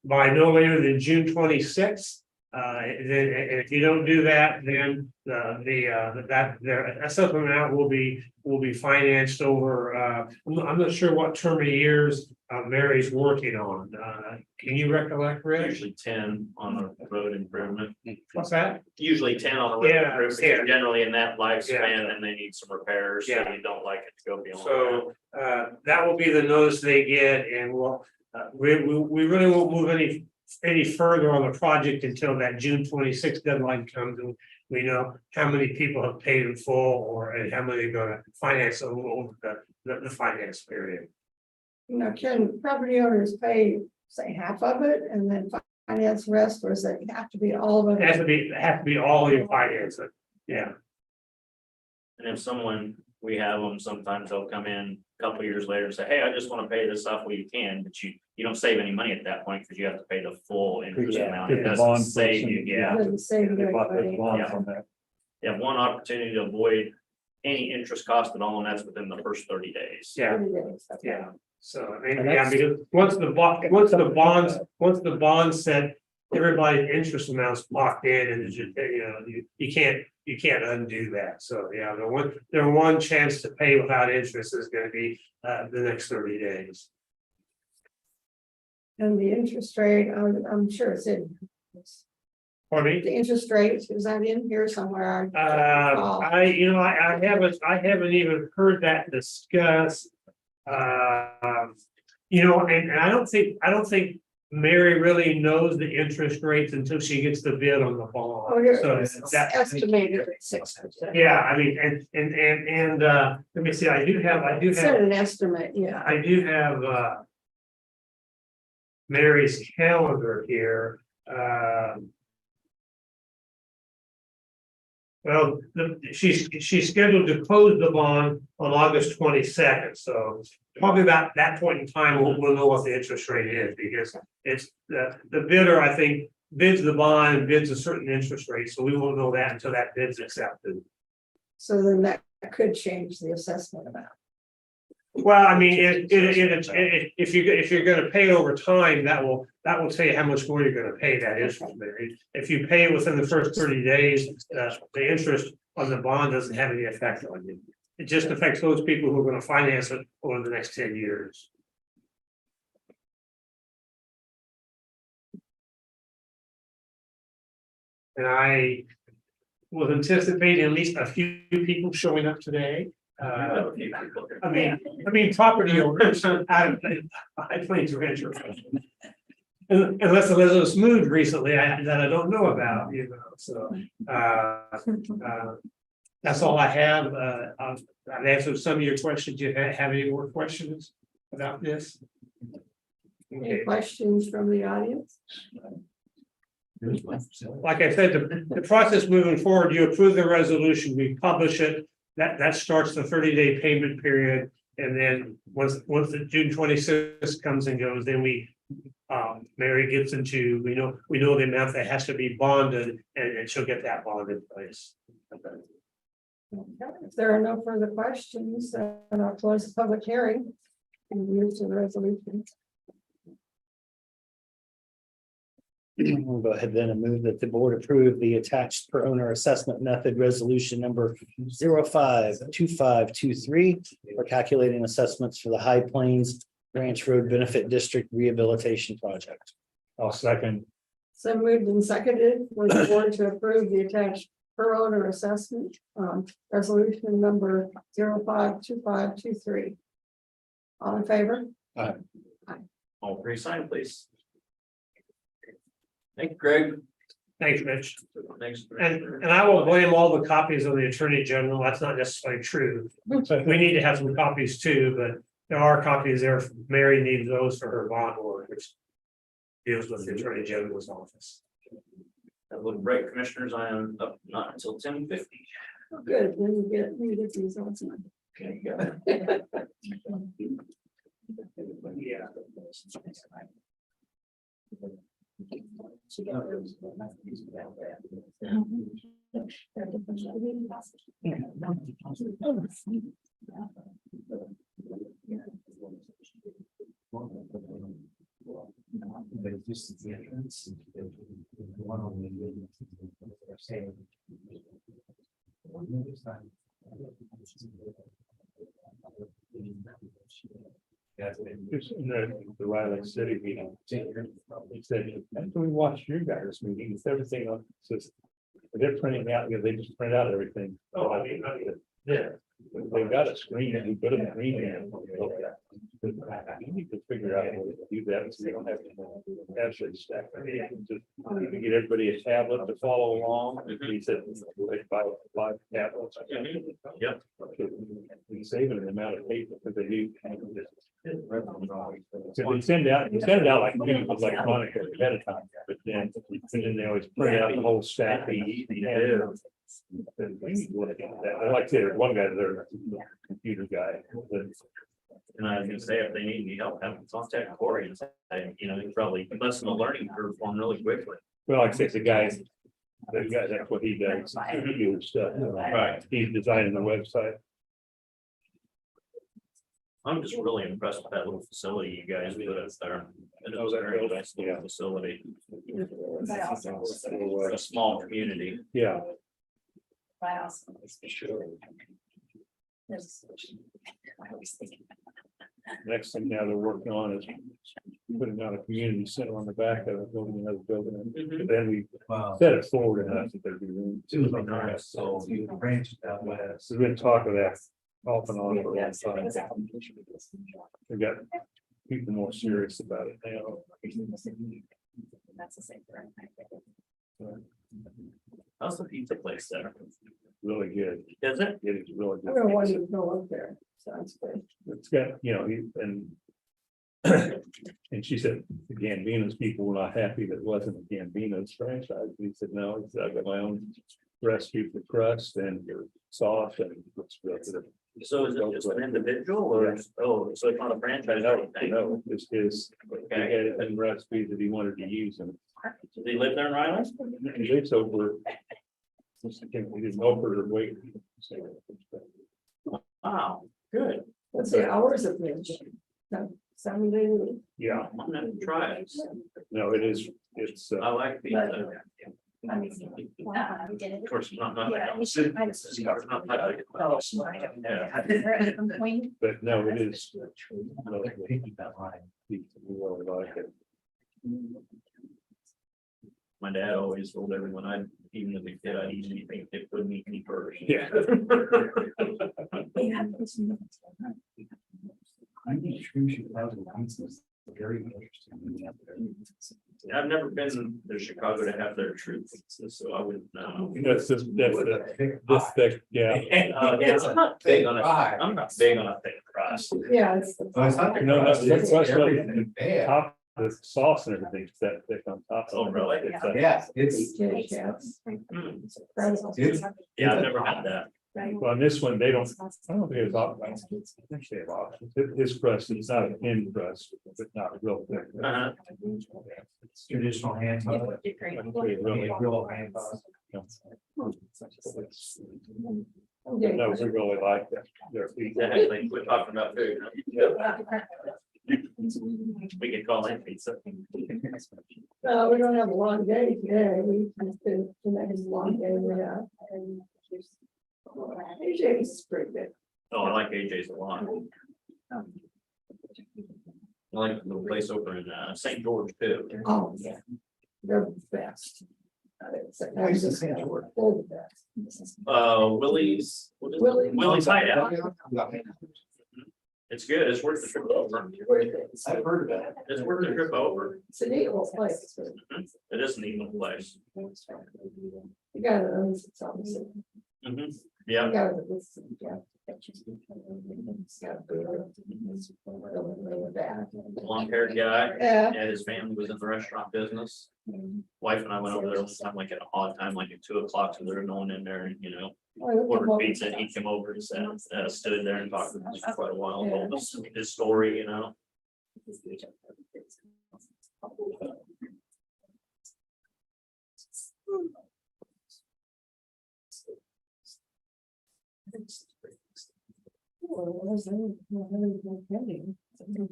By no later than June 26th. Then if you don't do that, then their assessment amount will be financed over. I'm not sure what term of years Mary's working on. Can you recollect, Rich? Usually 10 on a road improvement. What's that? Usually 10 on a road Yeah, improvement, yeah. Generally in that lifespan, Yeah. and they need some repairs, so Yeah. you don't like it to go beyond. So that will be the notice they get, and we really won't move any further on the project until that June 26th deadline comes, and we know how many people have paid in full and how many are gonna finance over the finance period. Can property owners pay, say, half of it and then finance the rest, or does it have to be all of It has it? to be all your financing, yeah. And if we have them, sometimes they'll come in a couple years later and say, hey, I just want to pay this off. Well, you can, but you don't save any money at that point because you have to pay the full interest Yeah. amount. It Get the doesn't bond save person, you, yeah. Doesn't save They bought this anybody. bond Yeah. from that. You have one opportunity to avoid any interest cost at all, and that's within the first 30 days. Yeah. 30 days, okay. Yeah, so, I mean, And yeah, that's- because once the bond's set, everybody's interest amounts locked in, and it's just, you can't undo that, so, yeah, the one chance to pay without interest is gonna be, the next 30 days. And the interest rate, I'm sure it's in. For me, The interest rate, is that in here somewhere? I haven't even heard that discussed. And I don't think Mary really knows the interest rates until she gets the bid on the Oh, bond. here, So it's that, estimated at 6%. yeah, I mean, and let me see, I do It's have, an estimate, yeah. I do have Mary's calendar here. Well, she's scheduled to close the bond on August 22nd, so probably about that point in time, we'll know what the interest rate is, because it's the bidder, I think, bids the bond and bids a certain interest rate, so we won't know that until that bid's accepted. So then that could change the assessment amount. Well, I mean, if you're gonna pay over time, that will tell you how much more you're gonna pay that interest. If you pay within the first 30 days, the interest on the bond doesn't have any effect on you. It just affects those people who are gonna finance it over the next 10 years. And I was anticipating at least a few people showing up today. I mean, property owners, I Plains Rancher. Unless Elizabeth's moved recently, that I don't know about, so, that's all I have. I've answered some of your questions. Do you have any more questions about this? Any Okay, questions from the audience? like I said, the process moving forward, you approve the resolution, we publish it. That starts the 30-day payment period, and then once the June 26th comes and goes, then Mary gets into, we know the amount that has to be bonded, and she'll get that bond in place. Okay. If there are no further questions, then I'll close the public hearing and use the resolution. We'll go ahead then and move that the board approve the attached per owner assessment method resolution number 052523 for calculating assessments for the High Plains Ranch Road Benefit District Rehabilitation Project. I'll second. So moved and seconded for the board to approve the attached per owner assessment, resolution number 052523. All in favor? All three sign, please. Thank you, Greg. Thanks, Rich. Thanks. And I will blame all the copies of the Attorney General. That's not necessarily true. We need to have some copies too, but there are copies there. Mary needs those for her bond order, which deals with the Attorney General's office. That little break, commissioners, I am up not until 10:50. Oh, good, then you get these on time. Okay, you got it. Yeah. Just in the Riley City meeting. He said, after we watched your guys' meeting, it's everything on, says, they're printing out, they just print out everything. Oh, I mean, Yeah, they've got a screen and you put a screen in. You need to figure out a way to do that, so you don't have to actually stack. Just get everybody a tablet to follow along. He said, they buy 5 tablets. Yep. We're saving an amount of paper because they do. So they send it out like electronic ahead of time, but then they always print out the whole stack. Like I said, there's one guy there, computer guy. And I was gonna say, if they need any help, have them contact Corey and say, he's probably lessen the learning curve on really quickly. Well, like I said, the guy, that's what he does, computer stuff. Right. He's designing the website. I'm just really impressed with that little facility you guys put up there. And it was a very nice little facility. For a small community. Yeah. Sure. Next thing now they're working on is putting out a community center on the back of it, building another building. But then we set it forward and I think there'd be room. So branch out west. So we've been talking that off and on for a long time. We got people more serious about it now. That's the same. How's the pizza place there? Really good. Is it? It is really I don't want good. you to go up there, sounds good. It's got, and and she said, the Gambino's people were not happy that it wasn't a Gambino's franchise. He said, no, he said, I've got my own recipe for crust and your sauce and it's real good. So is it just an individual or, so it's not a franchise? No, it's his, he had a recipe that he wanted to use and Does he live there in Riley? he lives over. We didn't offer to wait. Wow, good. What's the hours of this? 7 days a week? Yeah, I'm gonna try it. no, it's, I like pizza. Wow, we did it. Of course, it's not. Yeah, we should- I just- but no, it is. We really like it. My dad always told everyone even as a kid, I'd eat anything, they put me in first. Yeah. Very interesting. I've never been to Chicago to have their troops, so I wouldn't know. That's this thick, yeah. I'm not big on a thick crust. Yeah, it's. No, that's top, the sauce and everything's that thick on top. Oh, really? Yeah, it's. Yeah, I've never had that. Well, on this one, they don't, I don't think it's options. I think they have options. His crust is not a thin crust, but not real thick. Uh-huh. It's traditional hand. Real hand. No, we really like that. Their pizza. Exactly, we're talking about food. We can call it pizza. We don't have a long day today, we have to, the next long day we have. AJ is pretty good. Oh, I like AJ's a lot. I like the little place over in St. George too. Oh, yeah. They're the best. They're the best. Willie's. What is it? Willie- Willie's Hideout. It's good. It's worth the trip over. Worth it. I've heard of that. It's worth the trip over. It's a neat little place. It is a neat little place. You got it, it's obviously. Mhm. Yeah. You got it, it's, yeah. It's got the- Long haired guy. Yeah. And his family was in the restaurant business. Wife and I went over there one time, like at an odd time, like at 2 o'clock, so there was no one in there, and ordered pizza, and he came over and sat, stood there and talked with us for quite a while, told us his story,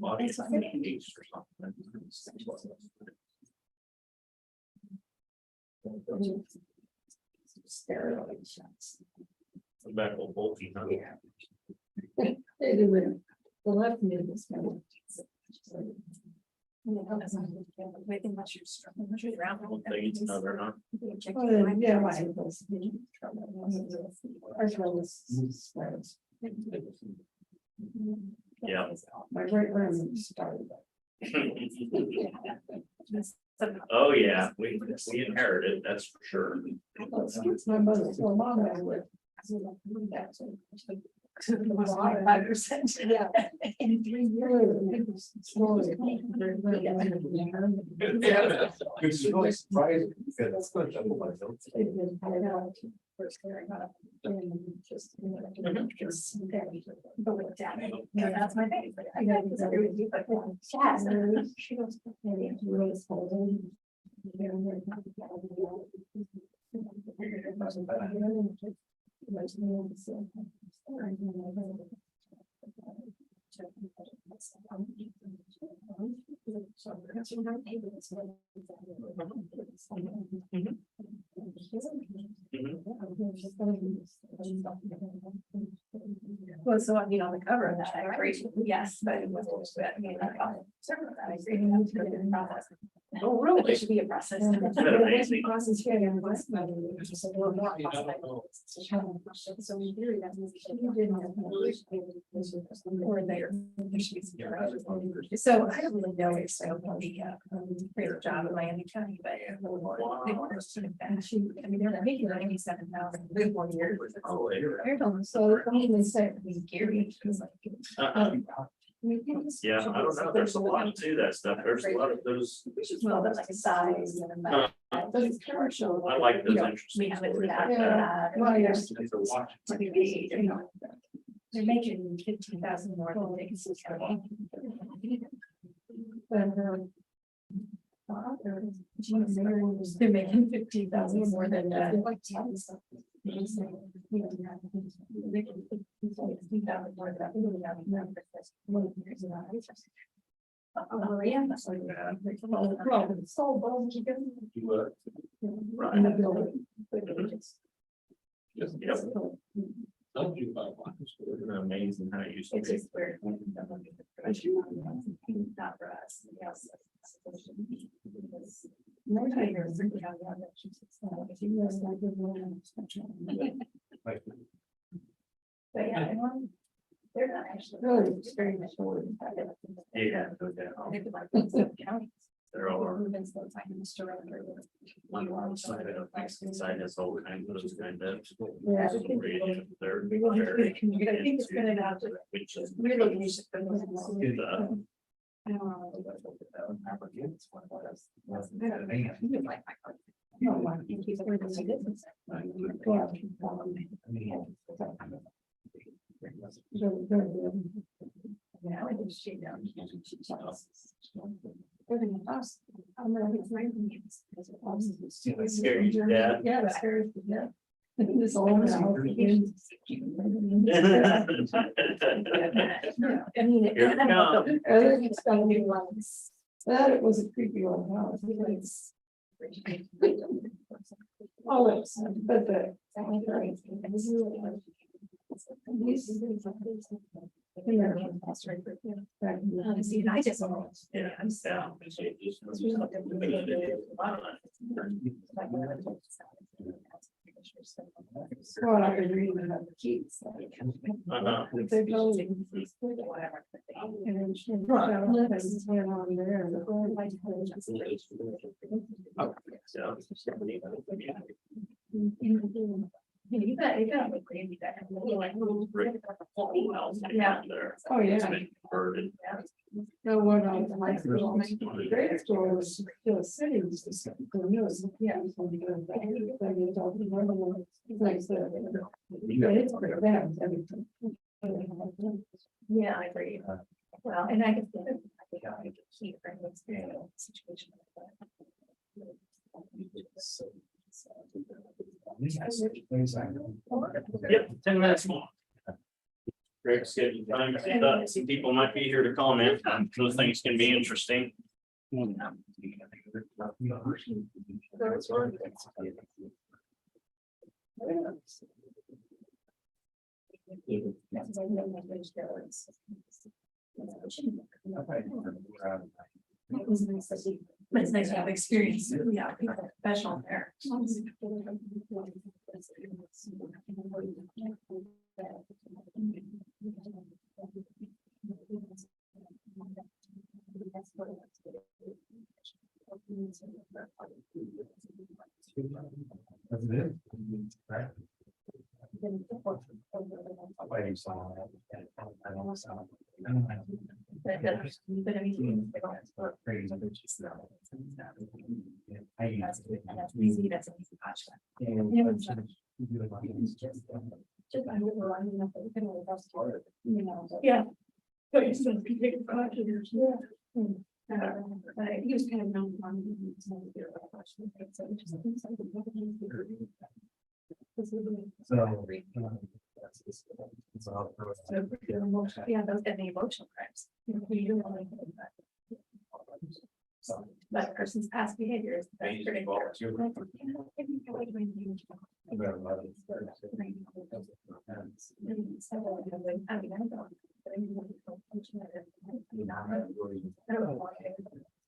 Audience, I think he needs or something. Steroid shots. Back old Bolton, huh? They do it. The left mid is. Waiting mushrooms. Mushrooms around. One thing, it's another, huh? Yeah, my ankles. Ours was. Yeah. My right arm started. Oh, yeah, we inherited, that's for sure. It's my mother's, well, mom had it. 5%. Yeah. In 3 years. Slowly. It's really surprising. That's good. Yeah, that's my thing. I disagree with you, but yeah. She goes, it's really spoiled. Well, so I mean, on the cover of that, I agree, yes, but it was, I mean, I agree. We need to go through the process. Oh, But there really? should be a process. Amazing. So we do that. Or there should be some direction. So I don't really know if so, the great job in Miami County, but they want us to advance. I mean, they're making 97,000 in 4 years. Oh, yeah. So, I mean, they say, Gary was like. Yeah, I don't know, there's a lot to that stuff, there's a lot of those. Well, that's like a size and then. but it's commercial. I like those You know, interesting. we haven't stories had like that. that. Well, yeah. You know, they're making 15,000 more than they can see. They're making 15,000 more than that. Oh, yeah. That's like that. Yep. Amazing how it used to It's be. just weird. Not for us. Yes. But yeah, they're not actually. Really, it's very much more. Yeah, no doubt. They could like some counties. They're all Movements that like Mr. Rutherford. on side of Mexican side, that's all kind of those kind of. Yeah. They're We want to do very the community. I think it's gonna have to. which is Really, we should. Put those in. good, I don't know. You would like my card. No, why don't you keep it with the business? Yeah, I think she down. Living in us. I'm gonna be frightened. Scary, yeah. Yeah, that's scary, yeah. This old house. I mean, Here it comes. Everything's gonna be like That it was a creepy old house. It's. Oh, it's, but the. See, and I just. Yeah, I'm so. Well, I've been reading about the keys. Uh-huh. They're building. And then she went on there. You got like crazy that. Yeah. Oh, yeah. It's been converted. No, what on the high school, grade school was still cities. Yeah. It's pretty bad, everything. Yeah, I agree. Well, and I can, I think I could keep from the experience situation like Yep, 10 minutes more. Great schedule time. I thought some people might be here to comment. Those things can be interesting. But it's nice to have experience, yeah, people professional there. But I mean, that's easy, that's an easy patch. Yeah. But it's still big projects, yeah. He was kind of known. Yeah, those get the emotional crimes. That person's past behavior is.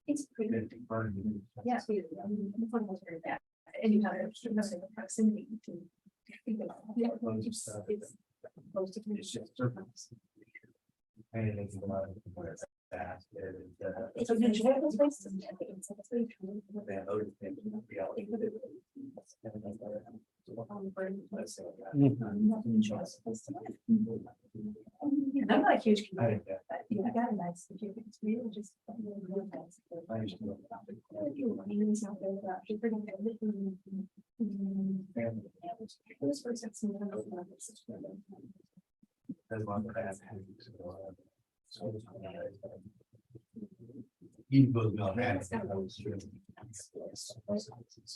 It's pretty. Yeah. And you have a proximity to. It's a natural place. I'm not a huge community, but you got a nice, it's really just.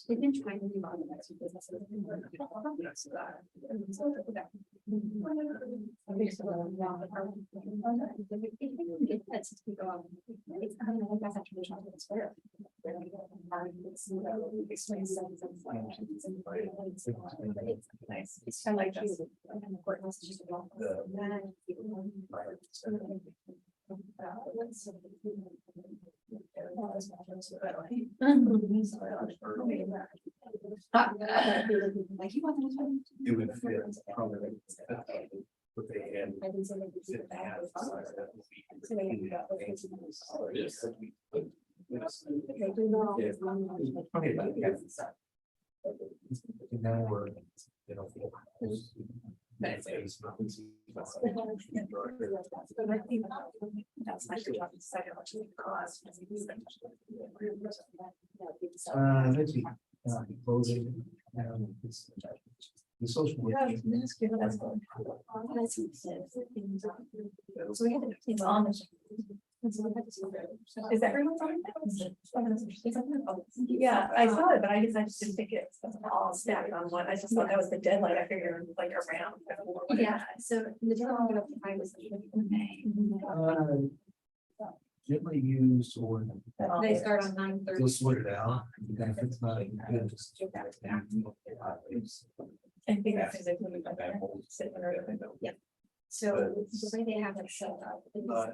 We've been trying to move on to next business. It's kind of like this. It would fit probably. What they had. Now we're, you know. That's my job to decide how much it costs. Let's see. Closing. The social. So we had to keep on. Is everyone's on? Yeah, I saw it, but I just didn't think it's all stacked on one. I just thought that was the deadline. I figured like around. Yeah, so the deadline was May. Gently used or. They start on 9:30. You'll sort it out. Even if it's not. Good, just- I think that's exactly what I'm gonna sit there and go, yeah. So the way they have it set up is, I'll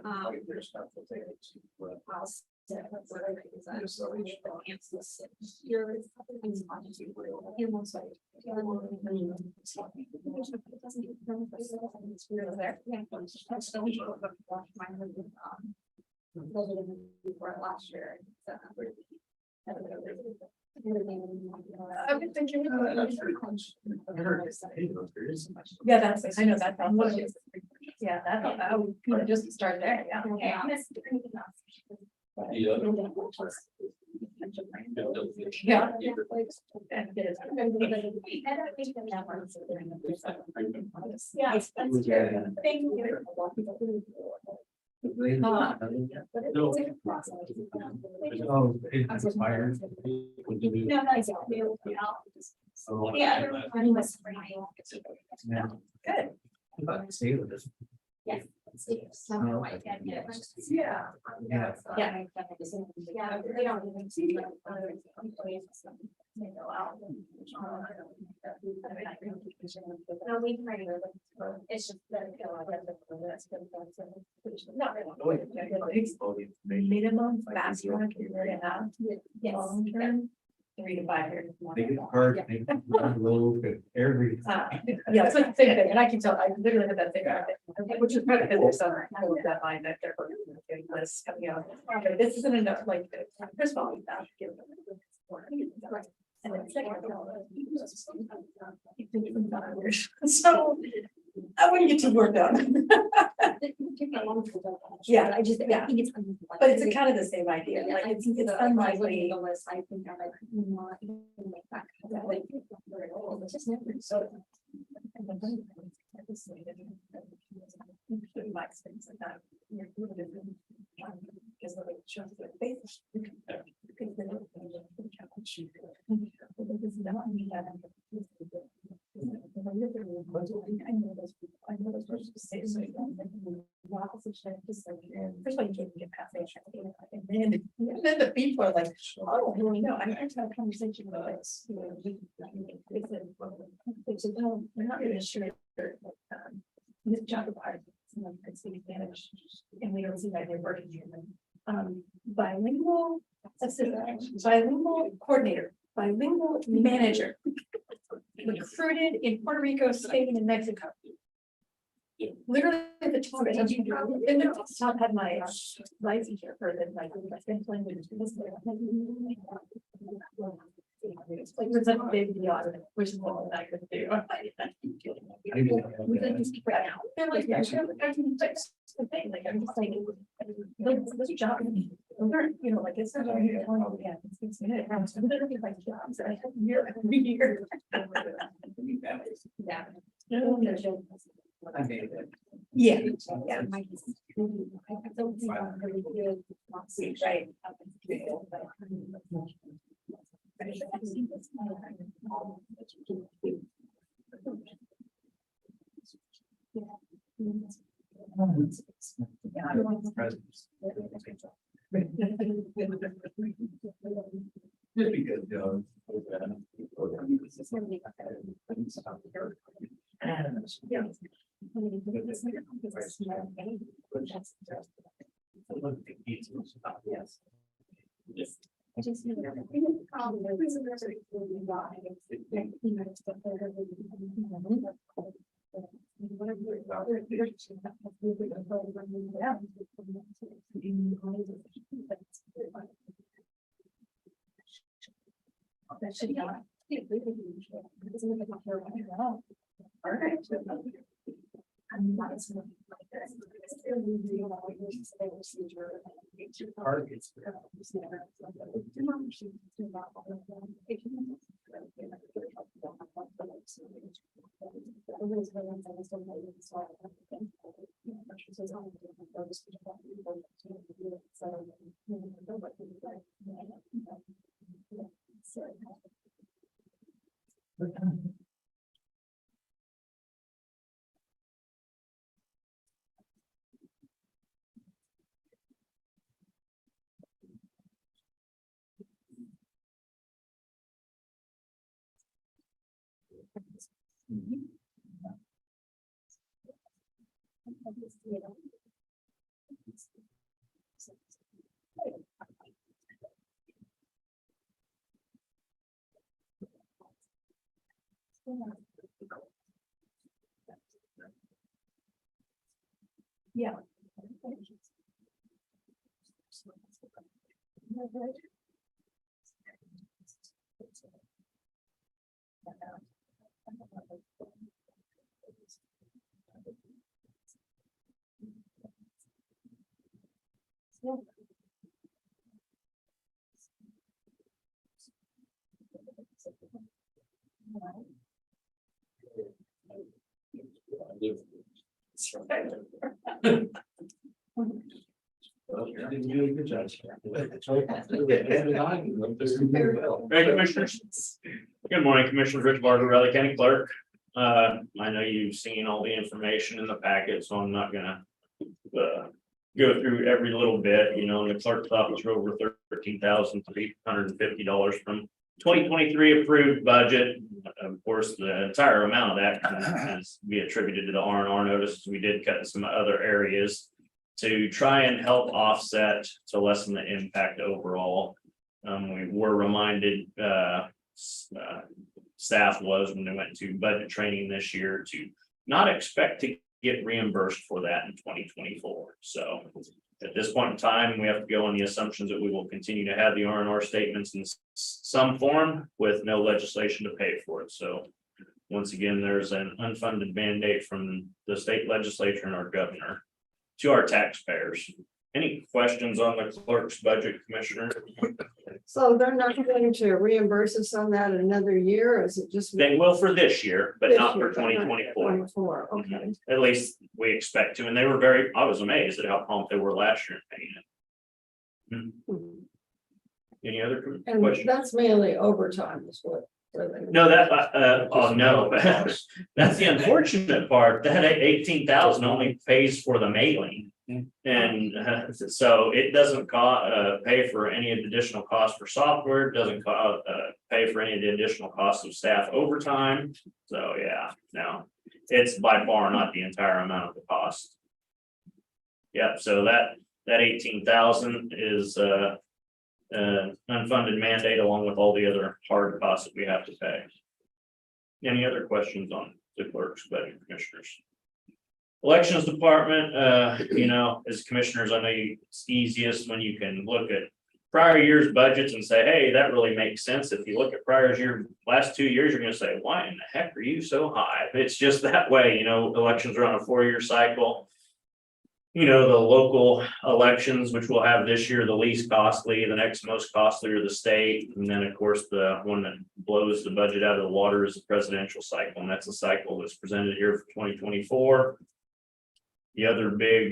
set up where it is, answer the sit. Here is a couple of things on it. Here one's like, the other one, it's really there. Yeah. So we should go back to watch my husband, those are the before last year. I've been thinking. Yeah, that's, I know that. Yeah, that, I would just start there, yeah. Yeah. Yeah. Yeah. Thank you. Oh, it's expired. No, that's. Oh. Yeah. Yeah. Good. Stay with us. Yes. Oh. Yeah. Yeah. Yeah. Yeah, they don't even see like other employees. They go out. No, we try to, it's just that. Not really. Minimum fast one can really have. Yes. Long term, 3 to 5 years. Make it hard, make it low, every. Yeah, it's like the same thing, and I can tell, I literally had that thing, which is probably because there's some deadline that they're getting this coming out. Okay, this isn't enough, like, first of all, you have to give them. And then second, so I wouldn't get too worked done. Yeah, I just, yeah, I think it's. But it's a kind of the same idea, like it's unlikely. I think I would not even make that. It's just never so. My experience like that. Because the way it shows their face. Because they don't. I know those words to say so. First of all, you can't get past that. And then the people are like, oh, well, no, I had to have a conversation with this. They said, no, we're not really sure. This job requires someone who can speak Spanish, and we don't see that they're working here. Bilingual, bilingual coordinator, bilingual manager. Recruited in Puerto Rico, Spain, and Mexico. Literally at the top, and the top had my licensure for the like Spanish language. It's like it's a big deal, which is what I could do. They're like, yeah, sure, I can fix the thing, like I'm just like, this job, you know, like it's not like you're telling me, yeah, it's literally like jobs that I have year every year. Yeah. Yeah, yeah. Right. Just because, Yes. I just that should be. All right. I'm not as much like this. targets. Yeah. Hey, Commissioners. Good morning, Commissioner Rich Barger, Riley County Clerk. I know you've seen all the information in the packet, so I'm not gonna go through every little bit, you know, the clerk's office for over $13,350 from 2023 approved budget. Of course, the entire amount of that can be attributed to the R&R notices. We did cut in some other areas to try and help offset to lessen the impact overall. We were reminded, staff was when they went to budget training this year to not expect to get reimbursed for that in 2024. So at this point in time, we have to go on the assumptions that we will continue to have the R&R statements in some form with no legislation to pay for it. So once again, there's an unfunded mandate from the state legislature and our governor to our taxpayers. Any questions on the clerk's budget, Commissioner? So they're not going to reimburse us on that another year, or is it just? They will for this year, but this not year, for 2024. 24, okay. At least we expect to, and they were I was amazed at how prompt they were last year in paying it. Any other And questions? that's mainly overtime is what. No, oh, no, that's the unfortunate part. That 18,000 only pays for the mailing. And so it doesn't pay for any of the additional costs for software, it doesn't pay for any of the additional costs of staff overtime. So yeah, no, it's by far not the entire amount of the cost. Yep, so that 18,000 is unfunded mandate along with all the other hard costs that we have to pay. Any other questions on the clerk's budget, Commissioners? Elections Department, you know, as commissioners, I know it's easiest when you can look at prior year's budgets and say, hey, that really makes sense. If you look at last 2 years, you're gonna say, why in the heck are you so high? It's just that way, you know, elections are on a 4-year cycle. You know, the local elections, which we'll have this year, the least costly, the next most costly are the state. And then, of course, the one that blows the budget out of the water is the presidential cycle. And that's a cycle that's presented here for 2024. The other big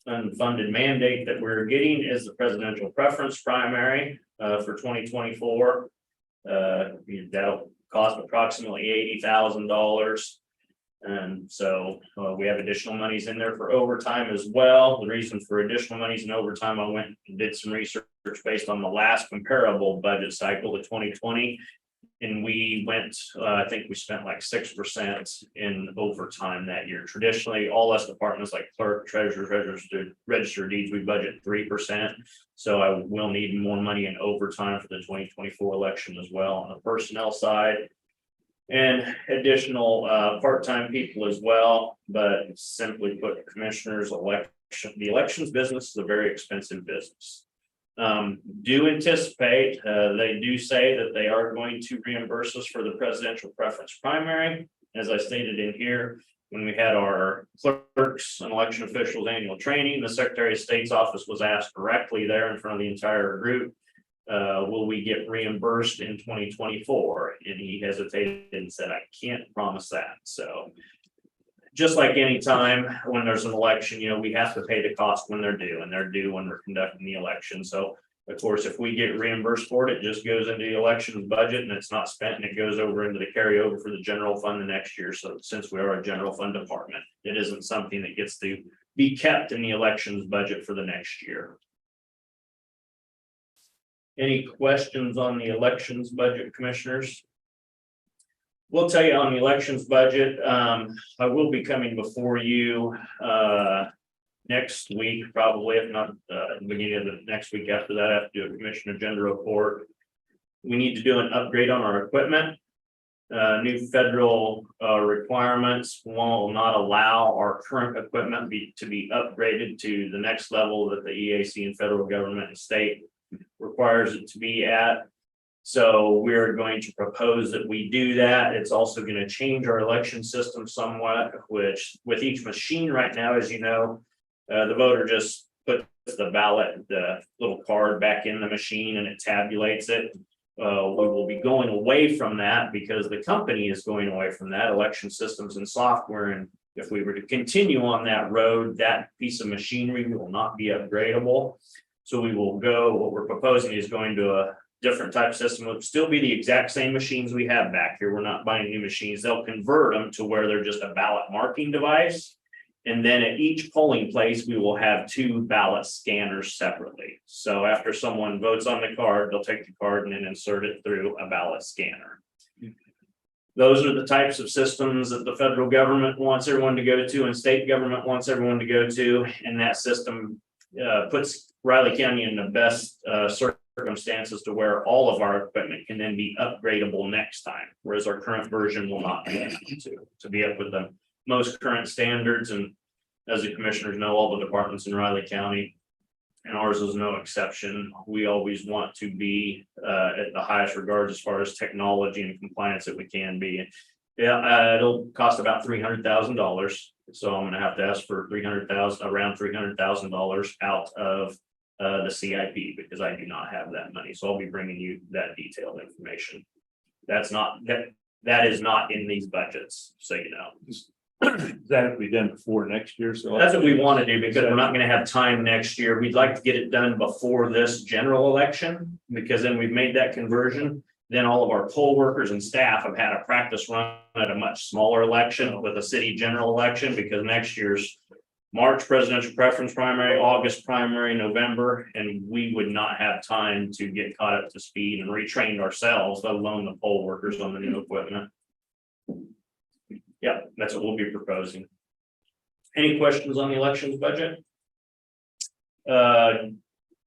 unfunded mandate that we're getting is the presidential preference primary for 2024. That'll cost approximately $80,000. And so we have additional monies in there for overtime as well. The reason for additional monies in overtime, I went and did some research based on the last comparable budget cycle, the 2020. And we went, I think we spent like 6% in overtime that year. Traditionally, all us departments like clerk, treasurer, register deeds, we budget 3%. So I will need more money in overtime for the 2024 election as well on the personnel side. And additional part-time people as well, but simply put, commissioners, the elections business is a very expensive business. Do anticipate, they do say that they are going to reimburse us for the presidential preference primary. As I stated in here, when we had our clerks and election officials annual training, the Secretary of State's office was asked directly there in front of the entire group, will we get reimbursed in 2024? And he hesitated and said, I can't promise that. So just like any time when there's an election, you know, we have to pay the cost when they're due, and they're due when we're conducting the election. So of course, if we get reimbursed for it, it just goes into the elections budget and it's not spent, and it goes over into the carryover for the general fund the next year. So since we are a general fund department, it isn't something that gets to be kept in the elections budget for the next year. Any questions on the elections budget, Commissioners? We'll tell you on the elections budget, I will be coming before you, next week, probably, if not, the beginning of the next week after that, I have to do a commission agenda report. We need to do an upgrade on our equipment. New federal, requirements will not allow our current equipment to be upgraded to the next level that the EAC and federal government and state requires it to be at. So we're going to propose that we do that. It's also going to change our election system somewhat, which with each machine right now, as you know, the voter just puts the ballot, the little card back in the machine and it tabulates it. We will be going away from that because the company is going away from that, election systems and software. And if we were to continue on that road, that piece of machinery will not be upgradable. So we will go, what we're proposing is going to a different type system. It will still be the exact same machines we have back here. We're not buying new machines. They'll convert them to where they're just a ballot marking device. And then at each polling place, we will have 2 ballot scanners separately. So after someone votes on the card, they'll take the card and then insert it through a ballot scanner. Those are the types of systems that the federal government wants everyone to go to and state government wants everyone to go to. And that system puts Riley County in the best circumstances to where all of our equipment can then be upgradable next time, whereas our current version will not be able to be up with the most current standards. And as the commissioners know, all the departments in Riley County, and ours is no exception, we always want to be at the highest regards as far as technology and compliance that we can be. Yeah, it'll cost about $300,000. So I'm gonna have to ask for around $300,000 out of the CIP because I do not have that money. So I'll be bringing you that detailed information. That is not in these budgets, so you know. That have to be done before next year, so. That's what we want to do because we're not going to have time next year. We'd like to get it done before this general election because then we've made that conversion. Then all of our poll workers and staff have had a practice run at a much smaller election with a city general election because next year's March presidential preference primary, August primary, November, and we would not have time to get caught up to speed and retrained ourselves, let alone the poll workers on the new equipment. Yeah, that's what we'll be proposing. Any questions on the elections budget?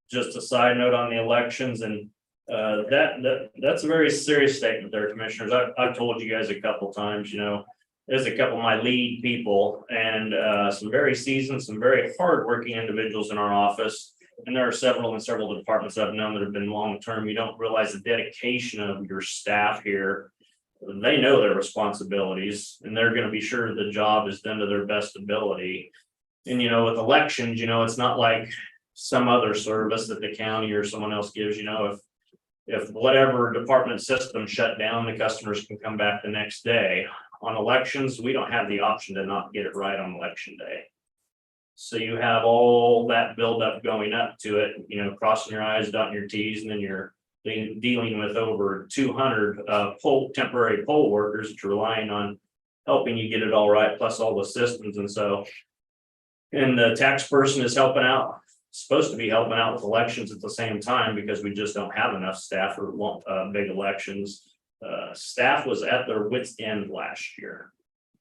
Just a side note on the elections, and that's a very serious statement there, commissioners. I've told you guys a couple times, you know, there's a couple of my lead people and some very seasoned, some very hardworking individuals in our office. And there are several departments I've known that have been long-term. You don't realize the dedication of your staff here. They know their responsibilities and they're going to be sure the job is done to their best ability. And, you know, with elections, you know, it's not like some other service that the county or someone else gives, you know, if whatever department system shut down, the customers can come back the next day. On elections, we don't have the option to not get it right on election day. So you have all that buildup going up to it, you know, crossing your I's, dotting your T's, and then you're dealing with over 200 temporary poll workers that are relying on helping you get it all right, plus all the systems. And so, and the tax person is helping out, supposed to be helping out with elections at the same time because we just don't have enough staff for big elections. Staff was at their wit's end last year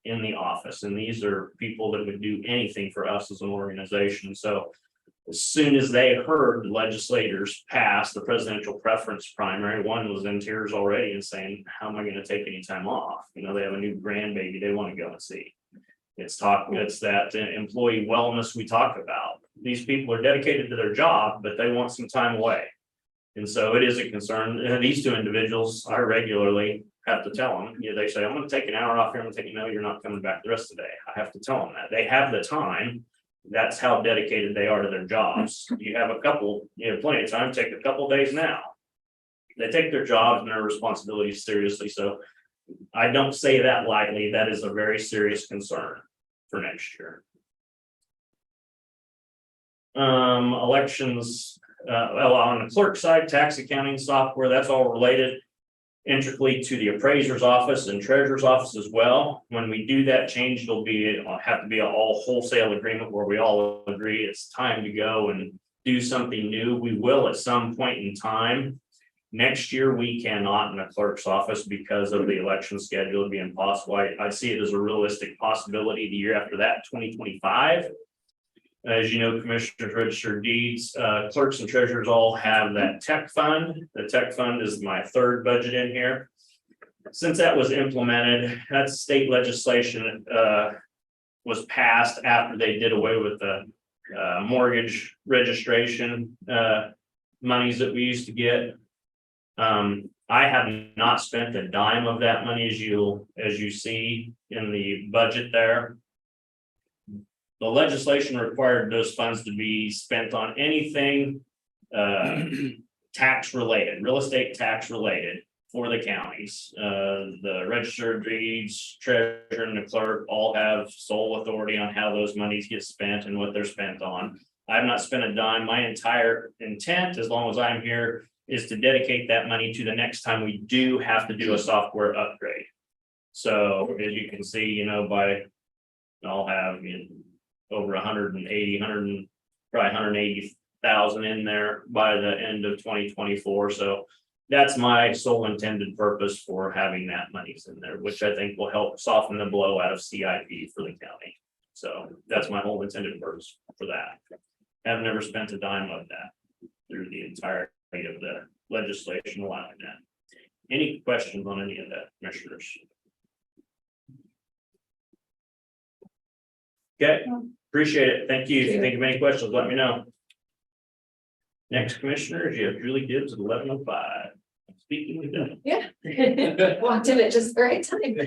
in the office, and these are people that would do anything for us as an organization. So as soon as they heard the legislators pass the presidential preference primary, one was in tears already and saying, how am I going to take any time off? You know, they have a new grandbaby they want to go and see. It's that employee wellness we talk about. These people are dedicated to their job, but they want some time away. And so it is a concern. And these two individuals, I regularly have to tell them, you know, they say, I'm going to take an hour off here. I'm going to take, no, you're not coming back the rest of the day. I have to tell them that they have the time. That's how dedicated they are to their jobs. You have plenty of time, take a couple of days now. They take their jobs and their responsibilities seriously. So I don't say that lightly. That is a very serious concern for next year. Elections, well, on the clerk side, tax accounting software, that's all related intricately to the appraiser's office and treasurer's office as well. When we do that change, it'll have to be an all wholesale agreement where we all agree it's time to go and do something new. We will at some point in time. Next year, we cannot in the clerk's office because of the election schedule. It'd be impossible. I see it as a realistic possibility the year after that, 2025. As you know, commissioners, registered deeds, clerks and treasurers all have that tech fund. The tech fund is my third budget in here. Since that was implemented, that's state legislation, was passed after they did away with the mortgage registration monies that we used to get. I have not spent a dime of that money as you see in the budget there. The legislation required those funds to be spent on anything tax related, real estate tax related for the counties. The registered deeds, treasurer and the clerk all have sole authority on how those monies get spent and what they're spent on. I've not spent a dime. My entire intent, as long as I'm here, is to dedicate that money to the next time we do have to do a software upgrade. So as you can see, I'll have over 180, probably 180,000 in there by the end of 2024. So that's my sole intended purpose for having that money's in there, which I think will help soften the blow out of CIP for the county. So that's my whole intended purpose for that. I've never spent a dime of that through the entirety of the legislation allowing that. Any questions on any of that, commissioners? Okay, appreciate it. Thank you. If you think of any questions, let me know. Next, commissioners, you have Julie Gibbs at 11:05. Speaking with them. Yeah. Walked in at just the right time.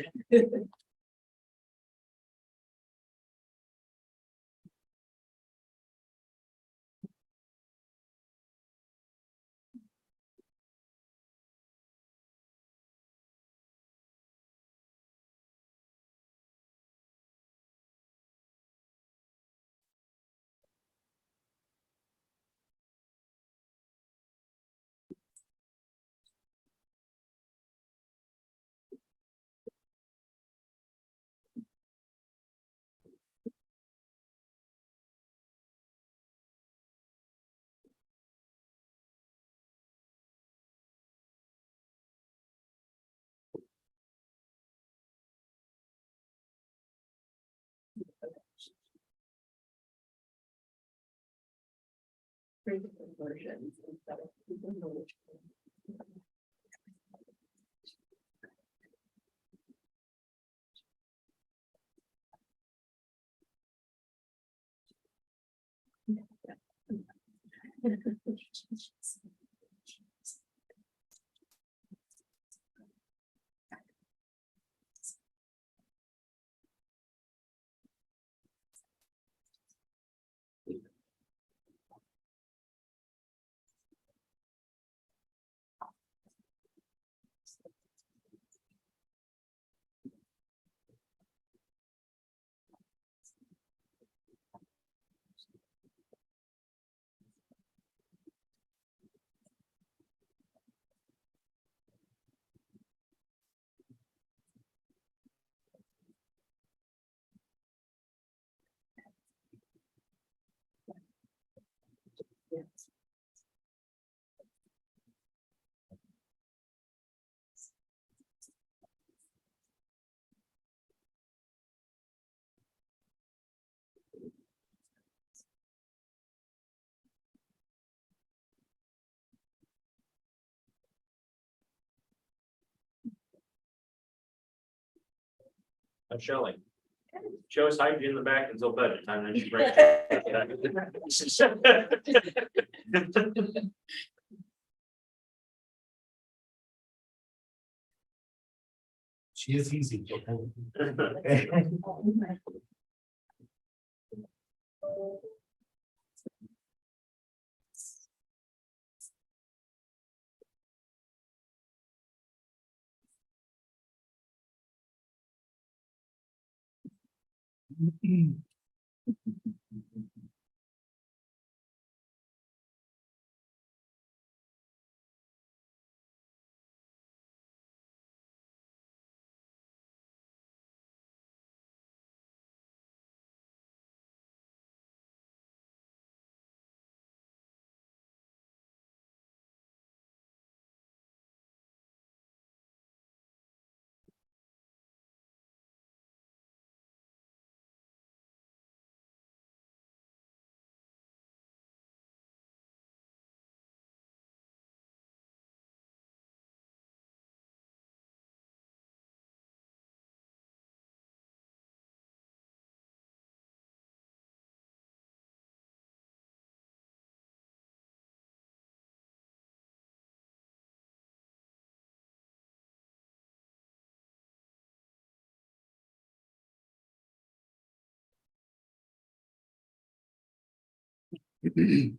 Shelley. She always hides you in the back until budget time, then she brings you. She is easy. Ready?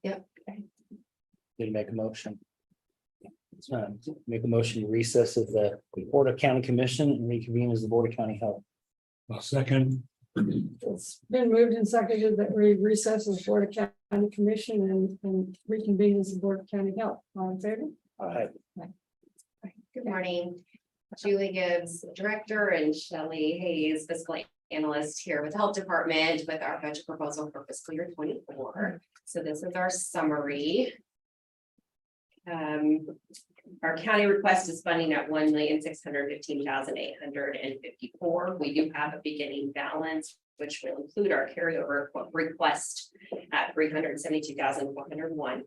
Need to make a motion. Make a motion to recess of the Board of County Commission and reconvene as the Board of County Health. Second. It's been moved and seconded that we recess as Board of County Commission and reconvene as the Board of County Health. All in favor? Good morning. Julie Gibbs, Director, and Shelley Hayes, Fiscal Analyst here with the Health Department with our budget proposal for fiscal year 24. So this is our summary. Our county request is funding at $1,615,854. We do have a beginning balance, which will include our carryover request at $372,401.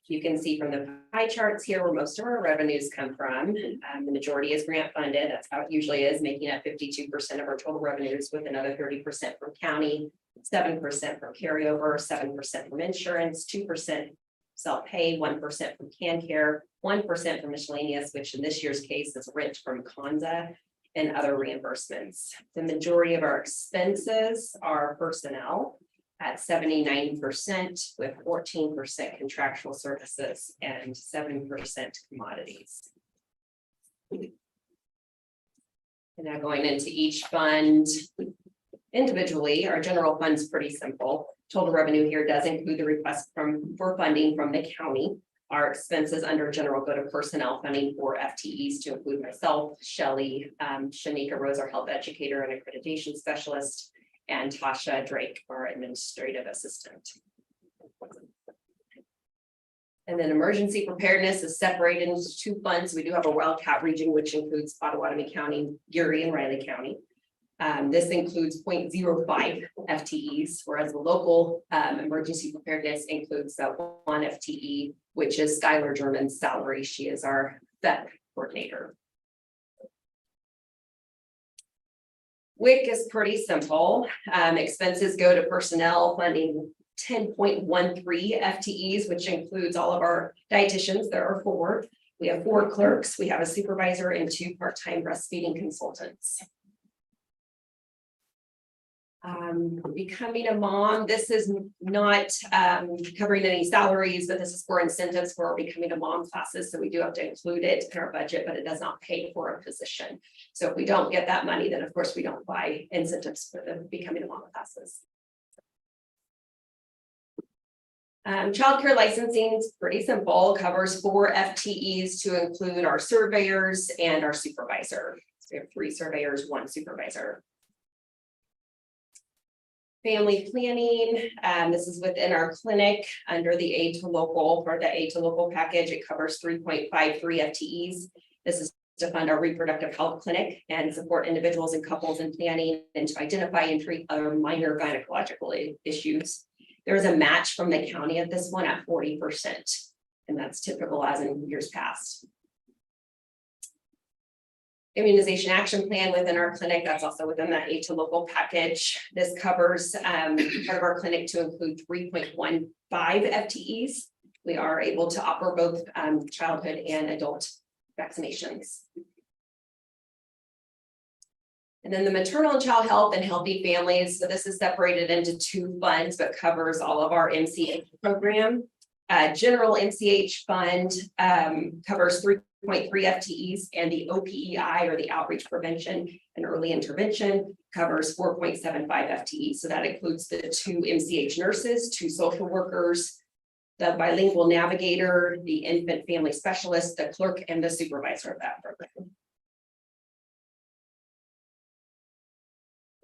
You can see from the pie charts here where most of our revenues come from. The majority is grant funded. That's how it usually is, making up 52% of our total revenues, with another 30% from county, 7% from carryover, 7% from insurance, 2% self-pay, 1% from CanCare, 1% from miscellaneous, which in this year's case is rent from Conza, and other reimbursements. The majority of our expenses are personnel at 79%, with 14% contractual services and 7% commodities. And now going into each fund individually, our general fund is pretty simple. Total revenue here does include the request for funding from the county. Our expenses under general go to personnel funding for FTEs to include myself, Shelley, Shanika Rose, our health educator and accreditation specialist, and Tasha Drake, our administrative assistant. And then emergency preparedness is separated into two funds. We do have a wildcat region, which includes Potawatomi County, Erie, and Riley County. This includes 0.05 FTEs, whereas the local emergency preparedness includes 1 FTE, which is Skylar German's salary. She is our VEP coordinator. WIC is pretty simple. Expenses go to personnel funding 10.13 FTEs, which includes all of our dietitians. There are 4. We have 4 clerks, we have a supervisor, and 2 part-time breastfeeding consultants. Becoming a mom, this is not covering any salaries, but this is for incentives for becoming a mom classes. So we do have to include it in our budget, but it does not pay for a position. So if we don't get that money, then of course we don't buy incentives for the becoming a mom classes. Childcare licensing is pretty simple, covers 4 FTEs to include our surveyors and our supervisor. So we have 3 surveyors, 1 supervisor. Family planning, this is within our clinic under the aid to local, or the aid to local package. It covers 3.53 FTEs. This is to fund our reproductive health clinic and support individuals and couples in planning and to identify and treat other minor gynecological issues. There is a match from the county at this one at 40%, and that's typical as in years past. Immunization action plan within our clinic, that's also within that aid to local package. This covers part of our clinic to include 3.15 FTEs. We are able to offer both childhood and adult vaccinations. And then the maternal and child health and healthy families. So this is separated into 2 funds, but covers all of our MCH program. General MCH fund covers 3.3 FTEs, and the OPEI, or the outreach prevention and early intervention, covers 4.75 FTEs. So that includes the 2 MCH nurses, 2 social workers, the bilingual navigator, the infant family specialist, the clerk, and the supervisor of that program.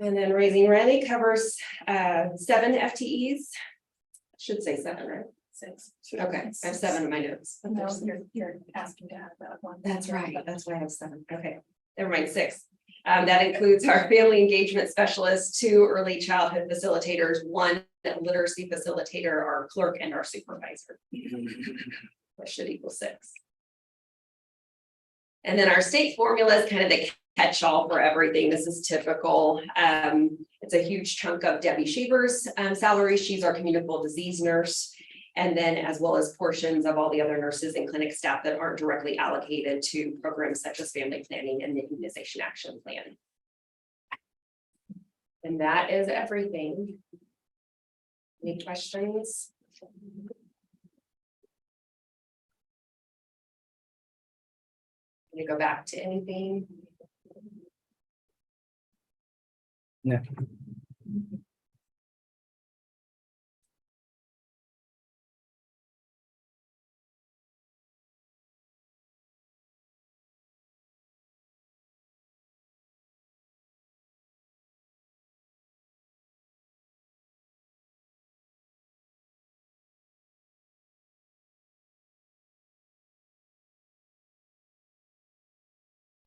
And then Raising Riley covers 7 FTEs. I should say 7, right? 6. Okay, I have 7 in my notes. No, you're asking to have that one. That's right. That's why I have 7. Okay, never mind, 6. That includes our family engagement specialist, 2 early childhood facilitators, 1 literacy facilitator, our clerk, and our supervisor. That should equal 6. And then our state formula is kind of the catch-all for everything. This is typical. It's a huge chunk of Debbie Shaver's salary. She's our communicable disease nurse. And then as well as portions of all the other nurses and clinic staff that aren't directly allocated to programs such as family planning and the immunization action plan. And that is everything. Any questions? Can you go back to anything? No.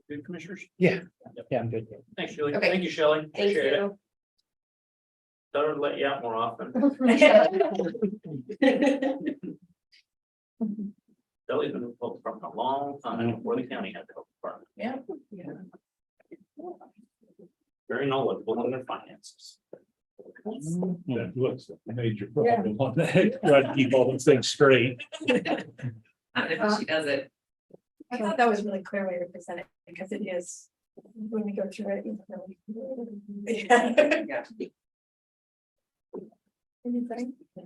Good, commissioners? Yeah, I'm good. Thanks, Shelley. Okay. Thank you, Shelley. Thank Appreciate it. you. Thought I'd let you out more often. Shelley's been involved from a long time before the county had the health department. Yeah. Very knowledgeable in their finances. That was a major problem on that, trying to keep all those things straight. I don't know if she does it. I thought that was really clear way to present it, because it is, when we go through it. Yeah. Anything? I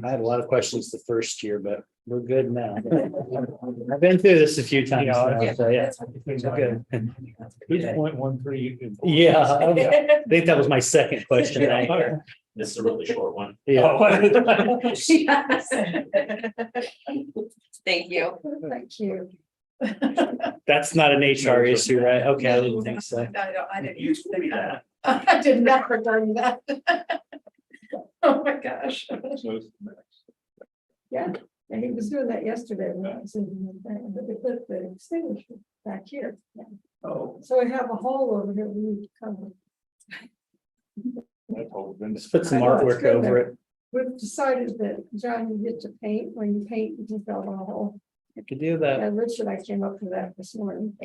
had a lot of questions the first year, but we're good now. I've been through this a few times now, so yeah. We're good. Who's 0.13? Yeah, I think that was my second question. This is a really short one. Yeah. Yes. Thank you. Thank you. That's not an HR issue, right? Okay, I didn't think so. I didn't think that. I did not regard that. Oh my gosh. Yeah, and he was doing that yesterday when I was in the thing, but they put the extinguisher back here. Oh. So we have a hole over here we need to cover. Let's put some artwork over it. We've decided that, John, you get to paint, when you paint, you just got a hole. You could do that. And Rich and I came up with that this morning.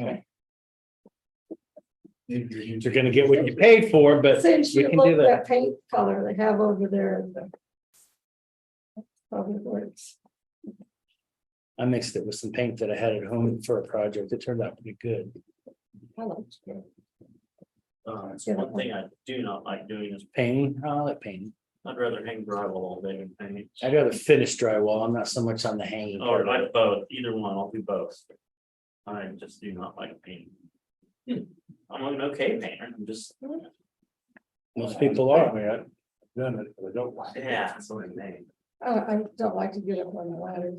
You're gonna get what you paid for, but Since we you can look do at that. that paint color they have over there in the Public Works. I mixed it with some paint that I had at home for a project. It turned out pretty good. I liked it. So one thing I do not like doing is Painting, I like painting. I'd rather hang drywall all day than paint. I'd rather finish drywall. I'm not so much on the hanging. Or part of it. like both, either one, I'll do both. I just do not like painting. I'm an okay painter, I'm just, Most people are. I've done it, but I don't like it. yeah, that's what I mean. I don't like to get up on the ladder.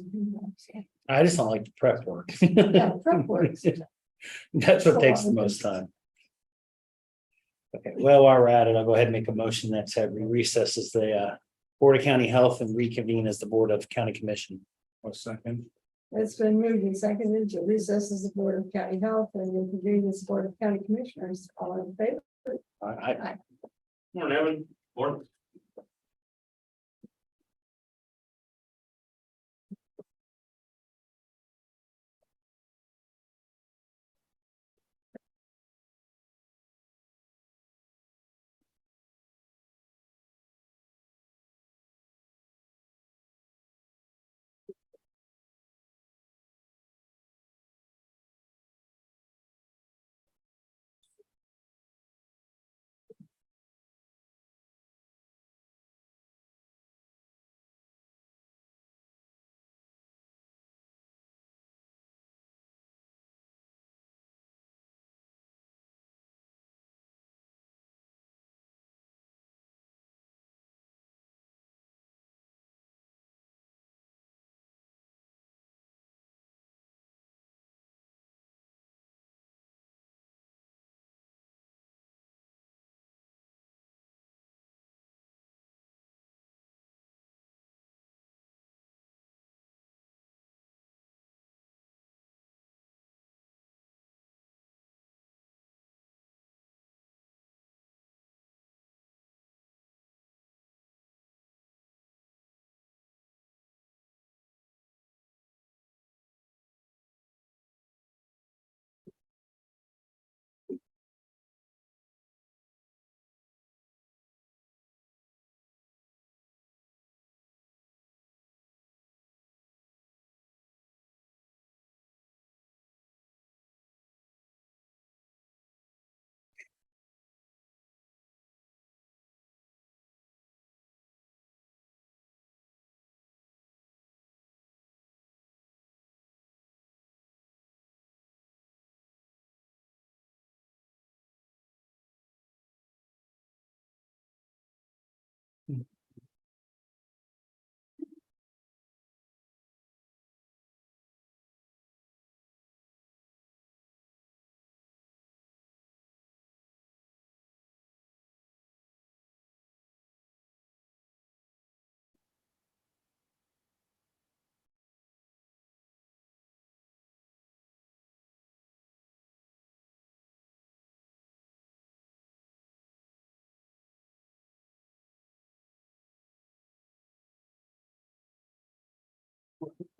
I just don't like the prep work. Yeah, prep works. That's what takes the most time. Okay, well, while we're at it, I'll go ahead and make a motion that we recess as the Board of County Health and reconvene as the Board of County Commission. A second. It's been moved and seconded to recess as the Board of County Health and reconvene as the Board of County Commissioners. All in favor? Morning, Evan. Morning.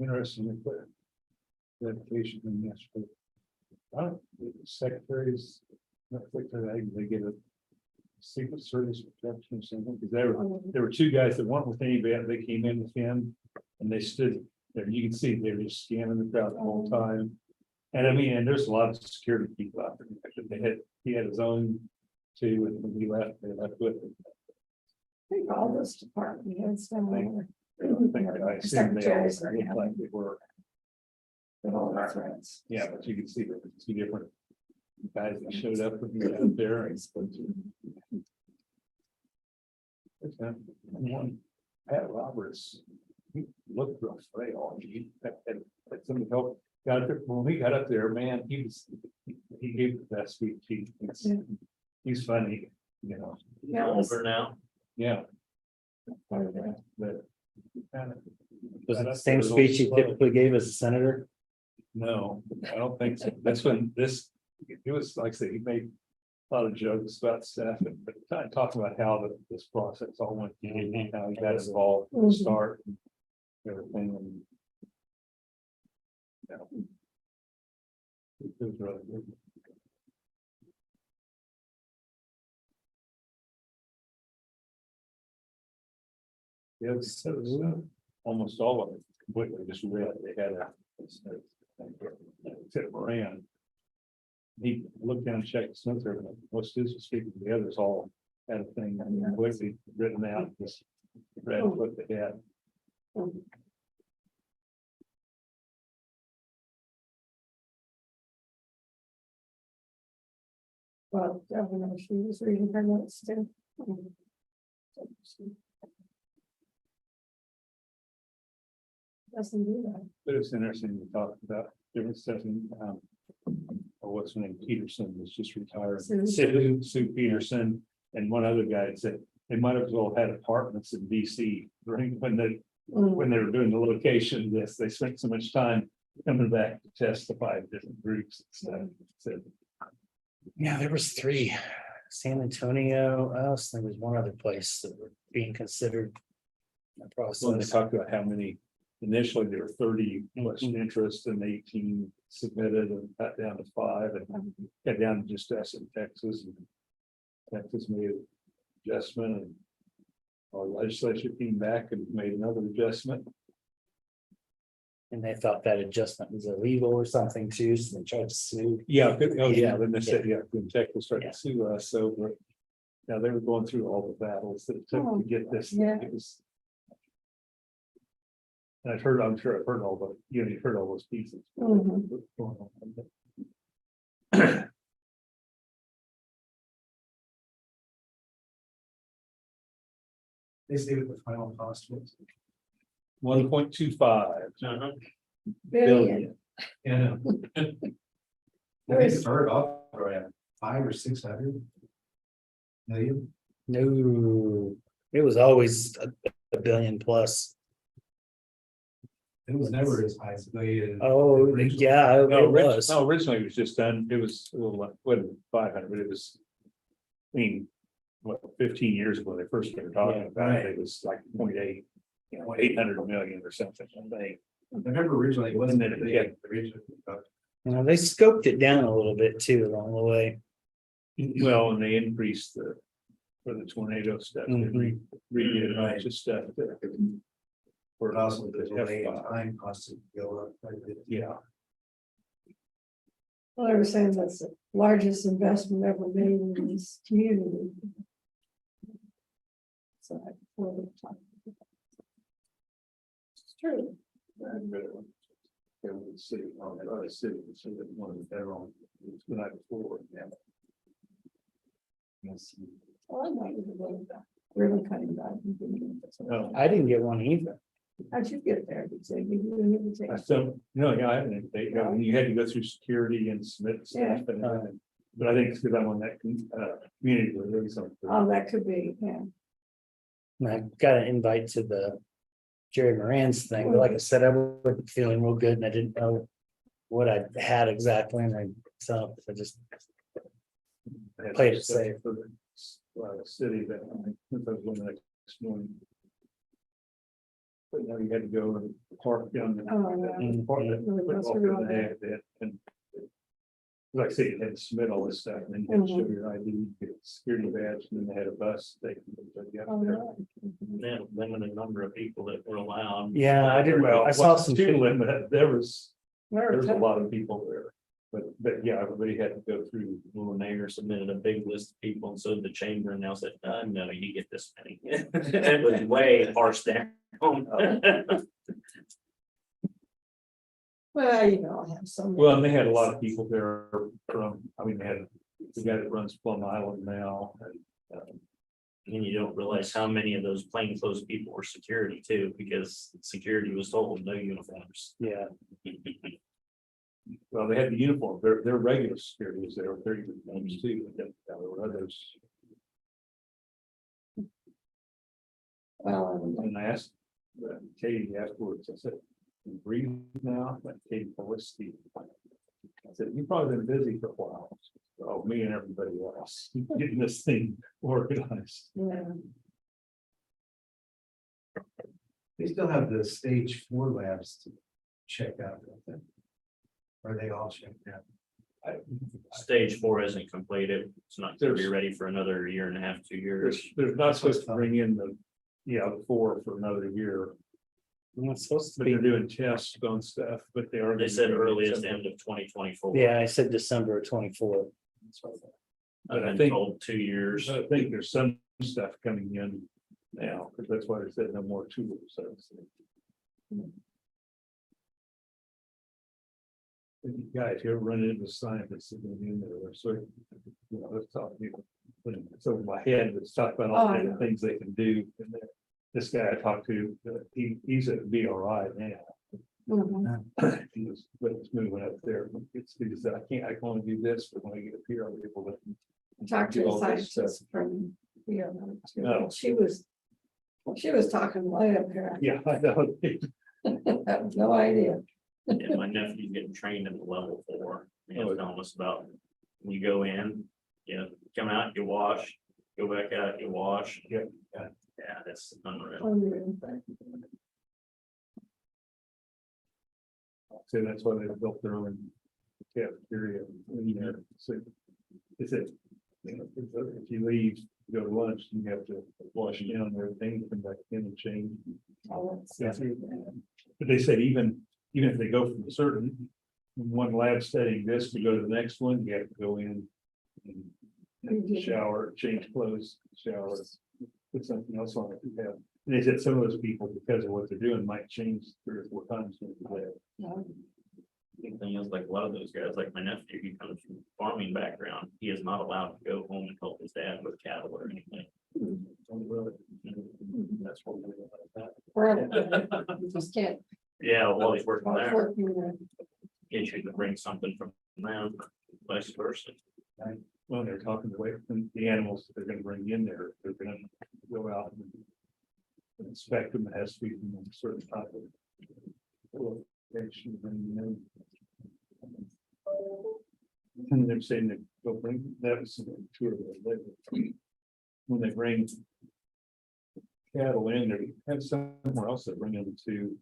Interesting. Dedication and yesterday. Secretaries, they get a Secret Service protection or something, because there were two guys that weren't with anybody, they came in with him. And they stood there, you can see they were just scanning the crowd the whole time. And I mean, and there's a lot of security people out there, he had his own too, and when he left, they left with him. I think all those department heads down there. I assume they all looked like they were. With all the threats. Yeah, but you can see the two different guys that showed up when he was out there. One, Pat Roberts, he looked real frail. He had some help. Got up there, when we got up there, man, he gave the best speech. He's funny, you know. Yeah, Over now. Yeah. But Was it the same speech he typically gave as a senator? No, I don't think so. That's when it was like I say, he made a lot of jokes about stuff and kind of talking about how this process all went, and how he got involved from the start and everything. And, you know, it was really good. Yeah, it was almost all of it completely just read. They had except Moran. He looked down and checked Smith, most of his speaking, the others all had a thing completely written out, just read what they had. Well, Governor, she was reading her notes too. Doesn't do that. But it's interesting to talk about different stuff in, what's her name, Peterson was just retired. Sue Peterson, and one other guy said they might as well have had apartments in DC when they were doing the location of this. They spent so much time coming back to testify to different groups and stuff. Said, Yeah, there was 3. San Antonio, else there was one other place that were being considered. when they Process. talked about how many, initially there were 30 plus interest and 18 submitted and cut down to 5 and got down to just us in Texas. And Texas made an adjustment and our legislature came back and made another adjustment. And they thought that adjustment was illegal or something too, so they tried to sue. Yeah, oh yeah, Yeah. then they said, yeah, when Texas tried Yeah. to sue us, so we're. Now they were going through all the battles that it took to get this. Yeah. It was. And I'm sure I've heard all the, you've heard all those pieces. Mhm. What's going on. They say what the final cost was. 1.25 Billion. billion. I think it started off around 500 or 600 million. No, it was always a billion plus. It was never as high as a billion. Oh, yeah, it was. No, originally it was just done, it was a little, wasn't 500, but it was. I mean, what, 15 years ago, they first started talking about it, it was like 0.8, 800 million or something. I think. I remember originally it wasn't that big. Originally, You know, they scoped it down a little bit too along the way. Well, and they increased for the tornado stuff, they redid a bunch of stuff. But also the delay in time costs it to go up quite a bit. Yeah, Well, they were saying that's the largest investment ever made in this community. So. It's true. and it was city, so that one of the federal, it was the night before. Yeah. Well, I might even go back. ribbon cutting guy. Oh. I didn't get one either. How'd you get there? Did they give you an I invitation? still, no, yeah, I haven't, you had to go through security and submit stuff, but I think it's because I'm on that, community release. Oh, that could be, yeah. And I got an invite to the Jerry Moran's thing, but like I said, I wasn't feeling real good and I didn't know what I had exactly, and I just played it safe. For the city that I was going the next morning. But now you had to go and park down the. Oh, yeah. park the football field, they had that, and like I say, you had to submit all this stuff, and then you had to show your ID, get a security badge, and then they had a bus. They Oh, yeah. They had a limited number of people that were allowed. Yeah, I didn't, I saw some. limit, there was Where was a that? lot of people there, but yeah, everybody had to go through. Well, the mayor submitted a big list of people, and so did the chamber, and now said, no, you get this many. It was way parsed down. Well, you know, I have so many. Well, and they had a lot of people there from, I mean, they had the guy that runs Plum Island now. And you don't realize how many of those plainclothes people were security too, because security was told no uniforms. Yeah, Well, they had the uniform, their regular security was there, their uniforms too, but then there were others. Well, And I asked Katie afterwards, I said, "You breathe now," like Katie Felicity. I said, "You've probably been busy for a while." Oh, me and everybody else, getting this thing organized. yeah. They still have the stage 4 labs to check out. don't they? Are they all checked out? Stage 4 isn't completed. It's not gonna be ready for another year and a half, 2 years. There's not supposed to bring in the, the 4 for another year, it's supposed to but be. they're doing tests on stuff, but they are. They said earliest end of 2024. Yeah, I said December of 24. I've I been think- told 2 years. I think there's some stuff coming in now, because that's why they said no more tools. So. Guys, you ever run into scientists sitting in there, so, let's talk, it's over my head, let's talk about all the different things they can do. And then this guy I talked to, he's at BRI now. Mhm. But it's moving up there. It's because I can only do this, but when I get up here, I'll be able to. Talked to do a all this stuff. scientist from, No. she was talking way up here. Yeah, I know. I have no idea. Yeah, my nephew's getting trained in the level 4. You know, telling us about when you go in, come out, you wash, go back out, you wash. Yeah. Yeah, that's unreal. Unreal. So that's why they built their own cafeteria in there. So it's it. If you leave, go to lunch, you have to wash down everything, come back in and change. Oh, that's- But they said even if they go from a certain one lab setting this to go to the next one, you have to go in and shower, change clothes, shower, put something else on it. Yeah. And they said some of those people, because of what they're doing, might change 3 or 4 times during the day. Yeah. The thing is, like a lot of those guys, like my nephew, he comes from a farming background. He is not allowed to go home and help his dad with cattle or anything. That's what we like that. Forever. You just can't. Yeah, while he's working there, Working there. he should bring something from them, vice versa. Well, they're talking away from the animals that they're gonna bring in there, they're gonna go out and inspect them, it has to be from a certain type of. location, and they're saying that they'll bring, that was two of the, when they bring cattle in, they have somewhere else that bring them to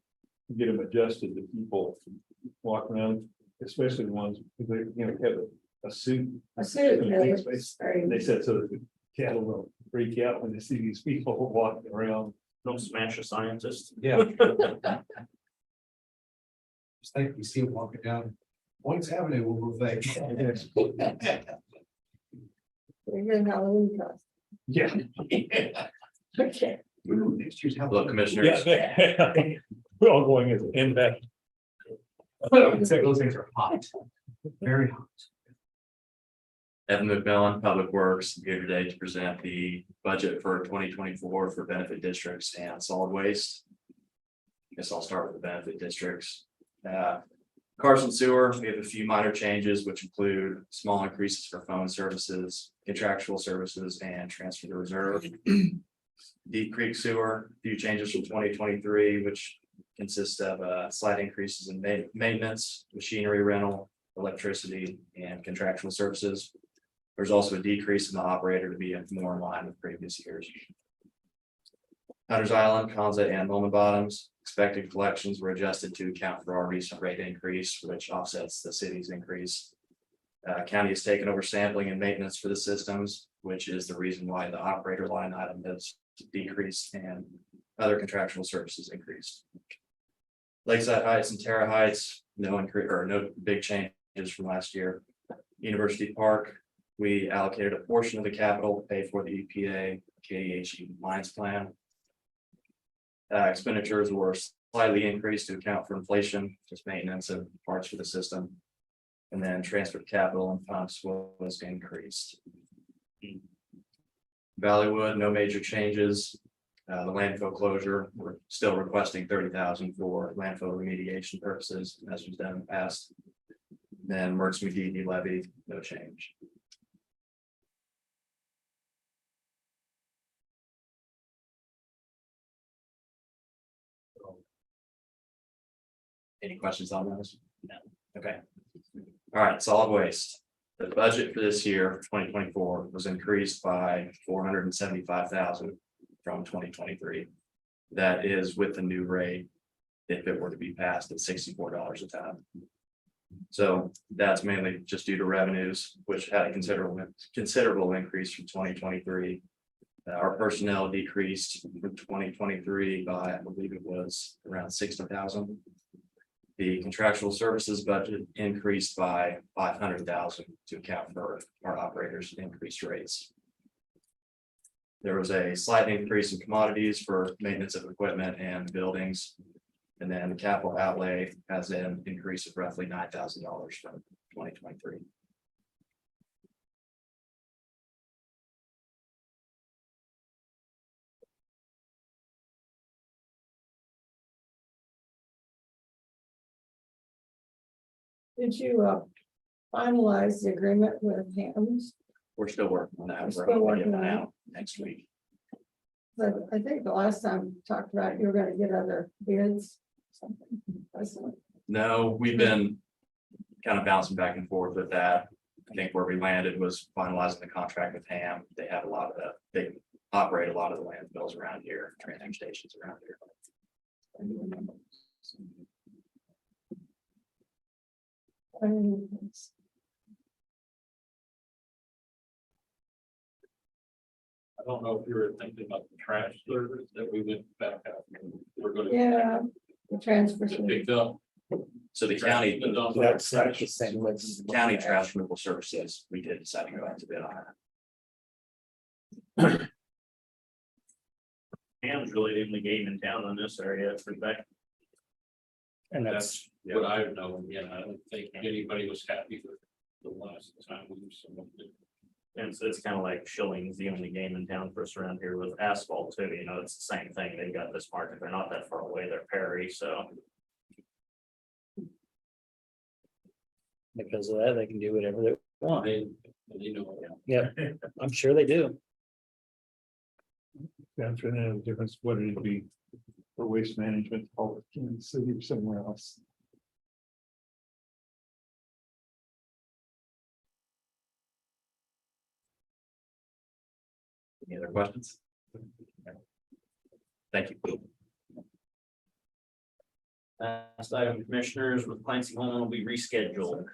get them adjusted to people walk around, especially the ones, they, have a suit. I see it. Yeah, And it's very- they said so that the cattle will freak out when they see these people walking around. Don't smash a scientist. Yeah. It's like you see them walking down Points Avenue, we'll think. We're getting Halloween costume. Yeah. Okay. Ooh, next year's Look, Halloween. commissioners, We're all going as impact. Those things are hot, very hot. Evan McMillan, Public Works, here today to present the budget for 2024 for benefit districts and solid waste. I guess I'll start with the benefit districts. Carson Sewer, we have a few minor changes, which include small increases for phone services, contractual services, and transfer to reserve. Deep Creek Sewer, a few changes from 2023, which consist of slight increases in maintenance, machinery rental, electricity, and contractual services. There's also a decrease in the operator to be more in line with previous years. Hunters Island, Conza, and Bowman Bottoms, expected collections were adjusted to account for our recent rate increase, which offsets the city's increase. County has taken over sampling and maintenance for the systems, which is the reason why the operator line item has decreased and other contractual services increased. Lakeside Heights and Terra Heights, no increase or no big changes from last year. University Park, we allocated a portion of the capital to pay for the EPA KDHE Mines Plan. Expenditures were slightly increased to account for inflation, just maintenance and parts for the system. And then transfer capital and pumps was increased. Valleywood, no major changes. The landfill closure, we're still requesting 30,000 for landfill remediation purposes, as was done in the past. Then Mertz McGee levy, no change. Any questions on those? No. Okay. All right, solid waste. The budget for this year, 2024, was increased by 475,000 from 2023. That is with the new rate, if it were to be passed at $64 a ton. So that's mainly just due to revenues, which had a considerable increase from 2023. Our personnel decreased from 2023 by, I believe it was around 60,000. The contractual services budget increased by 500,000 to account for our operators' increased rates. There was a slight increase in commodities for maintenance of equipment and buildings. And then the capital outlay has an increase of roughly $9,000 from 2023. Did you finalize the agreement with Hams? We're still working on that. We're We're still hoping to working get on it it. out next week. But I think the last time we talked about you were gonna get other bids. Something. No, we've been kind of bouncing back and forth with that. I think where we landed was finalizing the contract with Ham. They have a lot of they operate a lot of the landfills around here, transfer stations around here. I don't know if you were thinking about the trash service that we went back out. We're gonna. Yeah, the transfer. Get picked up. So the county, That's not the same list. county trash removal services, we did decide to go out to bid on that. Ham's really the only game in town in this area for that. And that's, That's what I've known, yeah, I don't think anybody was happy with the last time we were someone. And so it's kind of like Schilling's the only game in town for us around here with asphalt too, you know, it's the same thing. They've got this market. They're not that far away. They're Perry, so. because of that, they can do whatever they want. They know. Yeah, I'm sure they do. That's the difference, what it'd be for waste management, all in the city or somewhere else. Any other questions? Thank you. Last item, commissioners, with Clancy Holman will be rescheduled.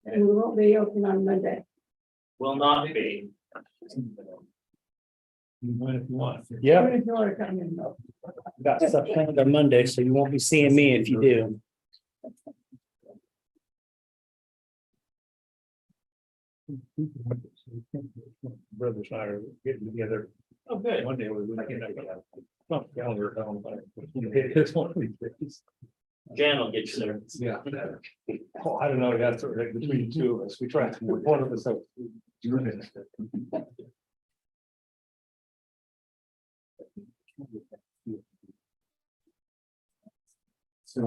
And we won't be open on Monday. Will not be. If you want. Yeah, Even if you wanna come in, though. got stuff planned on Monday, so you won't be seeing me if you do. Brothers and I are getting together. Oh, good. One day we're looking at. Calendar. It's one of these days. Jan will get you there. Yeah. Oh, I don't know, that's sort of between the two of us, we try to, one of us. All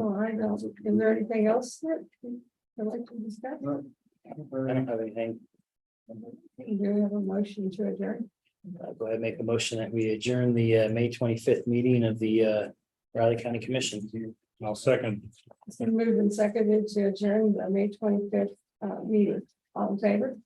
right, now, is there anything else that I'd like to discuss? I don't have anything. Do we have a motion to adjourn? Go ahead and make a motion that we adjourn the May 25th meeting of the Riley County Commission. I'll second. It's been moved and seconded to adjourn the May 25th meeting. All in favor?